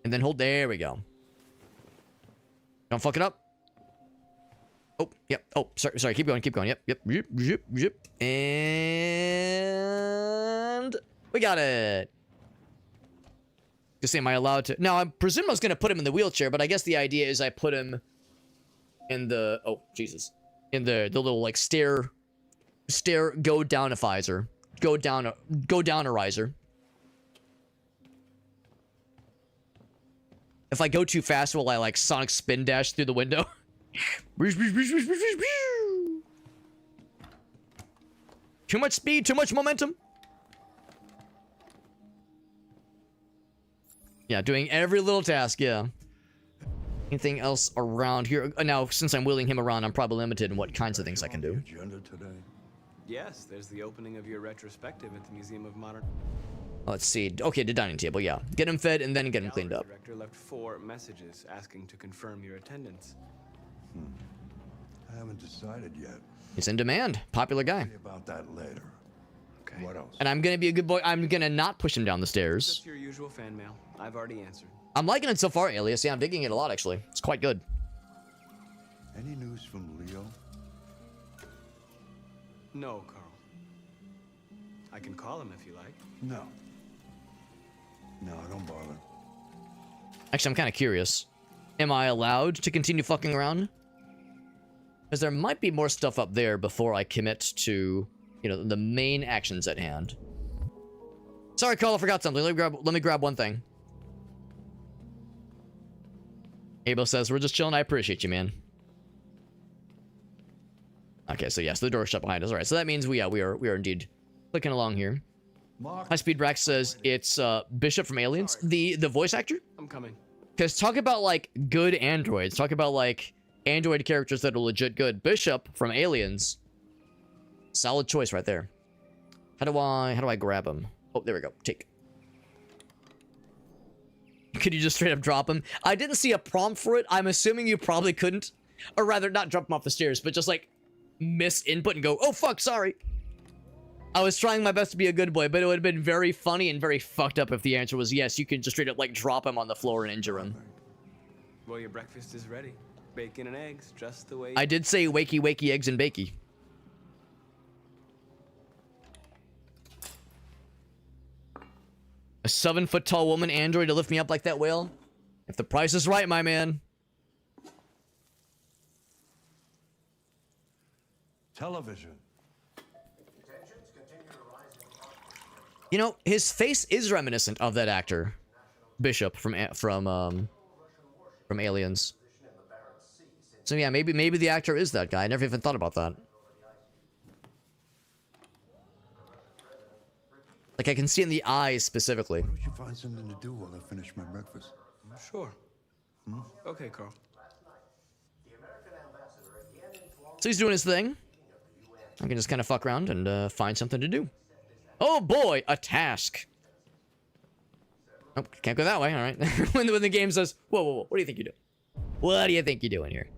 And then hold, there we go. Don't fuck it up. Oh, yep. Oh, sorry. Keep going. Yep. And we got it. Just say, am I allowed to? Now, I presume I was going to put him in the wheelchair, but I guess the idea is I put him in the, oh, Jesus. In the little, like, stair go downifizer. Go downerizer. If I go too fast, will I, like, Sonic spin dash through the window? Too much speed, too much momentum. Yeah, doing every little task, yeah. Anything else around here? Now, since I'm wheeling him around, I'm probably limited in what kinds of things I can do. Yes, there's the opening of your retrospective at the Museum of Modern. Let's see. Okay, the dining table, yeah. Get him fed and then get him cleaned up. The director left 4 messages asking to confirm your attendance. I haven't decided yet. He's in demand. Popular guy. Worry about that later. Okay. What else? And I'm gonna be a good boy. I'm gonna not push him down the stairs. Just your usual fan mail. I've already answered. I'm liking it so far, Alias. Yeah, I'm digging it a lot, actually. It's quite good. Any news from Leo? No, Carl. I can call him if you like. No. No, don't bother. Actually, I'm kind of curious. Am I allowed to continue fucking around? Because there might be more stuff up there before I commit to, you know, the main actions at hand. Sorry, Carl, I forgot something. Let me grab one thing. Abel says, we're just chilling. I appreciate you, man. Okay, so yes, the door's shut behind us. All right, so that means we are indeed clicking along here. High Speed Brax says it's Bishop from Aliens, the voice actor. I'm coming. Because talk about like good androids. Talk about like android characters that are legit good. Bishop from Aliens. Solid choice right there. How do I grab him? Oh, there we go. Take. Could you just straight up drop him? I didn't see a prompt for it. I'm assuming you probably couldn't. Or rather, not drop him off the stairs, but just like miss input and go, oh fuck, sorry. I was trying my best to be a good boy, but it would have been very funny and very fucked up if the answer was yes, you can just straight up like drop him on the floor and injure him. Well, your breakfast is ready. Bacon and eggs, just the way I did say wakey wakey eggs and bakey. A 7-foot-tall woman android to lift me up like that whale? If the price is right, my man. Television. You know, his face is reminiscent of that actor, Bishop from Aliens. So yeah, maybe the actor is that guy. I never even thought about that. Like I can see in the eyes specifically. Why don't you find something to do while I finish my breakfast? Sure. Okay, Carl. So he's doing his thing. I can just kind of fuck around and find something to do. Oh boy, a task. Oh, can't go that way. All right. when the game says, whoa, what do you think you're doing? What do you think you're doing here?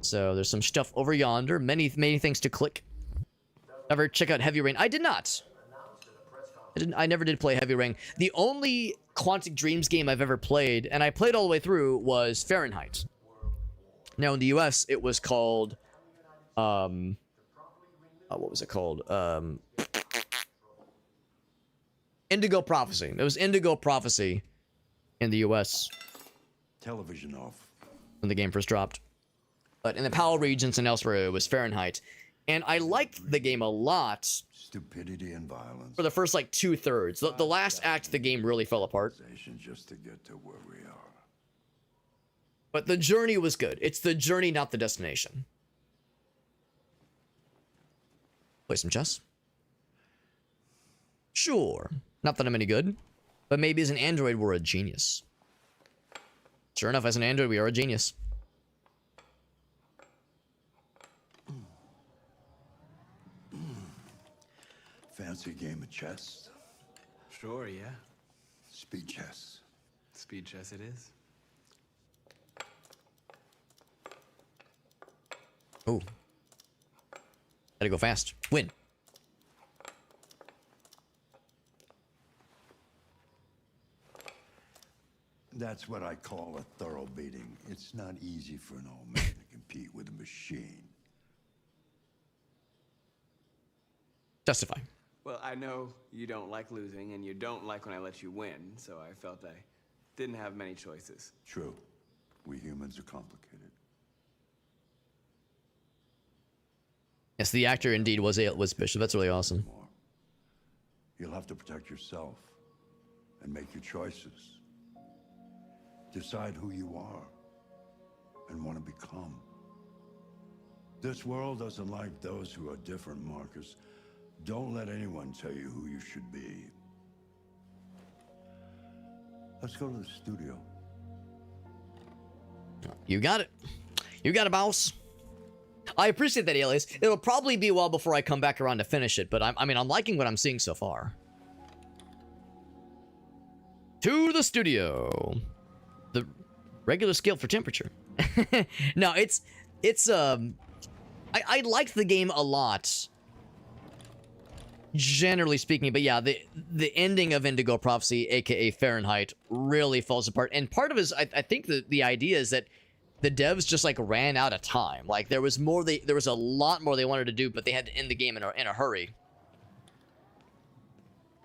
So there's some stuff over yonder. Many things to click. Ever check out Heavy Rain? I did not. I never did play Heavy Rain. The only Quantic Dreams game I've ever played, and I played all the way through, was Fahrenheit. Now in the US, it was called, what was it called? Indigo Prophecy. It was Indigo Prophecy in the US. Television off. When the game first dropped. But in the PAL regions and elsewhere, it was Fahrenheit. And I liked the game a lot. Stupidity and violence. For the first, like, 2/3. The last act of the game really fell apart. Just to get to where we are. But the journey was good. It's the journey, not the destination. Play some chess? Sure. Not that I'm any good. But maybe as an android, we're a genius. Sure enough, as an android, we are a genius. fancy game of chess? Sure, yeah. Speed chess. Speed chess it is. Ooh. Gotta go fast. Win. That's what I call a thorough beating. It's not easy for an old man to compete with a machine. Justify. Well, I know you don't like losing, and you don't like when I let you win, so I felt I didn't have many choices. True. We humans are complicated. Yes, the actor indeed was Bishop. That's really awesome. You'll have to protect yourself and make your choices. Decide who you are and want to become. This world doesn't like those who are different, Marcus. Don't let anyone tell you who you should be. Let's go to the studio. You got it. You got it, boss. I appreciate that, Alias. It'll probably be a while before I come back around to finish it, but I mean, I'm liking what I'm seeing so far. To the studio. The regular scale for temperature. No, I liked the game a lot, generally speaking, but yeah, the ending of Indigo Prophecy, aka Fahrenheit, really falls apart. And part of it is, I think the idea is that the devs just like ran out of time. Like there was a lot more they wanted to do, but they had to end the game in a hurry.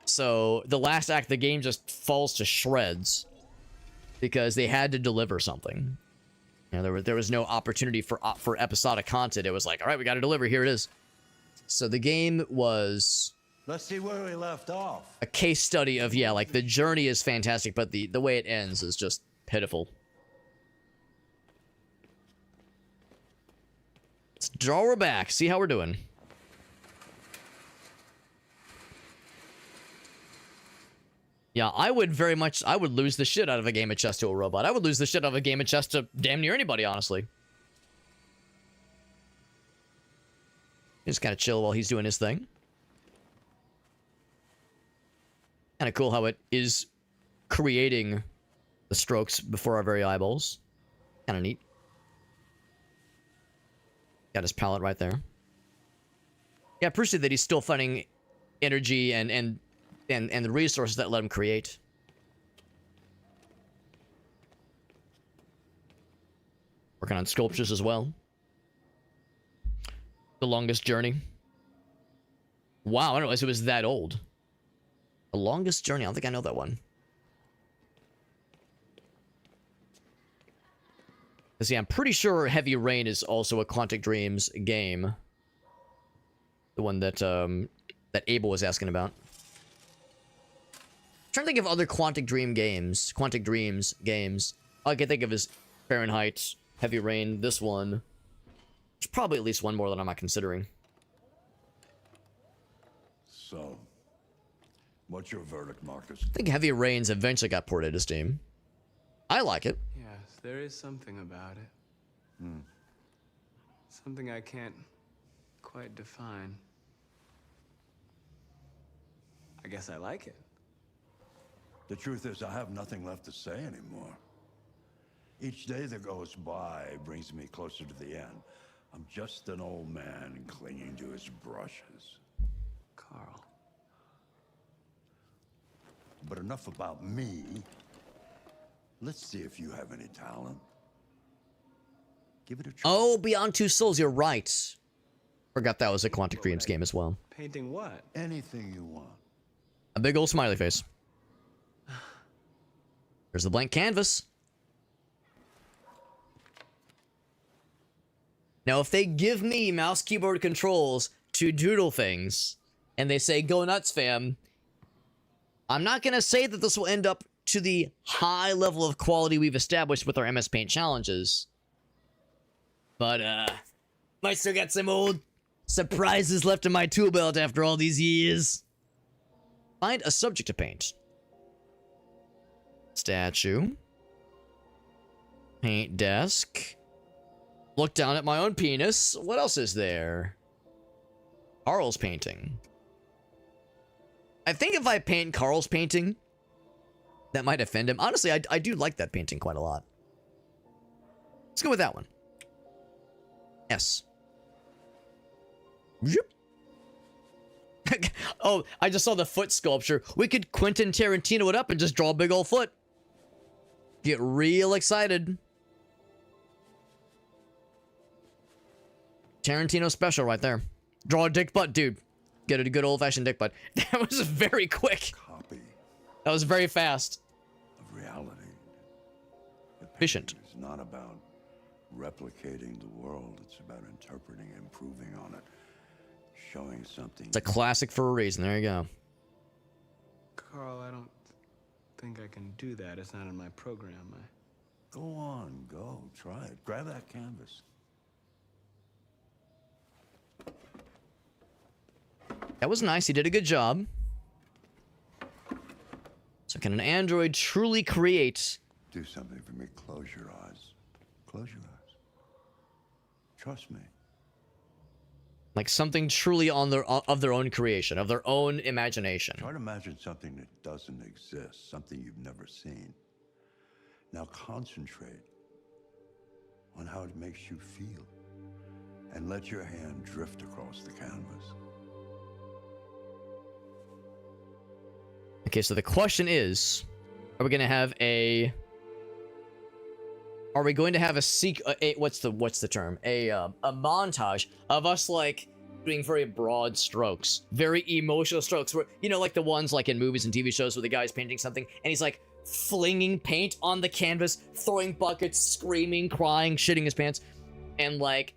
So the last act of the game just falls to shreds because they had to deliver something. You know, there was no opportunity for episodic content. It was like, all right, we got to deliver. Here it is. So the game was, let's see where we left off. A case study of, yeah, like the journey is fantastic, but the way it ends is just pitiful. Let's draw her back. See how we're doing. Yeah, I would lose the shit out of a game of chess to a robot. I would lose the shit out of a game of chess to damn near anybody, honestly. Just kind of chill while he's doing his thing. Kind of cool how it is creating the strokes before our very eyeballs. Kind of neat. Got his palette right there. Yeah, I appreciate that he's still finding energy and the resources that let him create. Working on sculptures as well. The Longest Journey. Wow, I don't realize it was that old. The Longest Journey, I don't think I know that one. See, I'm pretty sure Heavy Rain is also a Quantic Dreams game. The one that that Abel was asking about. I'm trying to think of other Quantic Dreams games. All I can think of is Fahrenheit, Heavy Rain, this one. There's probably at least one more that I'm not considering. So, what's your verdict, Marcus? I think Heavy Rains eventually got ported to Steam. I like it. Yes, there is something about it. Something I can't quite define. I guess I like it. The truth is, I have nothing left to say anymore. Each day that goes by brings me closer to the end. I'm just an old man clinging to his brushes. Carl. But enough about me. Let's see if you have any talent. Give it a try. Oh, Beyond Two Souls, you're right. Forgot that was a Quantic Dreams game as well. Painting what? Anything you want. A big old smiley face. There's the blank canvas. Now, if they give me mouse keyboard controls to doodle things, and they say, go nuts, fam, I'm not going to say that this will end up to the high level of quality we've established with our MS Paint challenges. But, might still got some old surprises left in my tool belt after all these years. Find a subject to paint. Statue. Paint desk. Look down at my own penis. What else is there? Carl's painting. I think if I paint Carl's painting, that might offend him. Honestly, I do like that painting quite a lot. Let's go with that one. Yes. Yep. Oh, I just saw the foot sculpture. We could Quentin Tarantino it up and just draw a big old foot. Get real excited. Tarantino special right there. Draw a dick butt, dude. Get a good old-fashioned dick butt. That was very quick. Copy That was very fast. of reality. Efficient. It's not about replicating the world. It's about interpreting, improving on it, showing something. It's a classic for a reason. There you go. Carl, I don't think I can do that. It's not in my program. Go on, go. Try it. Grab that canvas. That was nice. He did a good job. So can an android truly create... Do something for me. Close your eyes. Close your eyes. Trust me. like something truly on their of their own creation, of their own imagination? Try to imagine something that doesn't exist, something you've never seen. Now concentrate on how it makes you feel, and let your hand drift across the canvas. Okay, so the question is, are we going to have a... Are we going to have what's the term? A montage of us, like, doing very broad strokes, very emotional strokes, where, you know, like the ones like in movies and TV shows where the guy's painting something and he's like flinging paint on the canvas, throwing buckets, screaming, crying, shitting his pants, and like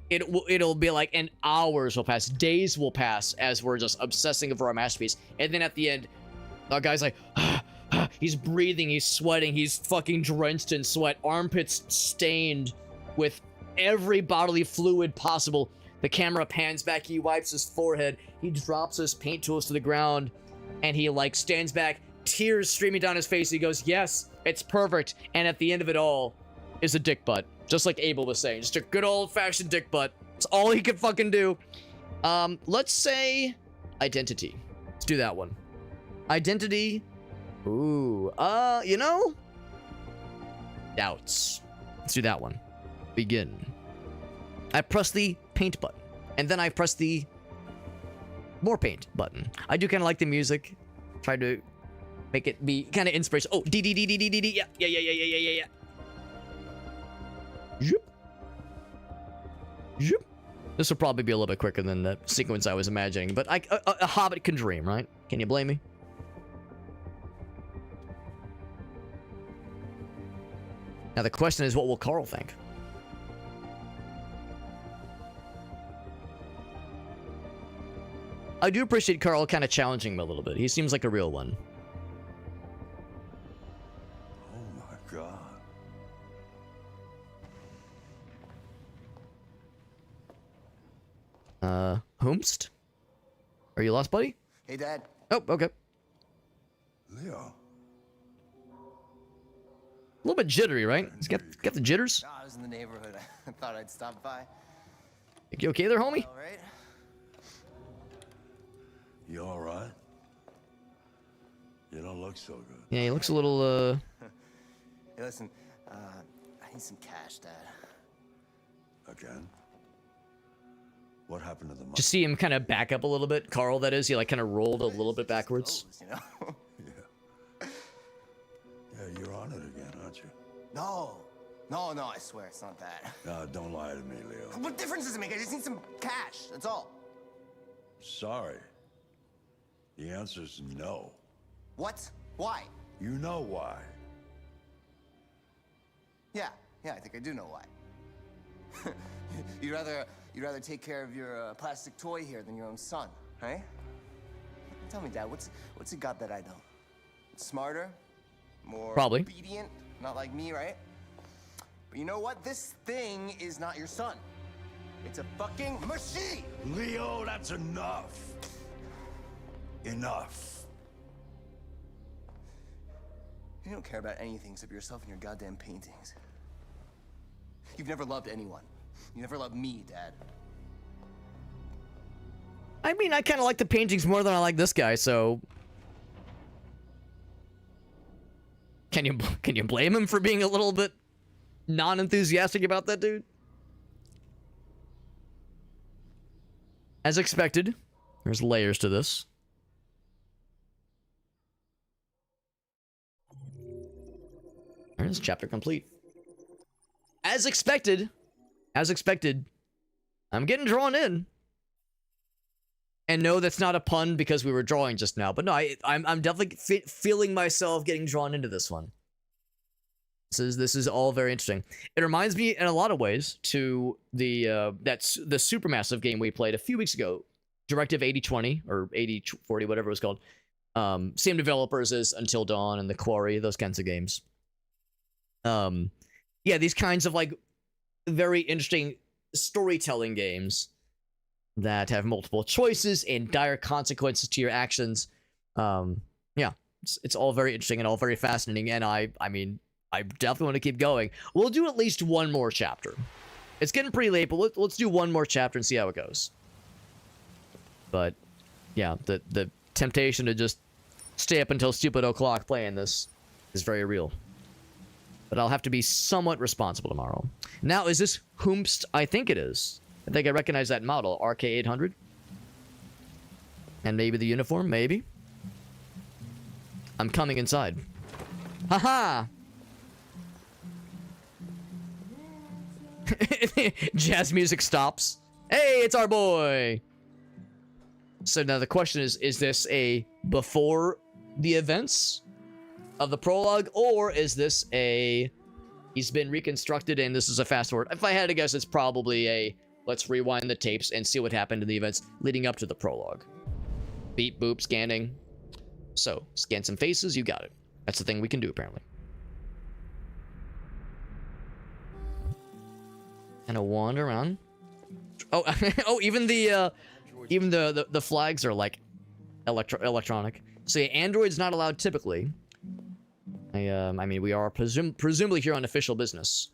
it'll be like, and hours will pass, days will pass as we're just obsessing over our masterpiece, and then at the end, our guy's like, he's breathing, he's sweating, he's fucking drenched in sweat, armpits stained with every bodily fluid possible. The camera pans back, he wipes his forehead, he drops his paint tools to the ground, and he like stands back, tears streaming down his face. He goes, yes, it's perfect. And at the end of it all is a dick butt. Just like Abel was saying, just a good old-fashioned dick butt. It's all he could fucking do. Let's say identity. Let's do that one. Identity. Ooh, you know? Doubts. Let's do that one. Begin. I press the paint button, and then I press the more paint button. I do kind of like the music. Try to make it be kind of inspirational. Oh, D, yeah. Zoop. Zoop. This will probably be a little bit quicker than the sequence I was imagining, but a hobbit can dream, right? Can you blame me? Now the question is, what will Carl think? I do appreciate Carl kind of challenging him a little bit. He seems like a real one. Oh my God. Whomst? Are you lost, buddy? Hey, Dad. Oh, okay. Leo. A little bit jittery, right? He's got the jitters. No, I was in the neighborhood. I thought I'd stop by. You okay there, homie? All right. You all right? You don't look so good. Yeah, he looks a little, Hey, listen. I need some cash, Dad. Again? What happened to the money? Just see him kind of back up a little bit. Carl, that is. He like kind of rolled a little bit backwards. You know? Yeah, you're on it again, aren't you? No, I swear it's not that. No, don't lie to me, Leo. What difference does it make? I just need some cash. That's all. Sorry. The answer's no. What? Why? You know why. Yeah, I think I do know why. You'd rather take care of your plastic toy here than your own son, right? Tell me, Dad, what's it got that I don't? Smarter? More Probably. obedient? Not like me, right? But you know what? This thing is not your son. It's a fucking machine! Leo, that's enough. Enough. You don't care about anything except yourself and your goddamn paintings. You've never loved anyone. You never loved me, Dad. I mean, I kind of like the paintings more than I like this guy, so... Can you blame him for being a little bit non-enthusiastic about that dude? As expected, there's layers to this. There's chapter complete. As expected, I'm getting drawn in. And no, that's not a pun because we were drawing just now. But no, I'm definitely feeling myself getting drawn into this one. This is all very interesting. It reminds me in a lot of ways to the Supermassive game we played a few weeks ago, Directive 8020 or 8040, whatever it was called. Same developers as Until Dawn and The Quarry, those kinds of games. Yeah, these kinds of like very interesting storytelling games that have multiple choices and dire consequences to your actions. Yeah, it's all very interesting and all very fascinating. And I mean, I definitely want to keep going. We'll do at least one more chapter. It's getting pretty late, but let's do one more chapter and see how it goes. But yeah, the temptation to just stay up until stupid o'clock playing this is very real. But I'll have to be somewhat responsible tomorrow. Now, is this Whomst? I think it is. I think I recognize that model, RK800. And maybe the uniform, maybe. I'm coming inside. Haha! Jazz music stops. Hey, it's our boy! So now the question is this a before the events of the prologue, or is this a he's been reconstructed and this is a fast forward? If I had to guess, it's probably a let's rewind the tapes and see what happened in the events leading up to the prologue. Beep, boop, scanning. So, scan some faces, you got it. That's the thing we can do, apparently. And a wander around. Oh, oh, even the flags are like electronic. So yeah, Android's not allowed typically. I mean, we are presumably here on official business.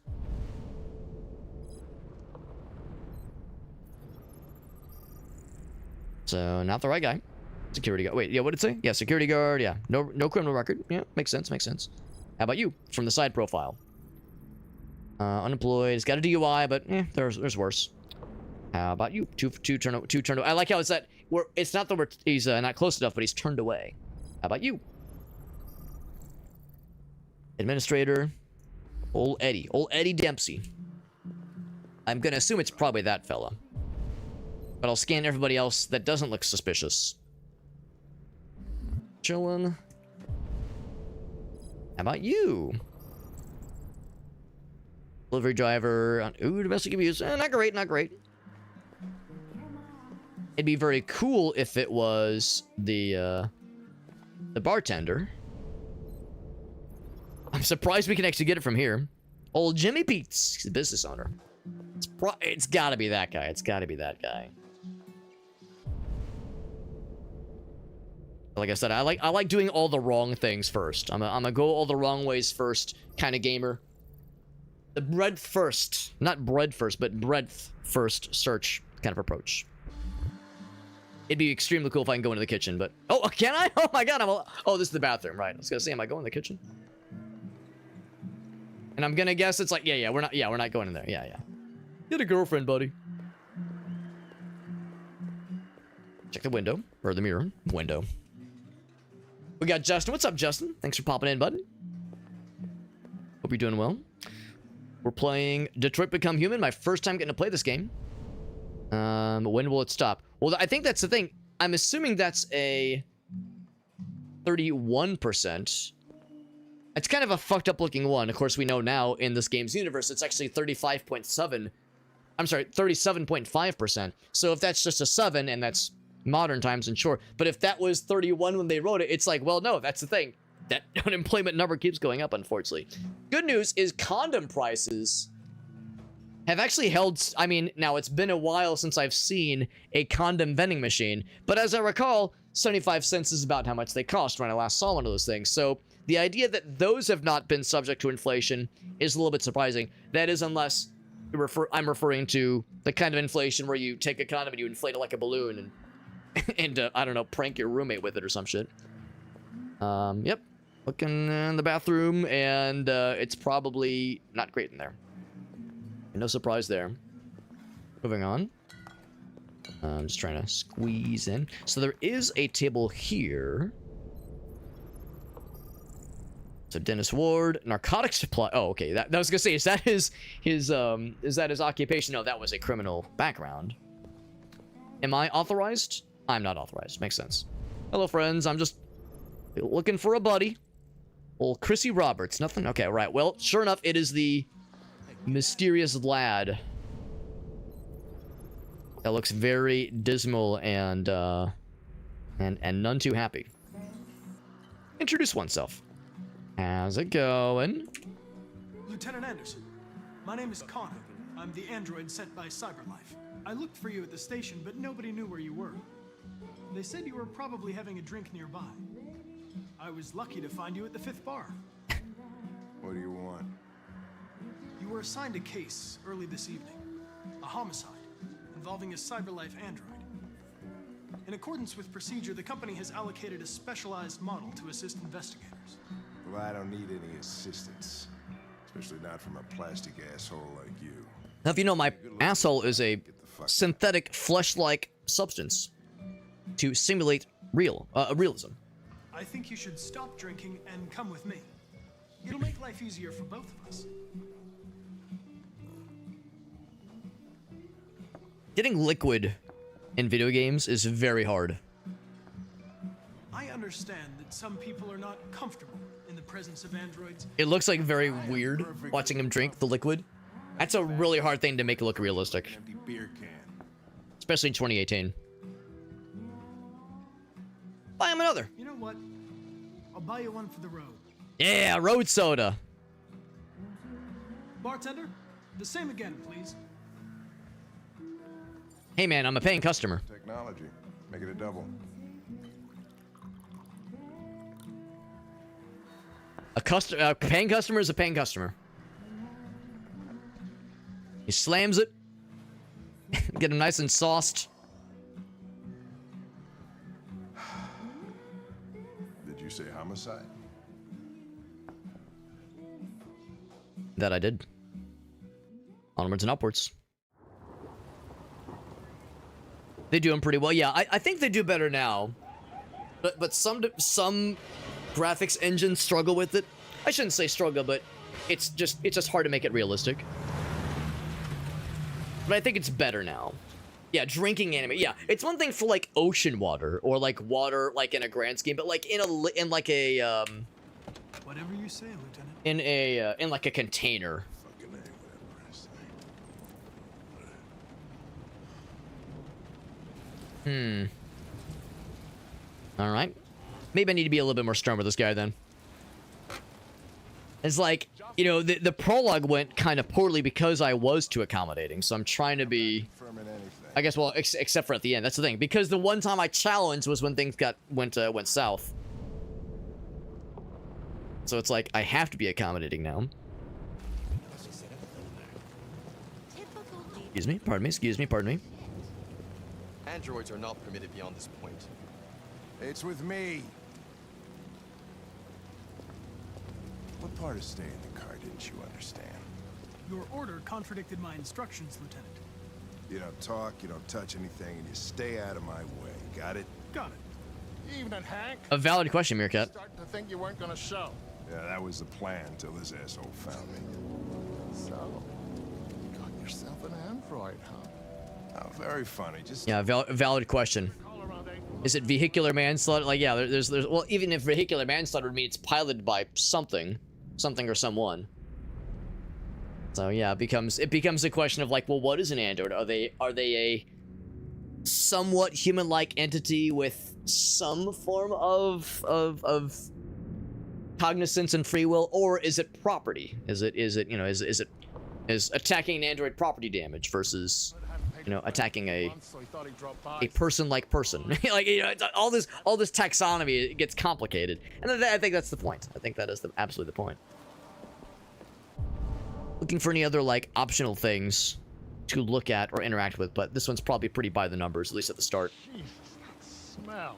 So, not the right guy. Security guard. Wait, yeah, what did it say? Yeah, security guard, yeah. No criminal record. Yeah, makes sense, makes sense. How about you? From the side profile. Unemployed. He's got a DUI, but there's worse. How about you? Two turned. I like how it's that it's not that he's not close enough, but he's turned away. How about you? Administrator. Old Eddie Dempsey. I'm gonna assume it's probably that fella. But I'll scan everybody else that doesn't look suspicious. Chillin'. How about you? Delivery driver. Ooh, domestic abuse. Not great, not great. It'd be very cool if it was the bartender. I'm surprised we can actually get it from here. Old Jimmy Pete's. He's the business owner. It's gotta be that guy. It's gotta be that guy. Like I said, I like doing all the wrong things first. I'm a go all the wrong ways first kind of gamer. The breadth first, not bread first, but breadth first search kind of approach. It'd be extremely cool if I can go into the kitchen, but oh, can I? Oh my god! Oh, this is the bathroom, right? I was gonna say, am I going in the kitchen? And I'm gonna guess it's like, yeah, we're not going in there. Yeah. Get a girlfriend, buddy. Check the window or the mirror window. We got Justin. What's up, Justin? Thanks for popping in, bud. Hope you're doing well. We're playing Detroit Become Human. My first time getting to play this game. When will it stop? Well, I think that's the thing. I'm assuming that's a 31%. It's kind of a fucked up looking one. Of course, we know now in this game's universe, it's actually 35.7. I'm sorry, 37.5%. So if that's just a 7 and that's modern times, and sure. But if that was 31 when they wrote it, it's like, well, no, that's the thing. That unemployment number keeps going up, unfortunately. Good news is condom prices have actually held... I mean, now it's been a while since I've seen a condom vending machine, but as I recall, 75 cents is about how much they cost when I last saw one of those things. So the idea that those have not been subject to inflation is a little bit surprising. That is, unless I'm referring to the kind of inflation where you take a condom and you inflate it like a balloon and and I don't know, prank your roommate with it or some shit. Yep. Looking in the bathroom, and it's probably not great in there. No surprise there. Moving on. I'm just trying to squeeze in. So there is a table here. So Dennis Ward, narcotics supply. Oh, okay. That I was gonna say, is that his occupation? No, that was a criminal background. Am I authorized? I'm not authorized. Makes sense. Hello, friends. I'm just looking for a buddy. Old Chrissy Roberts. Nothing. Okay, right. Well, sure enough, it is the mysterious lad. That looks very dismal and none too happy. Introduce oneself. How's it going? Lieutenant Anderson, my name is Connor. I'm the android sent by CyberLife. I looked for you at the station, but nobody knew where you were. They said you were probably having a drink nearby. I was lucky to find you at the 5th bar. What do you want? You were assigned a case early this evening. A homicide involving a CyberLife android. In accordance with procedure, the company has allocated a specialized model to assist investigators. Well, I don't need any assistance. Especially not from a plastic asshole like you. Now, if you know, my asshole is a synthetic flesh-like substance to simulate realism. I think you should stop drinking and come with me. It'll make life easier for both of us. Getting liquid in video games is very hard. I understand that some people are not comfortable in the presence of androids. It looks like very weird watching him drink the liquid. That's a really hard thing to make it look realistic. Empty beer can. Especially in 2018. Buy him another. You know what? I'll buy you one for the road. Yeah, road soda. Bartender, the same again, please. Hey man, I'm a paying customer. Technology. Make it a double. A paying customer is a paying customer. He slams it. Get him nice and sauced. Did you say homicide? That I did. Onwards and upwards. They do them pretty well. Yeah, I think they do better now. But some graphics engines struggle with it. I shouldn't say struggle, but it's just hard to make it realistic. But I think it's better now. Yeah, drinking anime. Yeah, it's one thing for like ocean water or like water like in a grand scheme, but like in like a whatever you say, Lieutenant. in like a container. All right. Maybe I need to be a little bit more stern with this guy then. It's like, you know, the prologue went kind of poorly because I was too accommodating. So I'm trying to be, I guess, well, except for at the end. That's the thing. Because the one time I challenged was when things went south. So it's like I have to be accommodating now. Excuse me. Pardon me. Excuse me. Pardon me. Androids are not permitted beyond this point. It's with me. What part of staying in the car didn't you understand? Your order contradicted my instructions, Lieutenant. You don't talk, you don't touch anything, and you stay out of my way. Got it? Got it. Evening, Hank. A valid question, Meerkat. Starting to think you weren't gonna show. Yeah, that was the plan until this asshole found me. So, you got yourself an android, huh? Oh, very funny. Just Yeah, valid question. Is it vehicular manslaughter? Like, yeah, there's well, even if vehicular manslaughter would mean it's piloted by something or someone. So yeah, it becomes a question of like, well, what is an android? Are they a somewhat human-like entity with some form of cognizance and free will, or is it property? Is attacking an android property damage versus, you know, attacking a person-like person? Like, you know, it's all this taxonomy, it gets complicated, and I think that's the point. I think that is absolutely the point. Looking for any other like optional things to look at or interact with, but this one's probably pretty by the numbers, at least at the start. smell.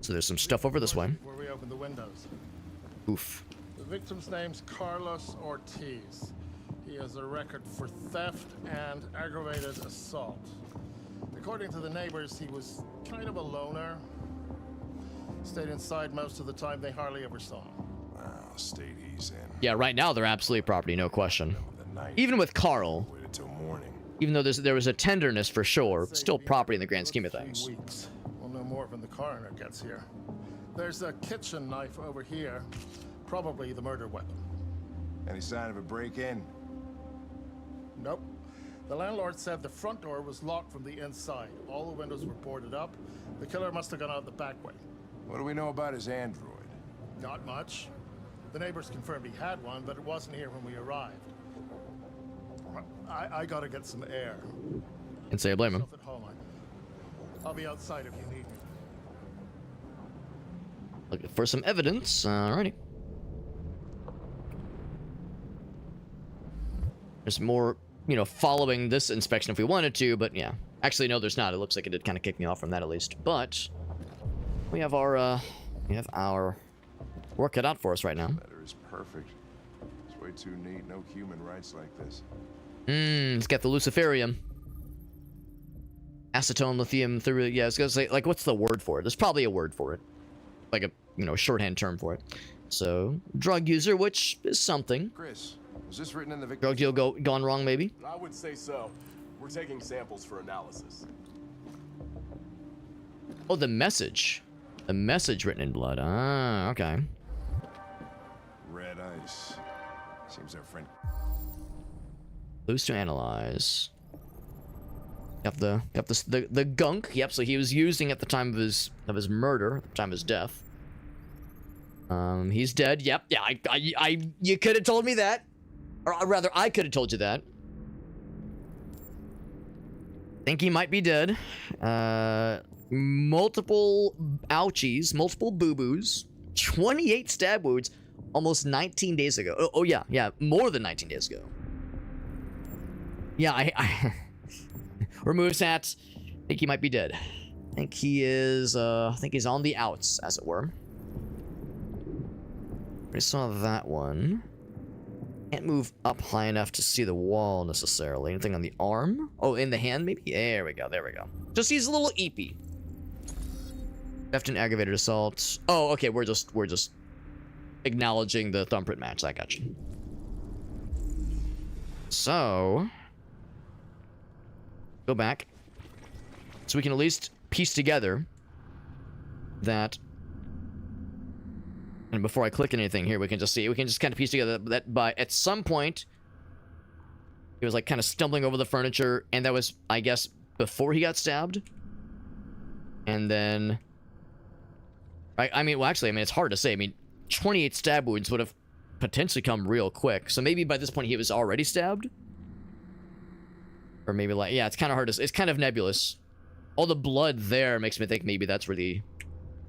So there's some stuff over this way. Where we open the windows. Oof. The victim's name's Carlos Ortiz. He has a record for theft and aggravated assault. According to the neighbors, he was kind of a loner. Stayed inside most of the time. They hardly ever saw him. Well, state he's in. Yeah, right now they're absolute property, no question. Even with Carl, Waited till morning. even though there was a tenderness for sure, still property in the grand scheme of things. Weeks. We'll know more when the coroner gets here. There's a kitchen knife over here. Probably the murder weapon. Any sign of a break-in? Nope. The landlord said the front door was locked from the inside. All the windows were boarded up. The killer must have gone out the back way. What do we know about his android? Not much. The neighbors confirmed he had one, but it wasn't here when we arrived. I gotta get some air. And say I blame him. Yourself at home. I'll be outside if you need me. Looking for some evidence. Alrighty. There's more, you know, following this inspection if we wanted to, but yeah. Actually, no, there's not. It looks like it did kind of kick me off from that at least. But we have our work cut out for us right now. Letter is perfect. It's way too neat. No human writes like this. It's got the Luciferium. Acetone, lithium, yeah, I was gonna say, like, what's the word for it? There's probably a word for it. Like a, you know, shorthand term for it. So, drug user, which is something. Chris, was this written in the Drug deal gone wrong, maybe? I would say so. We're taking samples for analysis. Oh, the message. The message written in blood. Ah, okay. Red ice. Seems our friend. Clues to analyze. Got the gunk. Yep. So he was using at the time of his murder, at the time of his death. He's dead. Yep. Yeah. You could have told me that, or rather, I could have told you that. Think he might be dead. Multiple ouchies, multiple boo-boos, 28 stab wounds, almost 19 days ago. Oh yeah, more than 19 days ago. Yeah, I remove sats. Think he might be dead. I think he is. I think he's on the outs, as it were. I saw that one. Can't move up high enough to see the wall necessarily. Anything on the arm? Oh, in the hand maybe? There we go, there we go. Just he's a little eepy. Theft and aggravated assault. Oh, okay, we're just acknowledging the thumbprint match. I got you. So go back. So we can at least piece together that. And before I click anything here, we can just kind of piece together that by at some point he was like kind of stumbling over the furniture, and that was, I guess, before he got stabbed. And then I mean, it's hard to say. I mean, 28 stab wounds would have potentially come real quick. So maybe by this point he was already stabbed. Or maybe like, yeah, it's kind of hard to, it's kind of nebulous. All the blood there makes me think maybe that's where the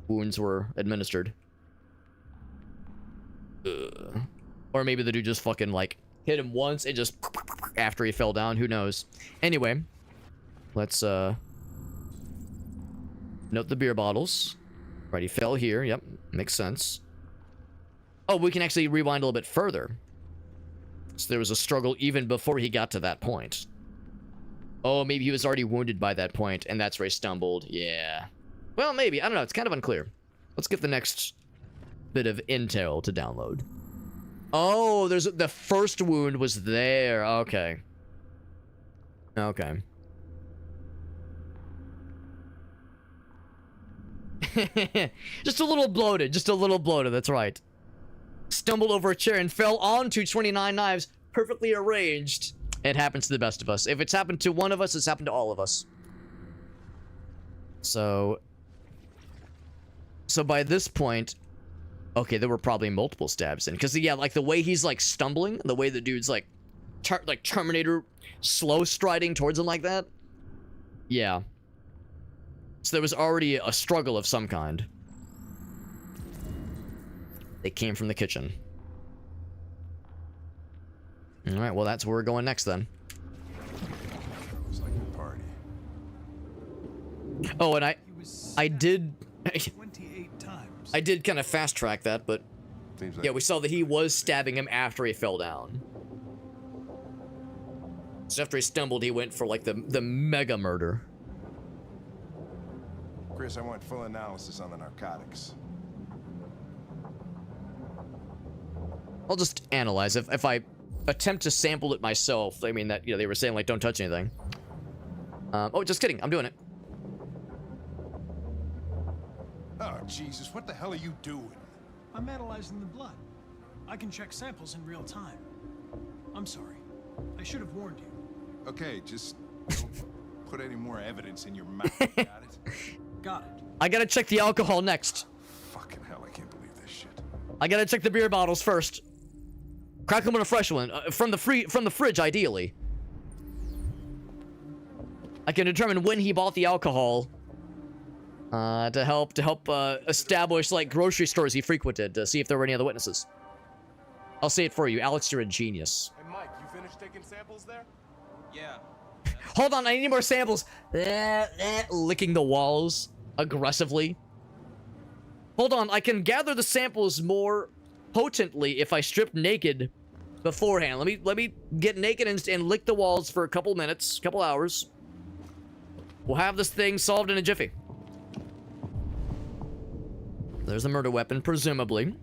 wounds were administered. Or maybe the dude just fucking like hit him once and just after he fell down, who knows. Anyway, let's note the beer bottles. Right, he fell here. Yep, makes sense. Oh, we can actually rewind a little bit further. So there was a struggle even before he got to that point. Oh, maybe he was already wounded by that point, and that's where he stumbled. Yeah. Well, maybe. I don't know. It's kind of unclear. Let's get the next bit of intel to download. Oh, there's the first wound was there. Okay. Okay. Just a little bloated. Just a little bloated. That's right. Stumbled over a chair and fell onto 29 knives, perfectly arranged. It happens to the best of us. If it's happened to one of us, it's happened to all of us. So by this point, okay, there were probably multiple stabs in. Because, yeah, like the way he's like stumbling, the way the dude's like Terminator slow striding towards him like that. Yeah. So there was already a struggle of some kind. They came from the kitchen. Alright, well that's where we're going next then. It was like a party. Oh, and I did 28 times. I did kind of fast track that, but Seems like yeah, we saw that he was stabbing him after he fell down. So after he stumbled, he went for like the mega murder. Chris, I want full analysis on the narcotics. I'll just analyze. If I attempt to sample it myself, I mean that, you know, they were saying like don't touch anything. Oh, just kidding. I'm doing it. Oh, Jesus, what the hell are you doing? I'm analyzing the blood. I can check samples in real time. I'm sorry. I should have warned you. Okay, just don't put any more evidence in your mouth. Got it? Got it. I gotta check the alcohol next. Fucking hell, I can't believe this shit. I gotta check the beer bottles first. Crack them with a fresh one from the fridge, ideally. I can determine when he bought the alcohol to help establish like grocery stores he frequented to see if there were any other witnesses. I'll say it for you, Alex. You're a genius. Hey, Mike, you finished taking samples there? Yeah. Hold on, I need more samples. Licking the walls aggressively. Hold on, I can gather the samples more potently if I strip naked beforehand. Let me get naked and lick the walls for a couple minutes, couple hours. We'll have this thing solved in a jiffy. There's the murder weapon, presumably.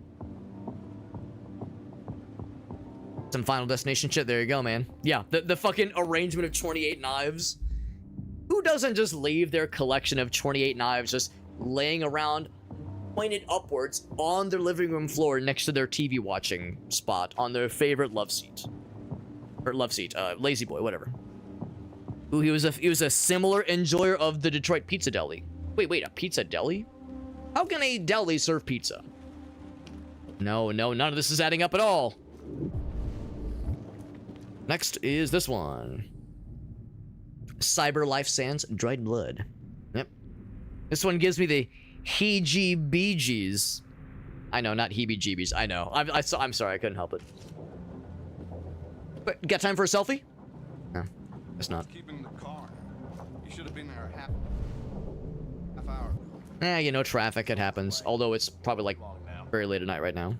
Some Final Destination shit. There you go, man. Yeah, the fucking arrangement of 28 knives. Who doesn't just leave their collection of 28 knives just laying around, pointed upwards on their living room floor next to their TV watching spot on their favorite love seat? Or lazy boy, whatever. Ooh, he was a similar enjoyer of the Detroit Pizza Deli. Wait, a pizza deli? How can a deli serve pizza? No, none of this is adding up at all. Next is this one. Cyber Life Sans Dried Blood. Yep. This one gives me the heebie-jeebies. I know, not heebie-jeebies. I know. I'm sorry, I couldn't help it. But, got time for a selfie? No, it's not. Keeping the car. You should have been there a half hour. You know, traffic, it happens. Although it's probably like very late at night right now.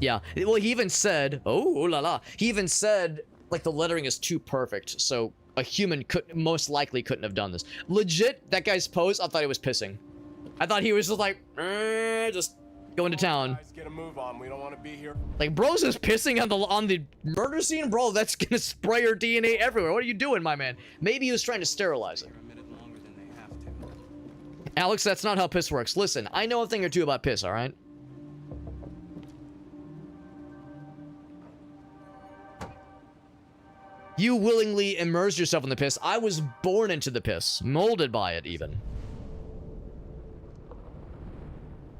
Yeah, well, he even said, oh la la, he even said, like, the lettering is too perfect, so a human most likely couldn't have done this. Legit, that guy's pose, I thought he was pissing. I thought he was just like, just going to town. Guys, get a move on. We don't want to be here. Like, bro's just pissing on the murder scene? Bro, that's gonna spray your DNA everywhere. What are you doing, my man? Maybe he was trying to sterilize it. Alex, that's not how piss works. Listen, I know a thing or two about piss, alright? You willingly immersed yourself in the piss. I was born into the piss. Molded by it, even.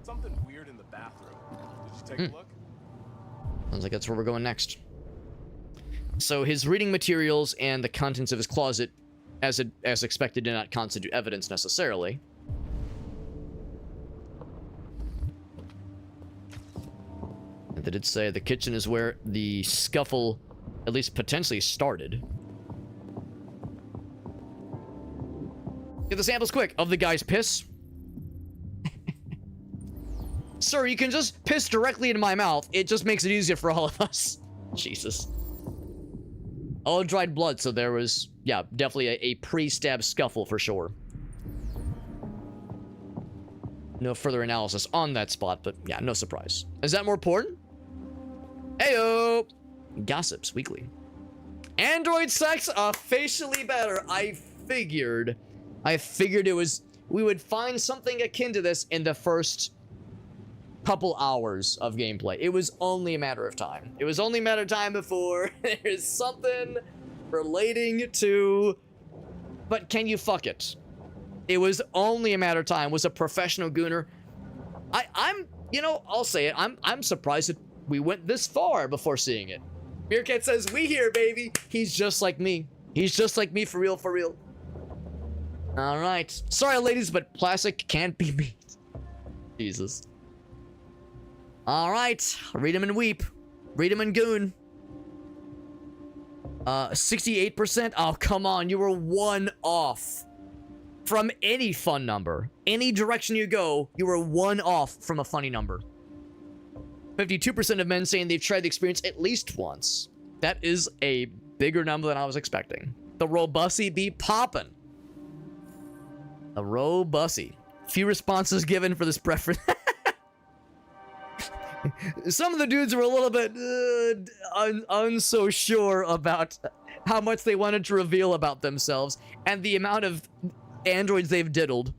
Something weird in the bathroom. Did you take a look? Sounds like that's where we're going next. So his reading materials and the contents of his closet, as expected, did not constitute evidence necessarily. And they did say the kitchen is where the scuffle at least potentially started. Get the samples quick of the guy's piss. Sir, you can just piss directly into my mouth. It just makes it easier for all of us. Jesus. All dried blood, so there was, yeah, definitely a pre-stab scuffle for sure. No further analysis on that spot, but yeah, no surprise. Is that more porn? Heyo! Gossips Weekly. Android sex officially better. I figured it was, we would find something akin to this in the first couple hours of gameplay. It was only a matter of time. It was only a matter of time before there's something relating to, but can you fuck it? It was only a matter of time. Was a professional gooner. I'm, you know, I'll say it. I'm surprised that we went this far before seeing it. Meerkat says, we here, baby. He's just like me. He's just like me for real, for real. All right. Sorry, ladies, but plastic can't be beat. Jesus. All right. Read him and weep. Read him and goon. 68%? Oh, come on. You were one off from any fun number. Any direction you go, you were one off from a funny number. 52% of men saying they've tried the experience at least once. That is a bigger number than I was expecting. The Robussy be poppin'. The Robussy. Few responses given for this preference. Some of the dudes were a little bit unso sure about how much they wanted to reveal about themselves and the amount of androids they've diddled.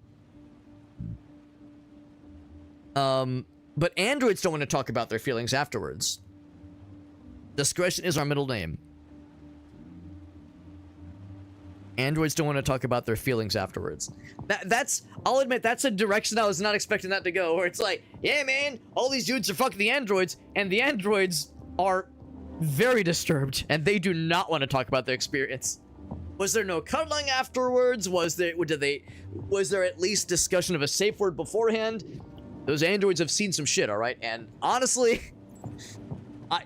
But androids don't want to talk about their feelings afterwards. Discretion is our middle name. Androids don't want to talk about their feelings afterwards. I'll admit, that's a direction I was not expecting that to go, where it's like, yeah, man, all these dudes are fucking the androids, and the androids are very disturbed, and they do not want to talk about their experience. Was there no cuddling afterwards? Was there at least discussion of a safe word beforehand? Those androids have seen some shit, all right? And honestly,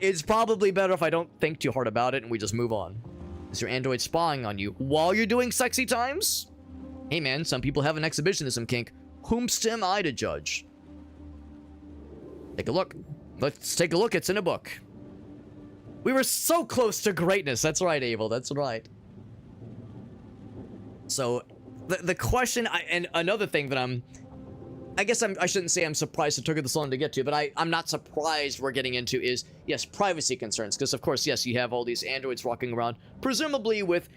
it's probably better if I don't think too hard about it and we just move on. Is your android spying on you while you're doing sexy times? Hey man, some people have an exhibitionism kink. Whomst am I to judge? Take a look. Let's take a look. It's in a book. We were so close to greatness. That's right, Abel. That's right. So, the question, and another thing that I shouldn't say I'm surprised it took this long to get to, but I'm not surprised we're getting into is, yes, privacy concerns. Because, of course, yes, you have all these androids walking around, presumably with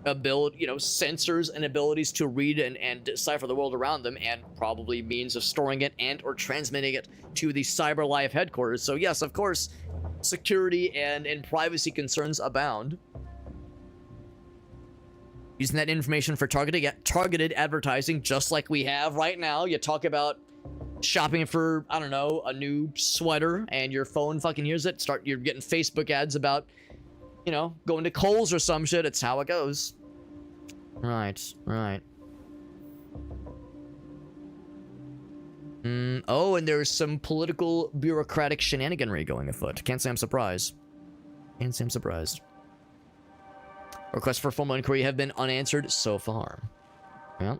sensors and abilities to read and decipher the world around them, and probably means of storing it and or transmitting it to the CyberLife headquarters. So, yes, of course, security and privacy concerns abound. Using that information for targeted advertising, just like we have right now. You talk about shopping for, I don't know, a new sweater, and your phone fucking hears it. You're getting Facebook ads about, going to Kohl's or some shit. It's how it goes. Right. Oh, and there's some political bureaucratic shenaniganry going afoot. Can't say I'm surprised. Requests for formal inquiry have been unanswered so far. Well,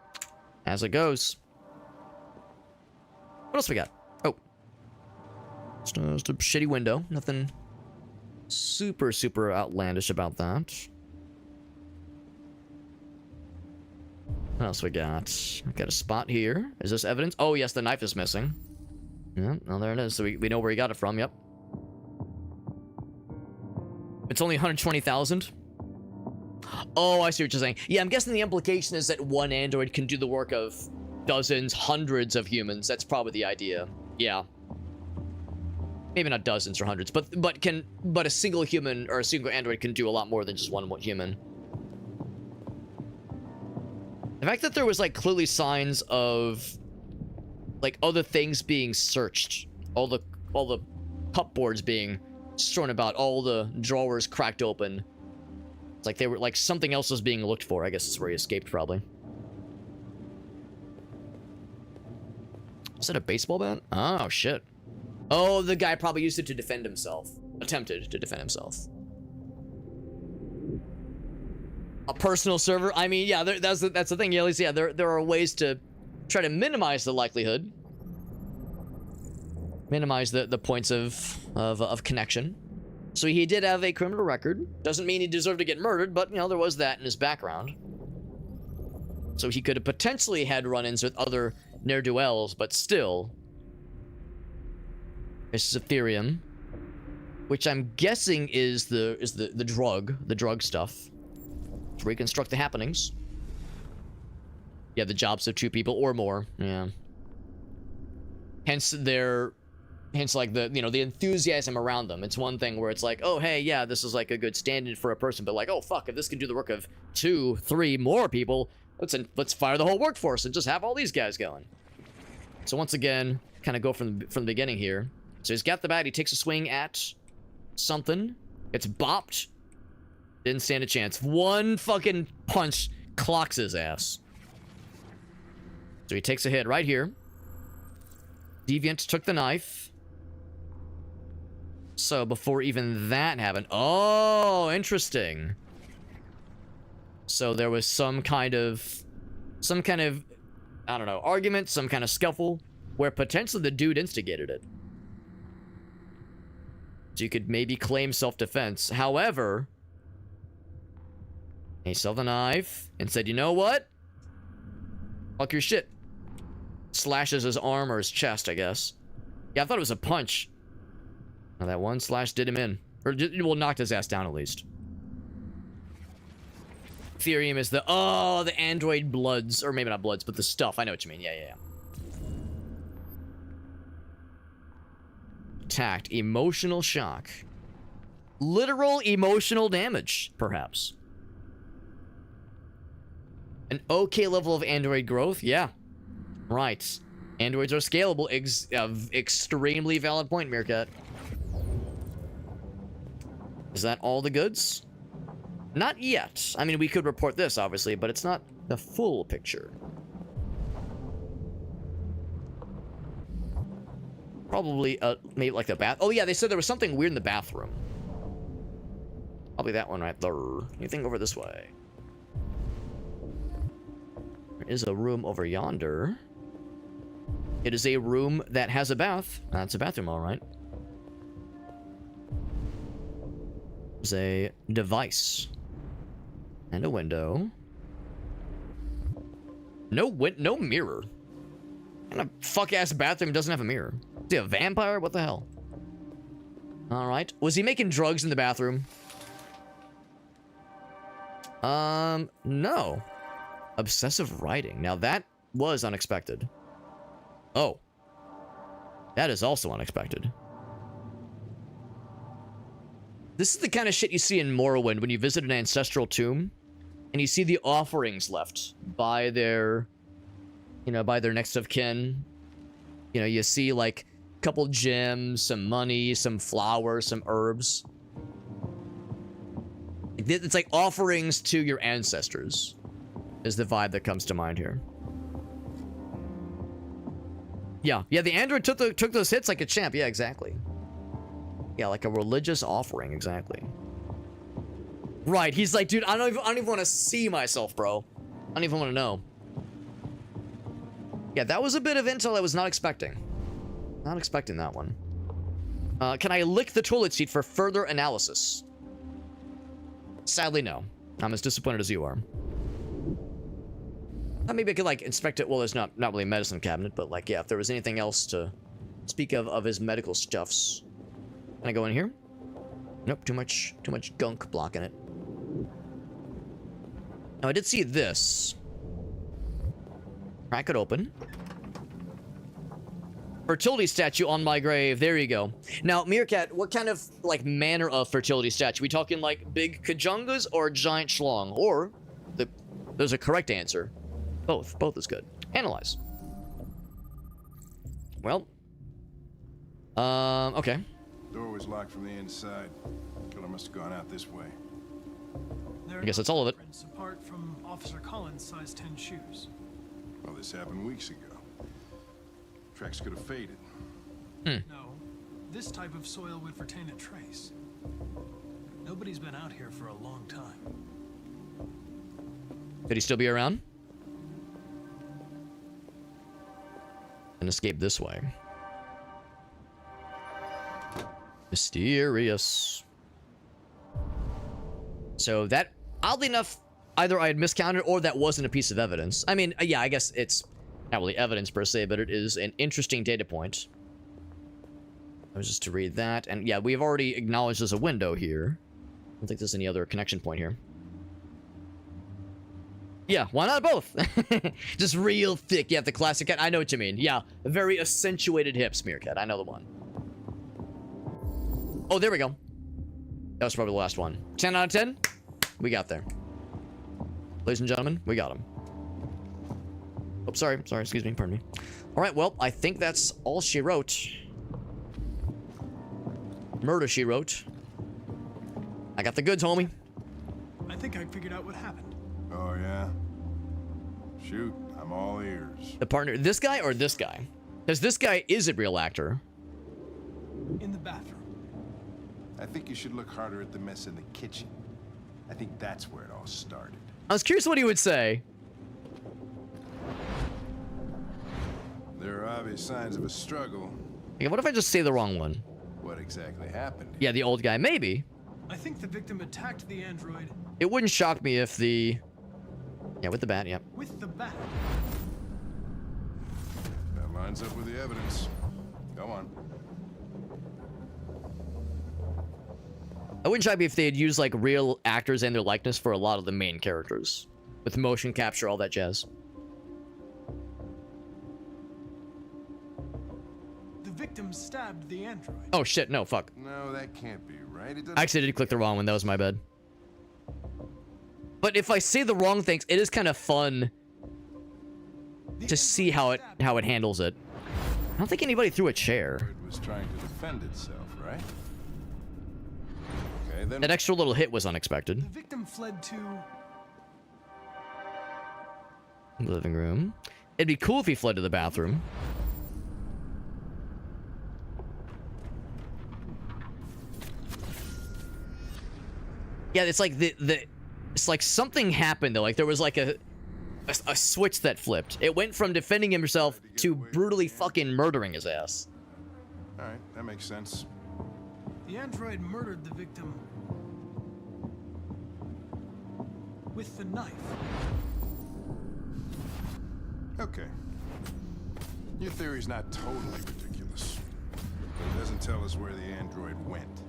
as it goes. What else we got? Oh. Just a shitty window. Nothing super outlandish about that. What else we got? We got a spot here. Is this evidence? Oh, yes, the knife is missing. Yeah, well, there it is. So we know where he got it from, yep. It's only 120,000. Oh, I see what you're saying. Yeah, I'm guessing the implication is that one android can do the work of dozens, hundreds of humans. That's probably the idea. Yeah. Maybe not dozens or hundreds, but a single human or a single android can do a lot more than just one human. The fact that there was clearly signs of other things being searched, all the cupboards being strewn about, all the drawers cracked open. It's like they were something else was being looked for. I guess it's where he escaped, probably. Is that a baseball bat? Oh, shit. Oh, the guy probably used it to defend himself. Attempted to defend himself. A personal server? I mean, yeah, that's the thing. Yeah, at least, yeah, there are ways to try to minimize the likelihood. Minimize the points of connection. So he did have a criminal record. Doesn't mean he deserved to get murdered, but, there was that in his background. So he could have potentially had run-ins with other ne'er-do-wells, but still. This is Ethereum, which I'm guessing is the drug stuff. To reconstruct the happenings. Yeah, the jobs of 2 people or more. Yeah. Hence the enthusiasm around them. It's one thing where it's like, oh, hey, yeah, this is a good stand-in for a person, but oh, fuck, if this can do the work of 2, 3 more people, let's fire the whole workforce and just have all these guys going. So once again, kind of go from the beginning here. So he's got the bat, he takes a swing at something, gets bopped, didn't stand a chance. One fucking punch clocks his ass. So he takes a hit right here. Deviant took the knife. So before even that happened, oh, interesting. So there was some kind of, I don't know, argument, some kind of scuffle, where potentially the dude instigated it. So you could maybe claim self-defense. However, he saw the knife and said, you know what? Fuck your shit. Slashes his arm or his chest, I guess. Yeah, I thought it was a punch. Now that one slash did him in. Or, well, knocked his ass down at least. Therium is the, oh, the android bloods. Or maybe not bloods, but the stuff. I know what you mean. Yeah. Attacked. Emotional shock. Literal emotional damage, perhaps. An okay level of android growth? Yeah. Right. Androids are scalable. Extremely valid point, Meerkat. Is that all the goods? Not yet. I mean, we could report this, obviously, but it's not the full picture. Probably, maybe like the bath. Oh, yeah, they said there was something weird in the bathroom. Probably that one right there. Anything over this way? There is a room over yonder. It is a room that has a bath. That's a bathroom, all right. There's a device. And a window. No mirror. And a fuck-ass bathroom doesn't have a mirror. Is he a vampire? What the hell? All right. Was he making drugs in the bathroom? No. Obsessive writing. Now that was unexpected. Oh. That is also unexpected. This is the kind of shit you see in Morrowind when you visit an ancestral tomb and you see the offerings left by their, by their next of kin. You see like a couple gems, some money, some flowers, some herbs. It's like offerings to your ancestors is the vibe that comes to mind here. Yeah, the android took those hits like a champ. Yeah, exactly. Yeah, like a religious offering, exactly. Right, he's like, dude, I don't even want to see myself, bro. I don't even want to know. Yeah, that was a bit of intel I was not expecting. Not expecting that one. Can I lick the toilet seat for further analysis? Sadly, no. I'm as disappointed as you are. Maybe I could, like, inspect it. Well, there's not really a medicine cabinet, but, like, yeah, if there was anything else to speak of his medical stuffs. Can I go in here? Nope, too much gunk blocking it. Now, I did see this. Crack it open. Fertility statue on my grave. There you go. Now, Meerkat, what kind of, like, manner of fertility statue? We talking, like, big Kajungas or giant schlong? Or, there's a correct answer. Both is good. Analyze. Well. Okay. Door was locked from the inside. Killer must have gone out this way. I guess that's all of it. Apart from Officer Collins' size 10 shoes. Well, this happened weeks ago. Tracks could have faded. No, this type of soil would retain a trace. Nobody's been out here for a long time. Could he still be around? And escape this way. Mysterious. So that, oddly enough, either I had miscounted or that wasn't a piece of evidence. I mean, yeah, I guess it's not really evidence per se, but it is an interesting data point. I was just to read that. And yeah, we've already acknowledged there's a window here. I don't think there's any other connection point here. Yeah, why not both? Just real thick. Yeah, the classic cat. I know what you mean. Yeah, very accentuated hips, Meerkat. I know the one. Oh, there we go. That was probably the last one. 10 out of 10? We got there. Ladies and gentlemen, we got him. Oh, sorry, excuse me, pardon me. All right, well, I think that's all she wrote. Murder, she wrote. I got the goods, homie. I think I figured out what happened. Oh, yeah? Shoot, I'm all ears. The partner, this guy or this guy? Because this guy is a real actor. In the bathroom. I think you should look harder at the mess in the kitchen. I think that's where it all started. I was curious what he would say. There are obvious signs of a struggle. Yeah, what if I just say the wrong one? What exactly happened? Yeah, the old guy. Maybe. I think the victim attacked the android It wouldn't shock me if the... Yeah, with the bat, yeah. with the bat. That lines up with the evidence. Go on. I wouldn't shock me if they had used, like, real actors and their likeness for a lot of the main characters. With motion capture, all that jazz. The victim stabbed the android. Oh, shit, no, fuck. No, that can't be right. It doesn't... I actually did click the wrong one. That was my bad. But if I say the wrong things, it is kind of fun to see how it handles it. I don't think anybody threw a chair. It was trying to defend itself, right? Okay, then... That extra little hit was unexpected. The victim fled to The living room. It'd be cool if he fled to the bathroom. Yeah, it's like it's like something happened though. Like there was like a switch that flipped. It went from defending himself to brutally fucking murdering his ass. All right, that makes sense. the android murdered the victim with the knife. Okay. Your theory's not totally ridiculous, but it doesn't tell us where the android went.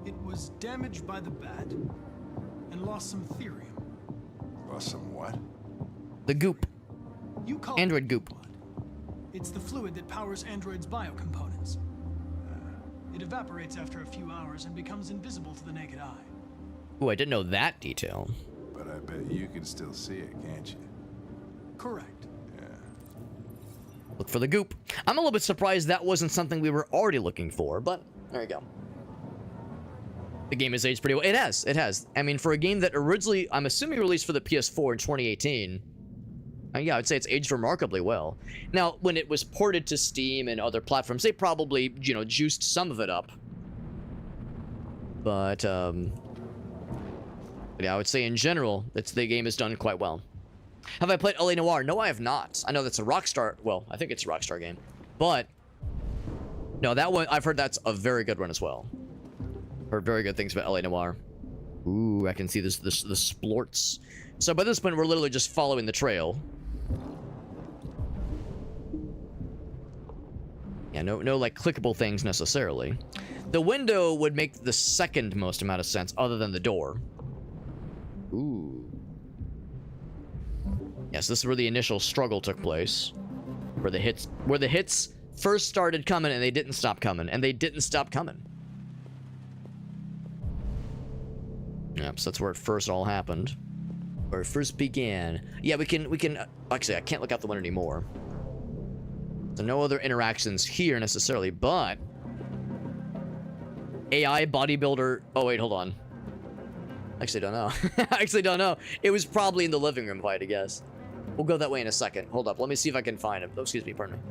It was damaged by the bat and lost some therium. Lost some what? The goop. You call Android it goop. It's the fluid that powers androids' biocomponents. It evaporates after a few hours and becomes invisible to the naked eye. Ooh, I didn't know that detail. But I bet you can still see it, can't you? Correct. Yeah. Look for the goop. I'm a little bit surprised that wasn't something we were already looking for, but there you go. The game has aged pretty well. It has. It has. I mean, for a game that originally, I'm assuming released for the PS4 in 2018, yeah, I'd say it's aged remarkably well. Now, when it was ported to Steam and other platforms, they probably, you know, juiced some of it up. But, yeah, I would say in general, the game is done quite well. Have I played LA Noire? No, I have not. I know that's a Rockstar, well, I think it's a Rockstar game. But, no, that one, I've heard that's a very good one as well. Heard very good things about LA Noire. Ooh, I can see the splorts. So by this point, we're literally just following the trail. Yeah, no like clickable things necessarily. The window would make the second most amount of sense other than the door. Ooh. Yes, this is where the initial struggle took place. Where the hits first started coming and they didn't stop coming. And they didn't stop coming. Yep, so that's where it first all happened. Where it first began. Yeah, we can actually, I can't look out the window anymore. So no other interactions here necessarily, but AI bodybuilder. Oh wait, hold on. Actually don't know. Actually don't know. It was probably in the living room if I had to guess. We'll go that way in a second. Hold up, let me see if I can find him. Oh, excuse me, pardon me.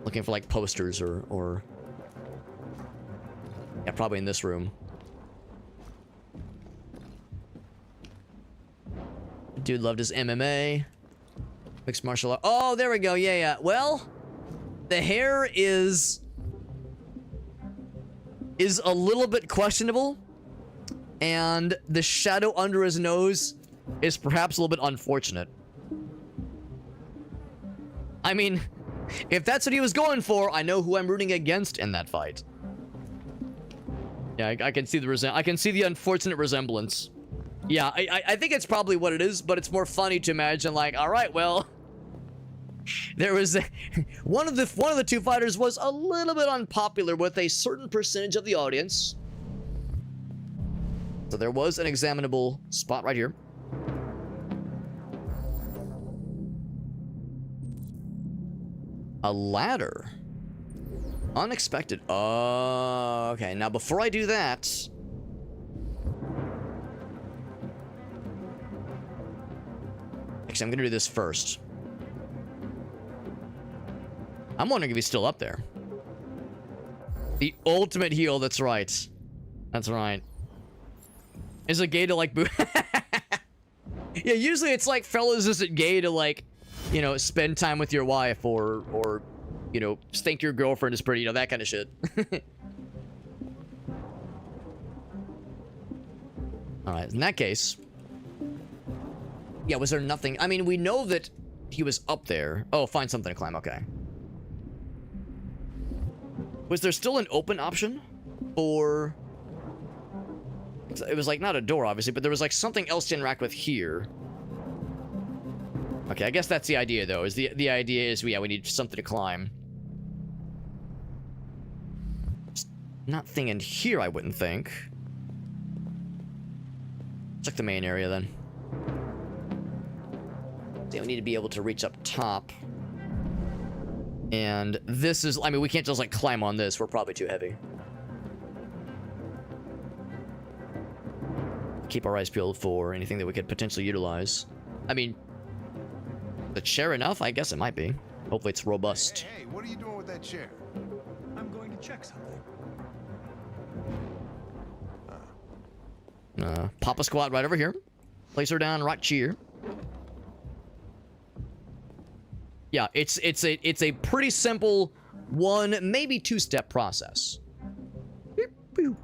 Looking for like posters or yeah, probably in this room. Dude loved his MMA. Mixed martial art. Oh, there we go. Yeah. Well, the hair is a little bit questionable. And the shadow under his nose is perhaps a little bit unfortunate. I mean, if that's what he was going for, I know who I'm rooting against in that fight. Yeah, I can see the unfortunate resemblance. Yeah, I think it's probably what it is, but it's more funny to imagine like, all right, well, there was one of the two fighters was a little bit unpopular with a certain percentage of the audience. So there was an examinable spot right here. A ladder. Unexpected. Oh, okay. Now, before I do that... Actually, I'm going to do this first. I'm wondering if he's still up there. The ultimate heal, that's right. That's right. Is it gay to like boo? Yeah, usually it's like, fellas, is it gay to like, you know, spend time with your wife or you know, think your girlfriend is pretty, you know, that kind of shit. All right, in that case, yeah, was there nothing? I mean, we know that he was up there. Oh, find something to climb. Okay. Was there still an open option? Or it was like not a door, obviously, but there was like something else to interact with here. Okay, I guess that's the idea, though. Is the idea is we need something to climb. Nothing in here, I wouldn't think. Check the main area then. So we need to be able to reach up top. And this is, I mean, we can't just like climb on this. We're probably too heavy. Keep our eyes peeled for anything that we could potentially utilize. I mean, the chair enough? I guess it might be. Hopefully it's robust. Hey, what are you doing with that chair? I'm going to check something. Pop a squat right over here. Place her down right here. Yeah, it's a pretty simple one, maybe two-step process. Beep, boop.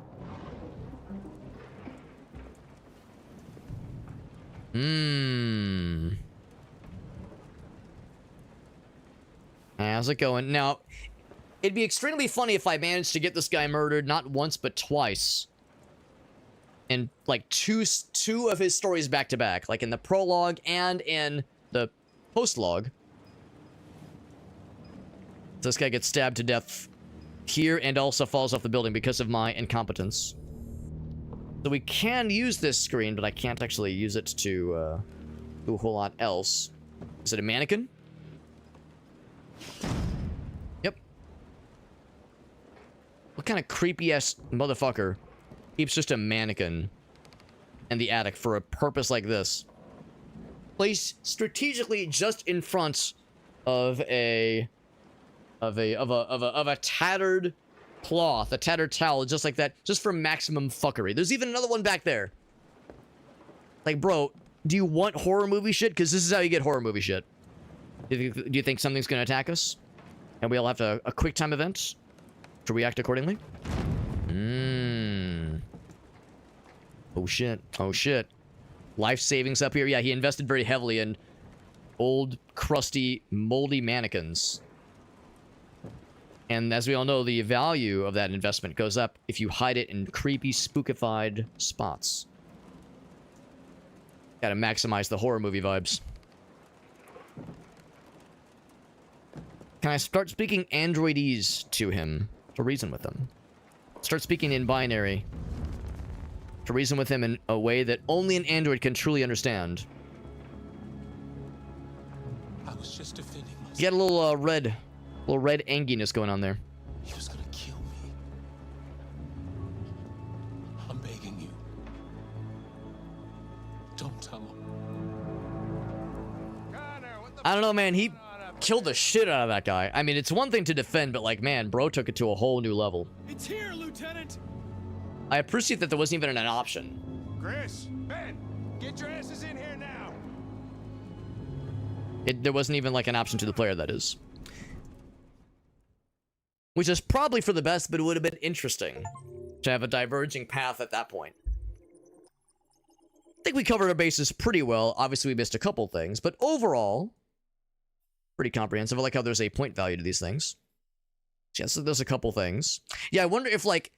How's it going? Now, it'd be extremely funny if I managed to get this guy murdered not once but twice. In like two of his stories back to back, like in the prologue and in the post-log. This guy gets stabbed to death here and also falls off the building because of my incompetence. So we can use this screen, but I can't actually use it to do a whole lot else. Is it a mannequin? Yep. What kind of creepy-ass motherfucker keeps just a mannequin in the attic for a purpose like this? Placed strategically just in front of a tattered cloth, a tattered towel, just like that, just for maximum fuckery. There's even another one back there. Like, bro, do you want horror movie shit? Because this is how you get horror movie shit. Do you think something's gonna attack us? And we all have a quick time event to react accordingly? Oh shit. Oh shit. Life savings up here. Yeah, he invested very heavily in old, crusty, moldy mannequins. And as we all know, the value of that investment goes up if you hide it in creepy, spookified spots. Gotta maximize the horror movie vibes. Can I start speaking androidese to him to reason with him? Start speaking in binary to reason with him in a way that only an android can truly understand. I was just defending myself. Get a little red anginess going on there. He was gonna kill me. I'm begging you. Don't tell him. I don't know, man. He killed the shit out of that guy. I mean, it's one thing to defend, but like, man, bro took it to a whole new level. It's here, Lieutenant. I appreciate that there wasn't even an option. Chris, Ben, get your asses in here now. There wasn't even like an option to the player, that is. Which is probably for the best, but it would have been interesting to have a diverging path at that point. I think we covered our bases pretty well. Obviously, we missed a couple things, but overall, pretty comprehensive. I like how there's a point value to these things. Yeah, so there's a couple things. Yeah, I wonder if, like,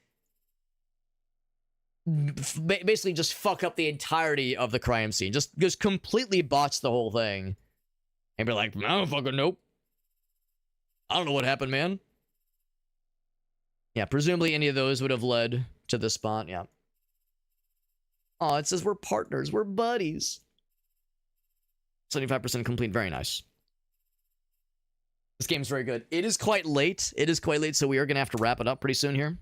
basically just fuck up the entirety of the crime scene. Just completely botch the whole thing. And be like, I don't fucking know. I don't know what happened, man. Yeah, presumably any of those would have led to this spot, yeah. Oh, it says we're partners, we're buddies. 75% complete, very nice. This game's very good. It is quite late. So we are going to have to wrap it up pretty soon here.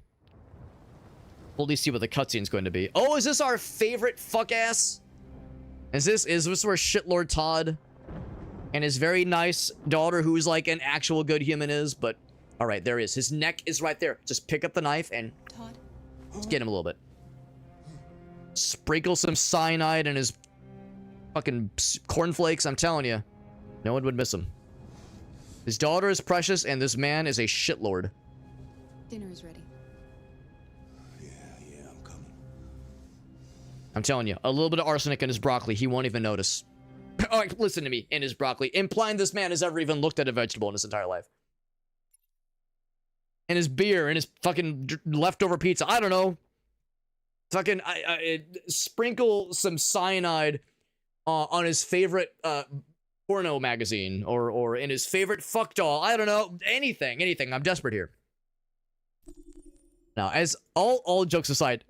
We'll at least see what the cutscene's going to be. Oh, is this our favorite fuck-ass? Is this where Shitlord Todd and his very nice daughter, who's like an actual good human, is? But, all right, there he is. His neck is right there. Just pick up the knife and Todd? just get him a little bit. Sprinkle some cyanide in his fucking cornflakes, I'm telling you, no one would miss him. His daughter is precious, and this man is a shitlord. Dinner is ready. I'm telling you, a little bit of arsenic in his broccoli, he won't even notice. All right, listen to me, in his broccoli, implying this man has ever even looked at a vegetable in his entire life. And his beer, and his fucking leftover pizza, I don't know. Fucking sprinkle some cyanide on his favorite porno magazine, or in his favorite fuck doll, I don't know, anything, I'm desperate here. Now, as all jokes aside,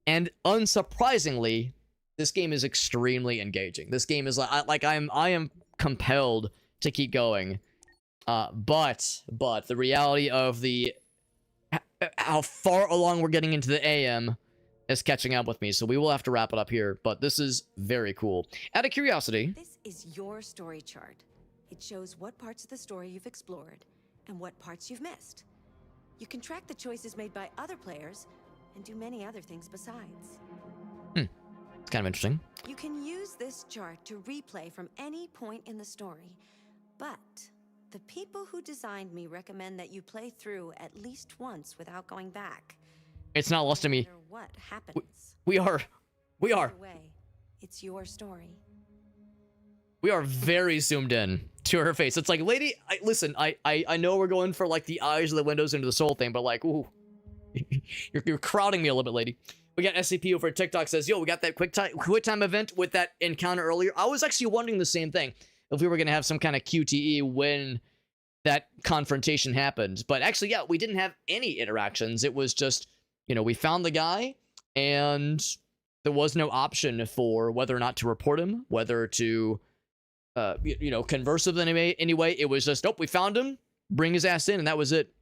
and unsurprisingly, this game is extremely engaging. This game is like I am compelled to keep going. But the reality of how far along we're getting into the AM is catching up with me, so we will have to wrap it up here. But this is very cool. Out of curiosity, This is your story chart. It shows what parts of the story you've explored and what parts you've missed. You can track the choices made by other players and do many other things besides. it's kind of interesting. You can use this chart to replay from any point in the story, but the people who designed me recommend that you play through at least once without going back. It's not lost to me. No matter what happens. We are Either way, it's your story. We are very zoomed in to her face. It's like, lady, listen, I know we're going for like the eyes of the windows into the soul thing, but like, ooh, you're crowding me a little bit, lady. We got SCP over at TikTok says, yo, we got that quick time event with that encounter earlier. I was actually wondering the same thing, if we were going to have some kind of QTE when that confrontation happened. But actually, yeah, we didn't have any interactions. It was just, you know, we found the guy, and there was no option for whether or not to report him, whether to, you know, converse with him anyway. It was just, nope, we found him, bring his ass in, and that was it.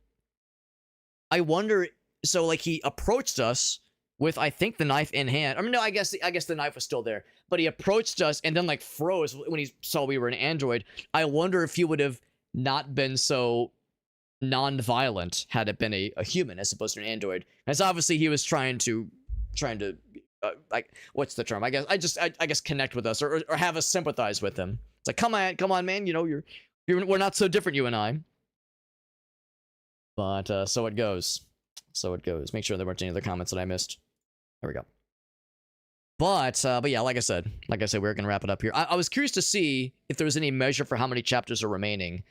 I wonder, so like he approached us with, I think, the knife in hand. I mean, no, I guess the knife was still there, but he approached us and then like froze when he saw we were an android. I wonder if he would have not been so non-violent had it been a human as opposed to an android. As obviously he was trying to like, what's the term? I guess connect with us or have us sympathize with him. It's like, come on, man. You know, we're not so different, you and I. But so it goes. Make sure there weren't any other comments that I missed. There we go. But yeah, like I said, we're gonna wrap it up here. I was curious to see if there was any measure for how many chapters are remaining.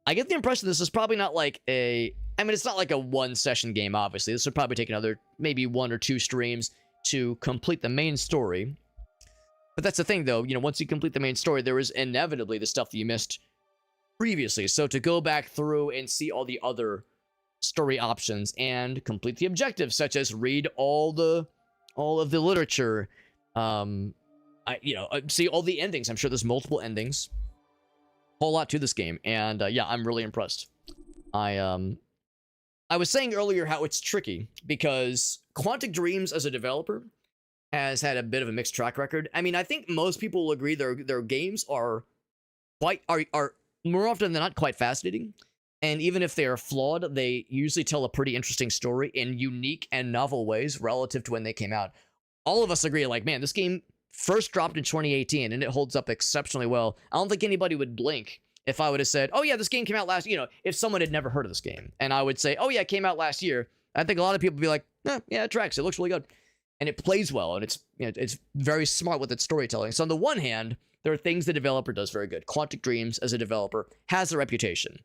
I get the impression this is probably not like it's not like a one session game, obviously. This would probably take another, maybe 1 or 2 streams to complete the main story. But that's the thing, though, you know, once you complete the main story, there is inevitably the stuff that you missed previously. So to go back through and see all the other story options and complete the objectives, such as read all of the literature, see all the endings. I'm sure there's multiple endings, whole lot to this game, and yeah, I'm really impressed. I was saying earlier how it's tricky because Quantic Dreams as a developer has had a bit of a mixed track record. I mean, I think most people will agree their games are more often than not quite fascinating. And even if they are flawed, they usually tell a pretty interesting story in unique and novel ways relative to when they came out. All of us agree, like, man, this game first dropped in 2018 and it holds up exceptionally well. I don't think anybody would blink if I would have said, oh yeah, this game came out last, if someone had never heard of this game. And I would say, oh yeah, it came out last year. I think a lot of people would be like, yeah, it tracks. It looks really good. And it plays well. And it's very smart with its storytelling. So on the one hand, there are things the developer does very good. Quantic Dreams as a developer has a reputation.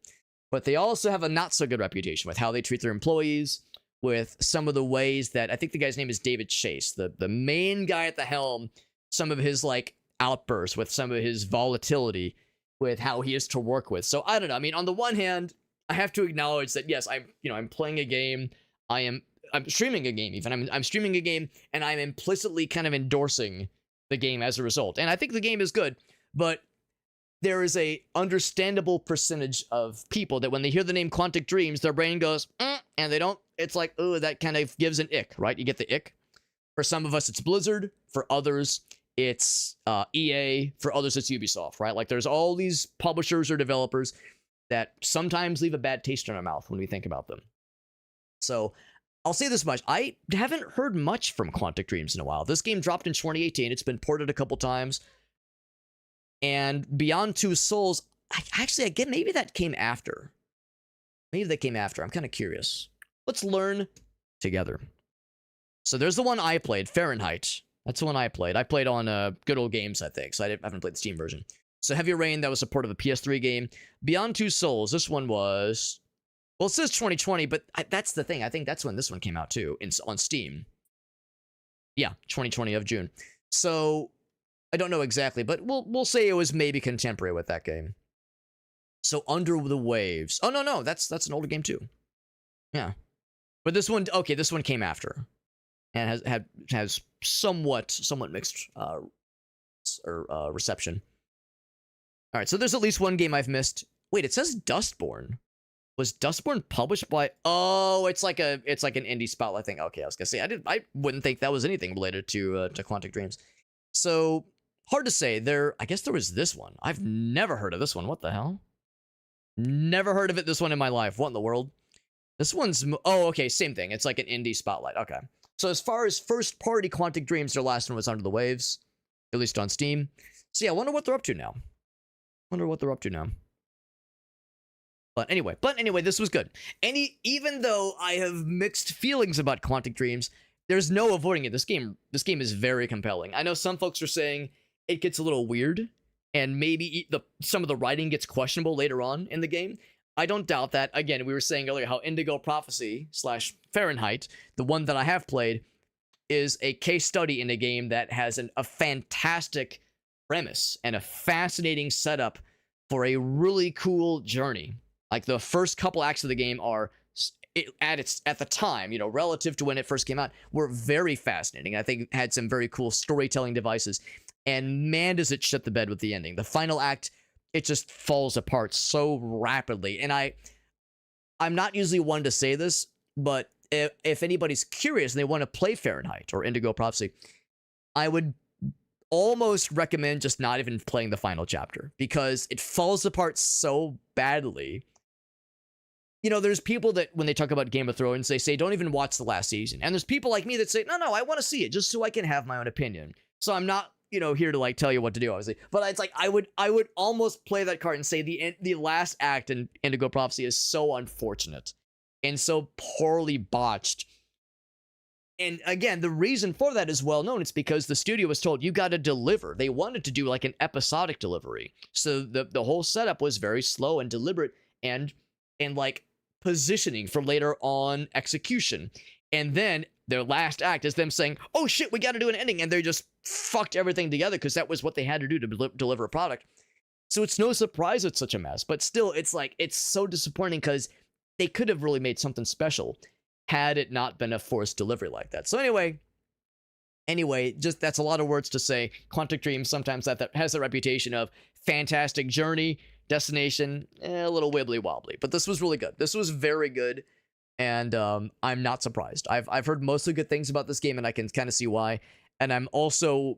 But they also have a not so good reputation with how they treat their employees, with some of the ways that, I think the guy's name is David Chase, the main guy at the helm, some of his like outbursts, with some of his volatility, with how he is to work with. So I don't know. I mean, on the one hand, I have to acknowledge that yes, I'm playing a game. I'm streaming a game even. I'm streaming a game and I'm implicitly kind of endorsing the game as a result. And I think the game is good, but there is a understandable percentage of people that when they hear the name Quantic Dreams, their brain goes, and they don't, it's like, oh, that kind of gives an ick, right? You get the ick. For some of us, it's Blizzard. For others, it's EA. For others, it's Ubisoft, right? Like there's all these publishers or developers that sometimes leave a bad taste in our mouth when we think about them. So I'll say this much. I haven't heard much from Quantic Dreams in a while. This game dropped in 2018. It's been ported a couple times. And Beyond Two Souls, again, maybe that came after. Maybe that came after. I'm kind of curious. Let's learn together. So there's the one I played, Fahrenheit. That's the one I played. I played on Good Old Games, I think. So I haven't played the Steam version. So Heavy Rain, that was a port of a PS3 game. Beyond Two Souls, this one was... Well, it says 2020, but that's the thing. I think that's when this one came out, too, on Steam. Yeah, 2020 of June. So, I don't know exactly, but we'll say it was maybe contemporary with that game. So, Under the Waves. Oh, no, that's an older game, too. Yeah. But this one, okay, this one came after. And has somewhat mixed reception. All right, so there's at least one game I've missed. Wait, it says Dustborn. Was Dustborn published by? Oh, it's like an indie spotlight thing. Okay, I was gonna say I wouldn't think that was anything related to Quantic Dreams. So hard to say. I guess there was this one. I've never heard of this one. What the hell? Never heard of it. This one in my life. What in the world? This one's okay. Same thing. It's like an indie spotlight. Okay. So as far as first party Quantic Dreams, their last one was Under the Waves, at least on Steam. So yeah, I wonder what they're up to now. But anyway, this was good. Even though I have mixed feelings about Quantic Dreams, there's no avoiding it. This game is very compelling. I know some folks are saying it gets a little weird, and maybe some of the writing gets questionable later on in the game. I don't doubt that. Again, we were saying earlier how Indigo Prophecy / Fahrenheit, the one that I have played, is a case study in a game that has a fantastic premise and a fascinating setup for a really cool journey. Like the first couple acts of the game are at the time, relative to when it first came out, were very fascinating. I think it had some very cool storytelling devices. And man, does it shit the bed with the ending. The final act, it just falls apart so rapidly. And I'm not usually one to say this, but if anybody's curious and they want to play Fahrenheit or Indigo Prophecy, I would almost recommend just not even playing the final chapter because it falls apart so badly. There's people that when they talk about Game of Thrones, they say, don't even watch the last season. And there's people like me that say, no, I want to see it just so I can have my own opinion. So I'm not, here to tell you what to do, obviously. But it's like, I would almost play that card and say the last act in Indigo Prophecy is so unfortunate and so poorly botched. And again, the reason for that is well known. It's because the studio was told, you got to deliver. They wanted to do like an episodic delivery. So the whole setup was very slow and deliberate and like positioning for later on execution. And then their last act is them saying, oh shit, we got to do an ending. And they just fucked everything together because that was what they had to do to deliver a product. So it's no surprise it's such a mess. But still, it's so disappointing because they could have really made something special had it not been a forced delivery like that. So anyway, just that's a lot of words to say. Quantic Dream sometimes that has the reputation of fantastic journey, destination, a little wibbly wobbly. But this was really good. This was very good, and I'm not surprised. I've heard mostly good things about this game, and I can kind of see why. And I'm also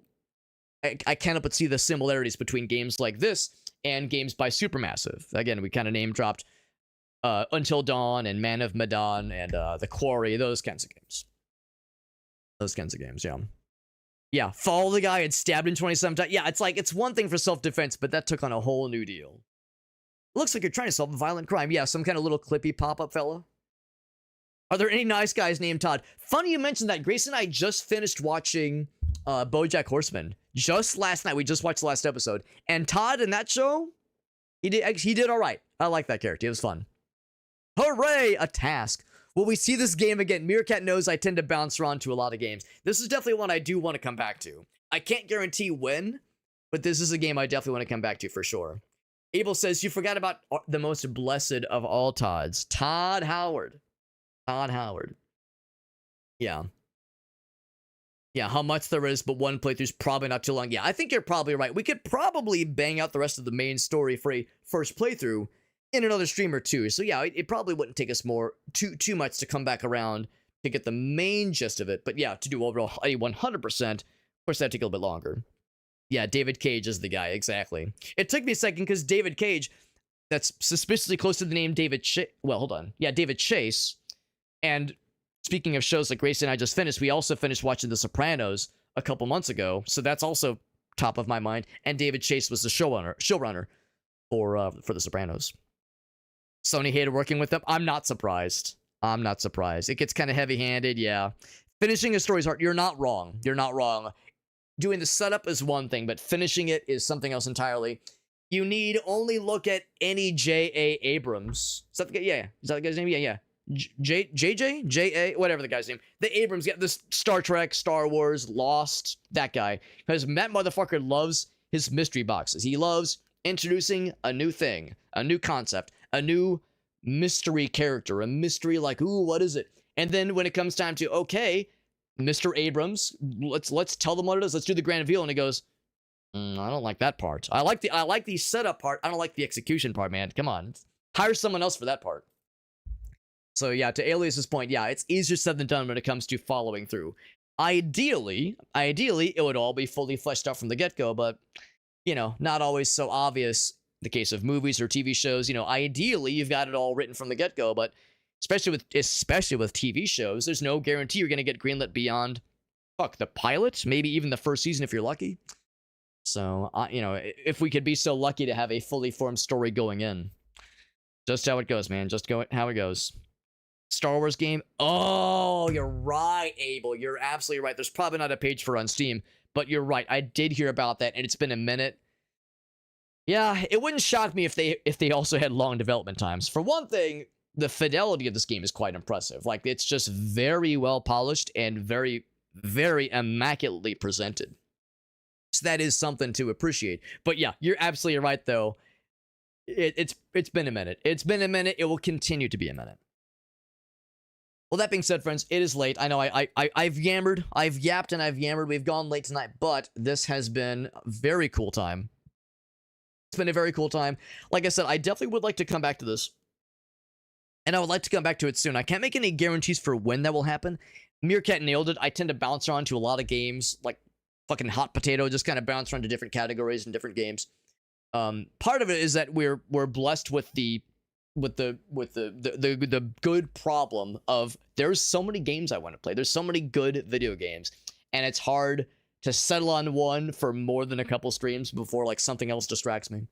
I can't help but see the similarities between games like this and games by Supermassive. Again, we kind of name dropped Until Dawn and Man of Medan and The Quarry, those kinds of games. Yeah. Yeah, follow the guy and stabbed him 27 times. Yeah, it's one thing for self-defense, but that took on a whole new deal. Looks like you're trying to solve a violent crime. Yeah, some kind of little clippy pop-up fella. Are there any nice guys named Todd? Funny you mentioned that. Grace and I just finished watching BoJack Horseman. Just last night. We just watched the last episode. And Todd in that show, he did all right. I like that character. It was fun. Hooray! A task. Will we see this game again? Meerkat knows I tend to bounce around to a lot of games. This is definitely one I do want to come back to. I can't guarantee when, but this is a game I definitely want to come back to for sure. Abel says, you forgot about the most blessed of all Todds. Todd Howard. Todd Howard. Yeah. Yeah, how much there is, but one playthrough's probably not too long. Yeah, I think you're probably right. We could probably bang out the rest of the main story for a first playthrough in another stream or two. So yeah, it probably wouldn't take us too much to come back around to get the main gist of it. But yeah, to do overall 100%, of course that'd take a little bit longer. Yeah, David Cage is the guy, exactly. It took me a second because David Cage, that's suspiciously close to the name David Chase. Well, hold on. Yeah, David Chase. And speaking of shows like Gracie and I just finished, we also finished watching The Sopranos a couple months ago, so that's also top of my mind. And David Chase was the showrunner for The Sopranos. Sony hated working with them. I'm not surprised. It gets kind of heavy-handed, yeah. Finishing a story is hard. You're not wrong. Doing the setup is one thing, but finishing it is something else entirely. You need only look at any J.A. Abrams. Is that the guy? Yeah. Is that the guy's name? Yeah. J.A., whatever the guy's name. The Abrams, yeah, this Star Trek, Star Wars, Lost, that guy. Because that motherfucker loves his mystery boxes. He loves introducing a new thing, a new concept, a new mystery character, a mystery like, ooh, what is it? And then when it comes time to, okay, Mr. Abrams, let's tell them what it is. Let's do the grand reveal. And he goes, I don't like that part. I like the setup part. I don't like the execution part, man. Come on. Hire someone else for that part. So yeah, to Alias's point, yeah, it's easier said than done when it comes to following through. Ideally, it would all be fully fleshed out from the get-go, but, you know, not always so obvious. The case of movies or TV shows, you know, ideally you've got it all written from the get-go, but especially with TV shows, there's no guarantee you're going to get greenlit beyond, the pilot, maybe even the first season if you're lucky. So, you know, if we could be so lucky to have a fully formed story going in. Just how it goes, man. Just how it goes. Star Wars game. Oh, you're right, Abel. You're absolutely right. There's probably not a page for on Steam, but you're right. I did hear about that, and it's been a minute. Yeah, it wouldn't shock me if they also had long development times. For one thing, the fidelity of this game is quite impressive. Like, it's just very well polished and very, very immaculately presented. So that is something to appreciate. But yeah, you're absolutely right, though. It's been a minute. It's been a minute. It will continue to be a minute. Well, that being said, friends, it is late. I know I've yammered. I've yapped and I've yammered. We've gone late tonight, but this has been a very cool time. It's been a very cool time. Like I said, I definitely would like to come back to this. And I would like to come back to it soon. I can't make any guarantees for when that will happen. Meerkat nailed it. I tend to bounce around to a lot of games, like fucking hot potato, just kind of bounce around to different categories and different games. Part of it is that we're blessed with the good problem of there's so many games I want to play. There's so many good video games, and it's hard to settle on one for more than a couple streams before like something else distracts me.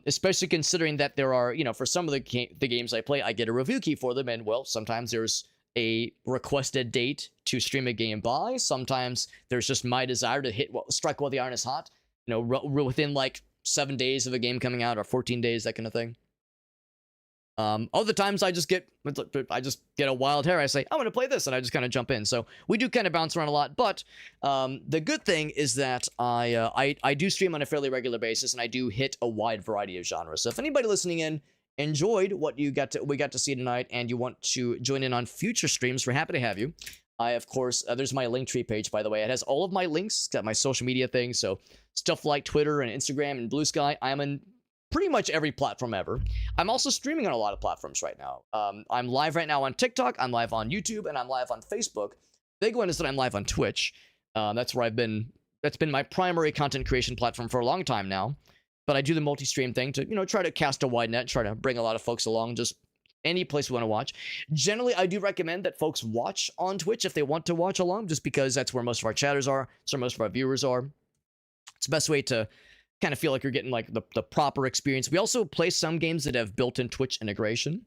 Especially considering that there are, you know, for some of the games I play, I get a review key for them, and well, sometimes there's a requested date to stream a game by. Sometimes there's just my desire to strike while the iron is hot. You know, within like 7 days of a game coming out or 14 days, that kind of thing. Other times I just get a wild hair. I say, I want to play this, and I just kind of jump in. So we do kind of bounce around a lot, but the good thing is that I do stream on a fairly regular basis, and I do hit a wide variety of genres. So if anybody listening in enjoyed what we got to see tonight, and you want to join in on future streams, we're happy to have you. I, of course, there's my Linktree page, by the way. It has all of my links, got my social media things, so stuff like Twitter and Instagram and Blue Sky. I'm in pretty much every platform ever. I'm also streaming on a lot of platforms right now. I'm live right now on TikTok, I'm live on YouTube, and I'm live on Facebook. Big one is that I'm live on Twitch. That's where that's been my primary content creation platform for a long time now. But I do the multi-stream thing to, you know, try to cast a wide net, try to bring a lot of folks along, just any place you want to watch. Generally, I do recommend that folks watch on Twitch if they want to watch along, just because that's where most of our chatters are, that's where most of our viewers are. It's the best way to kind of feel like you're getting like the proper experience. We also play some games that have built-in Twitch integration.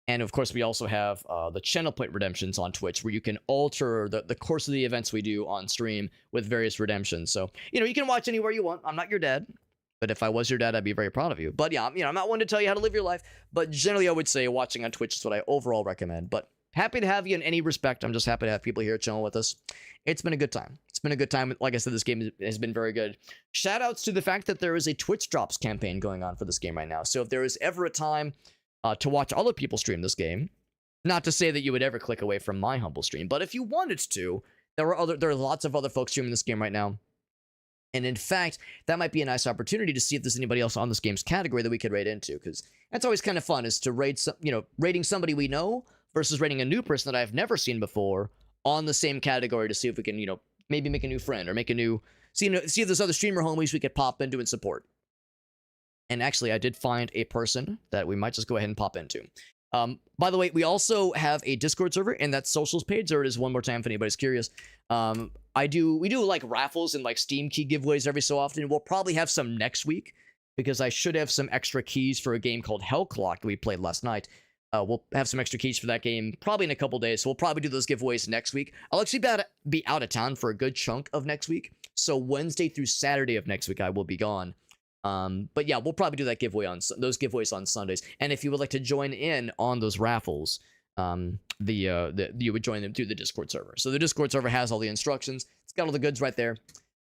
And of course, we also have the channel point redemptions on Twitch, where you can alter the course of the events we do on stream with various redemptions. So, you know, you can watch anywhere you want. I'm not your dad, but if I was your dad, I'd be very proud of you. But yeah, you know, I'm not one to tell you how to live your life, but generally I would say watching on Twitch is what I overall recommend. But happy to have you in any respect. I'm just happy to have people here chilling with us. It's been a good time. It's been a good time. Like I said, this game has been very good. Shout outs to the fact that there is a Twitch Drops campaign going on for this game right now. So if there is ever a time to watch other people stream this game, not to say that you would ever click away from my humble stream, but if you wanted to, there are lots of other folks streaming this game right now. And in fact, that might be a nice opportunity to see if there's anybody else on this game's category that we could raid into, because that's always kind of fun, is to raid rating somebody we know versus rating a new person that I've never seen before on the same category to see if we can, you know, maybe make a new friend or make a new, see if there's other streamer homies we could pop into and support. And actually, I did find a person that we might just go ahead and pop into. By the way, we also have a Discord server, and that socials page. There it is one more time if anybody's curious. We do like raffles and like Steam key giveaways every so often. We'll probably have some next week because I should have some extra keys for a game called Hellclock that we played last night. We'll have some extra keys for that game probably in a couple days, so we'll probably do those giveaways next week. I'll actually be out of town for a good chunk of next week, so Wednesday through Saturday of next week I will be gone. But yeah, we'll probably do that giveaway on those giveaways on Sundays. And if you would like to join in on those raffles, you would join them through the Discord server. So the Discord server has all the instructions. It's got all the goods right there.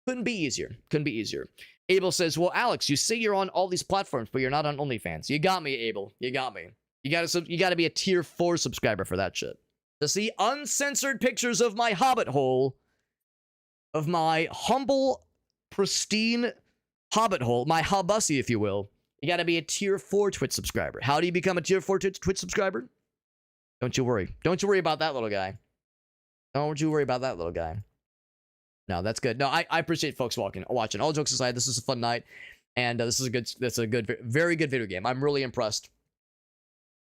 Couldn't be easier. Couldn't be easier. Abel says, well, Alex, you say you're on all these platforms, but you're not on OnlyFans. You got me, Abel. You got me. You gotta be a tier 4 subscriber for that shit. To see uncensored pictures of my hobbit hole, of my humble, pristine hobbit hole, my hobbussy, if you will, you gotta be a tier 4 Twitch subscriber. How do you become a tier 4 Twitch subscriber? Don't you worry. Don't you worry about that little guy. Don't you worry about that little guy. No, that's good. No, I appreciate folks watching. All jokes aside, this is a fun night, and this is a very good video game. I'm really impressed,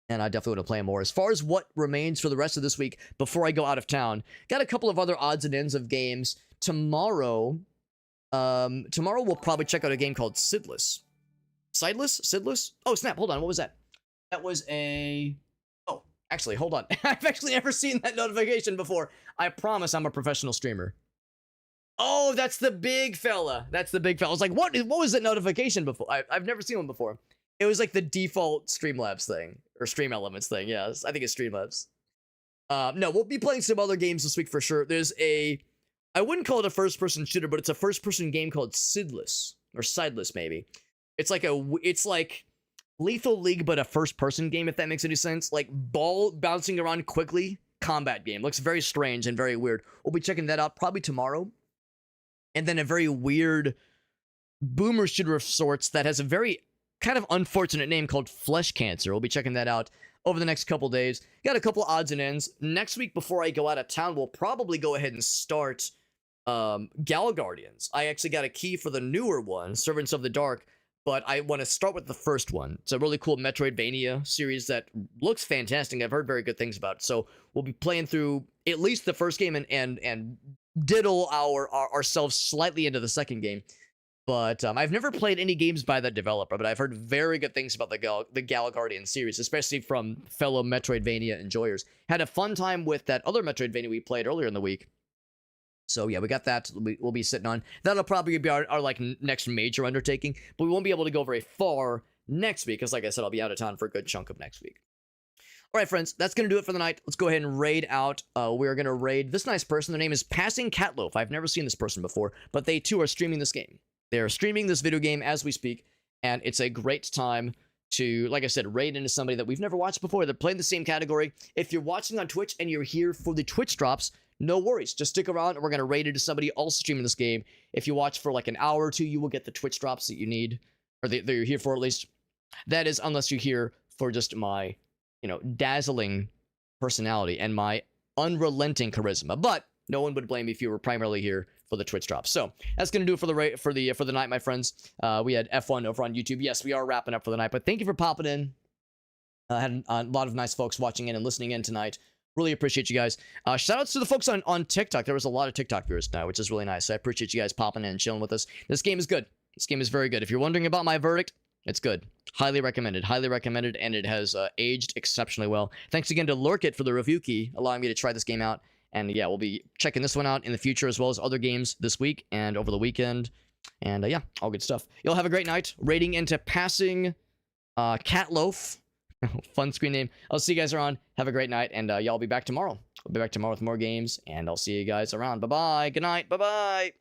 and I definitely want to play more. As far as what remains for the rest of this week before I go out of town, got a couple of other odds and ends of games. Tomorrow we'll probably check out a game called Sidless. Sidless? Oh, snap. Hold on. What was that? That was a... Oh, actually, hold on. I've actually never seen that notification before. I promise I'm a professional streamer. Oh, that's the big fella. That's the big fella. I was like, what was that notification before? I've never seen one before. It was like the default Streamlabs thing. Or Stream Elements thing. Yeah, I think it's Streamlabs. No, we'll be playing some other games this week for sure. There's a... I wouldn't call it a first-person shooter, but it's a first-person game called Sidless. Or Sideless, maybe. It's like Lethal League, but a first-person game, if that makes any sense. Like, ball bouncing around quickly. Combat game. Looks very strange and very weird. We'll be checking that out probably tomorrow. And then a very weird boomer shooter of sorts that has a very kind of unfortunate name called Flesh Cancer. We'll be checking that out over the next couple days. Got a couple odds and ends. Next week, before I go out of town, we'll probably go ahead and start Gal Guardians. I actually got a key for the newer one, Servants of the Dark, but I want to start with the first one. It's a really cool Metroidvania series that looks fantastic. I've heard very good things about it. So we'll be playing through at least the first game and diddle ourselves slightly into the second game. But I've never played any games by that developer, but I've heard very good things about the Gal Guardian series, especially from fellow Metroidvania enjoyers. Had a fun time with that other Metroidvania we played earlier in the week. So yeah, we got that we'll be sitting on. That'll probably be our like next major undertaking, but we won't be able to go very far next week, because like I said, I'll be out of town for a good chunk of next week. All right, friends, that's going to do it for the night. Let's go ahead and raid out. We're going to raid this nice person. Their name is Passing Catloaf. I've never seen this person before, but they too are streaming this game. They're streaming this video game as we speak, and it's a great time to, like I said, raid into somebody that we've never watched before. They're playing the same category. If you're watching on Twitch and you're here for the Twitch drops, no worries. Just stick around, and we're going to raid into somebody also streaming this game. If you watch for like an hour or two, you will get the Twitch drops that you need, or that you're here for at least. That is, unless you're here for just my, dazzling personality and my unrelenting charisma. But no one would blame me if you were primarily here for the Twitch drops. So that's gonna do it for the night, my friends. We had F1 over on YouTube. Yes, we are wrapping up for the night, but thank you for popping in. Had a lot of nice folks watching in and listening in tonight. Really appreciate you guys. Shout outs to the folks on TikTok. There was a lot of TikTok viewers tonight, which is really nice. So I appreciate you guys popping in and chilling with us. This game is good. This game is very good. If you're wondering about my verdict, it's good. Highly recommended, and it has aged exceptionally well. Thanks again to Lurkit for the review key, allowing me to try this game out. And yeah, we'll be checking this one out in the future, as well as other games this week and over the weekend. And yeah, all good stuff. Y'all have a great night. Raiding into Passing Catloaf. Fun screen name. I'll see you guys around. Have a great night, and y'all be back tomorrow. We'll be back tomorrow with more games, and I'll see you guys around. Bye-bye. Good night. Bye-bye.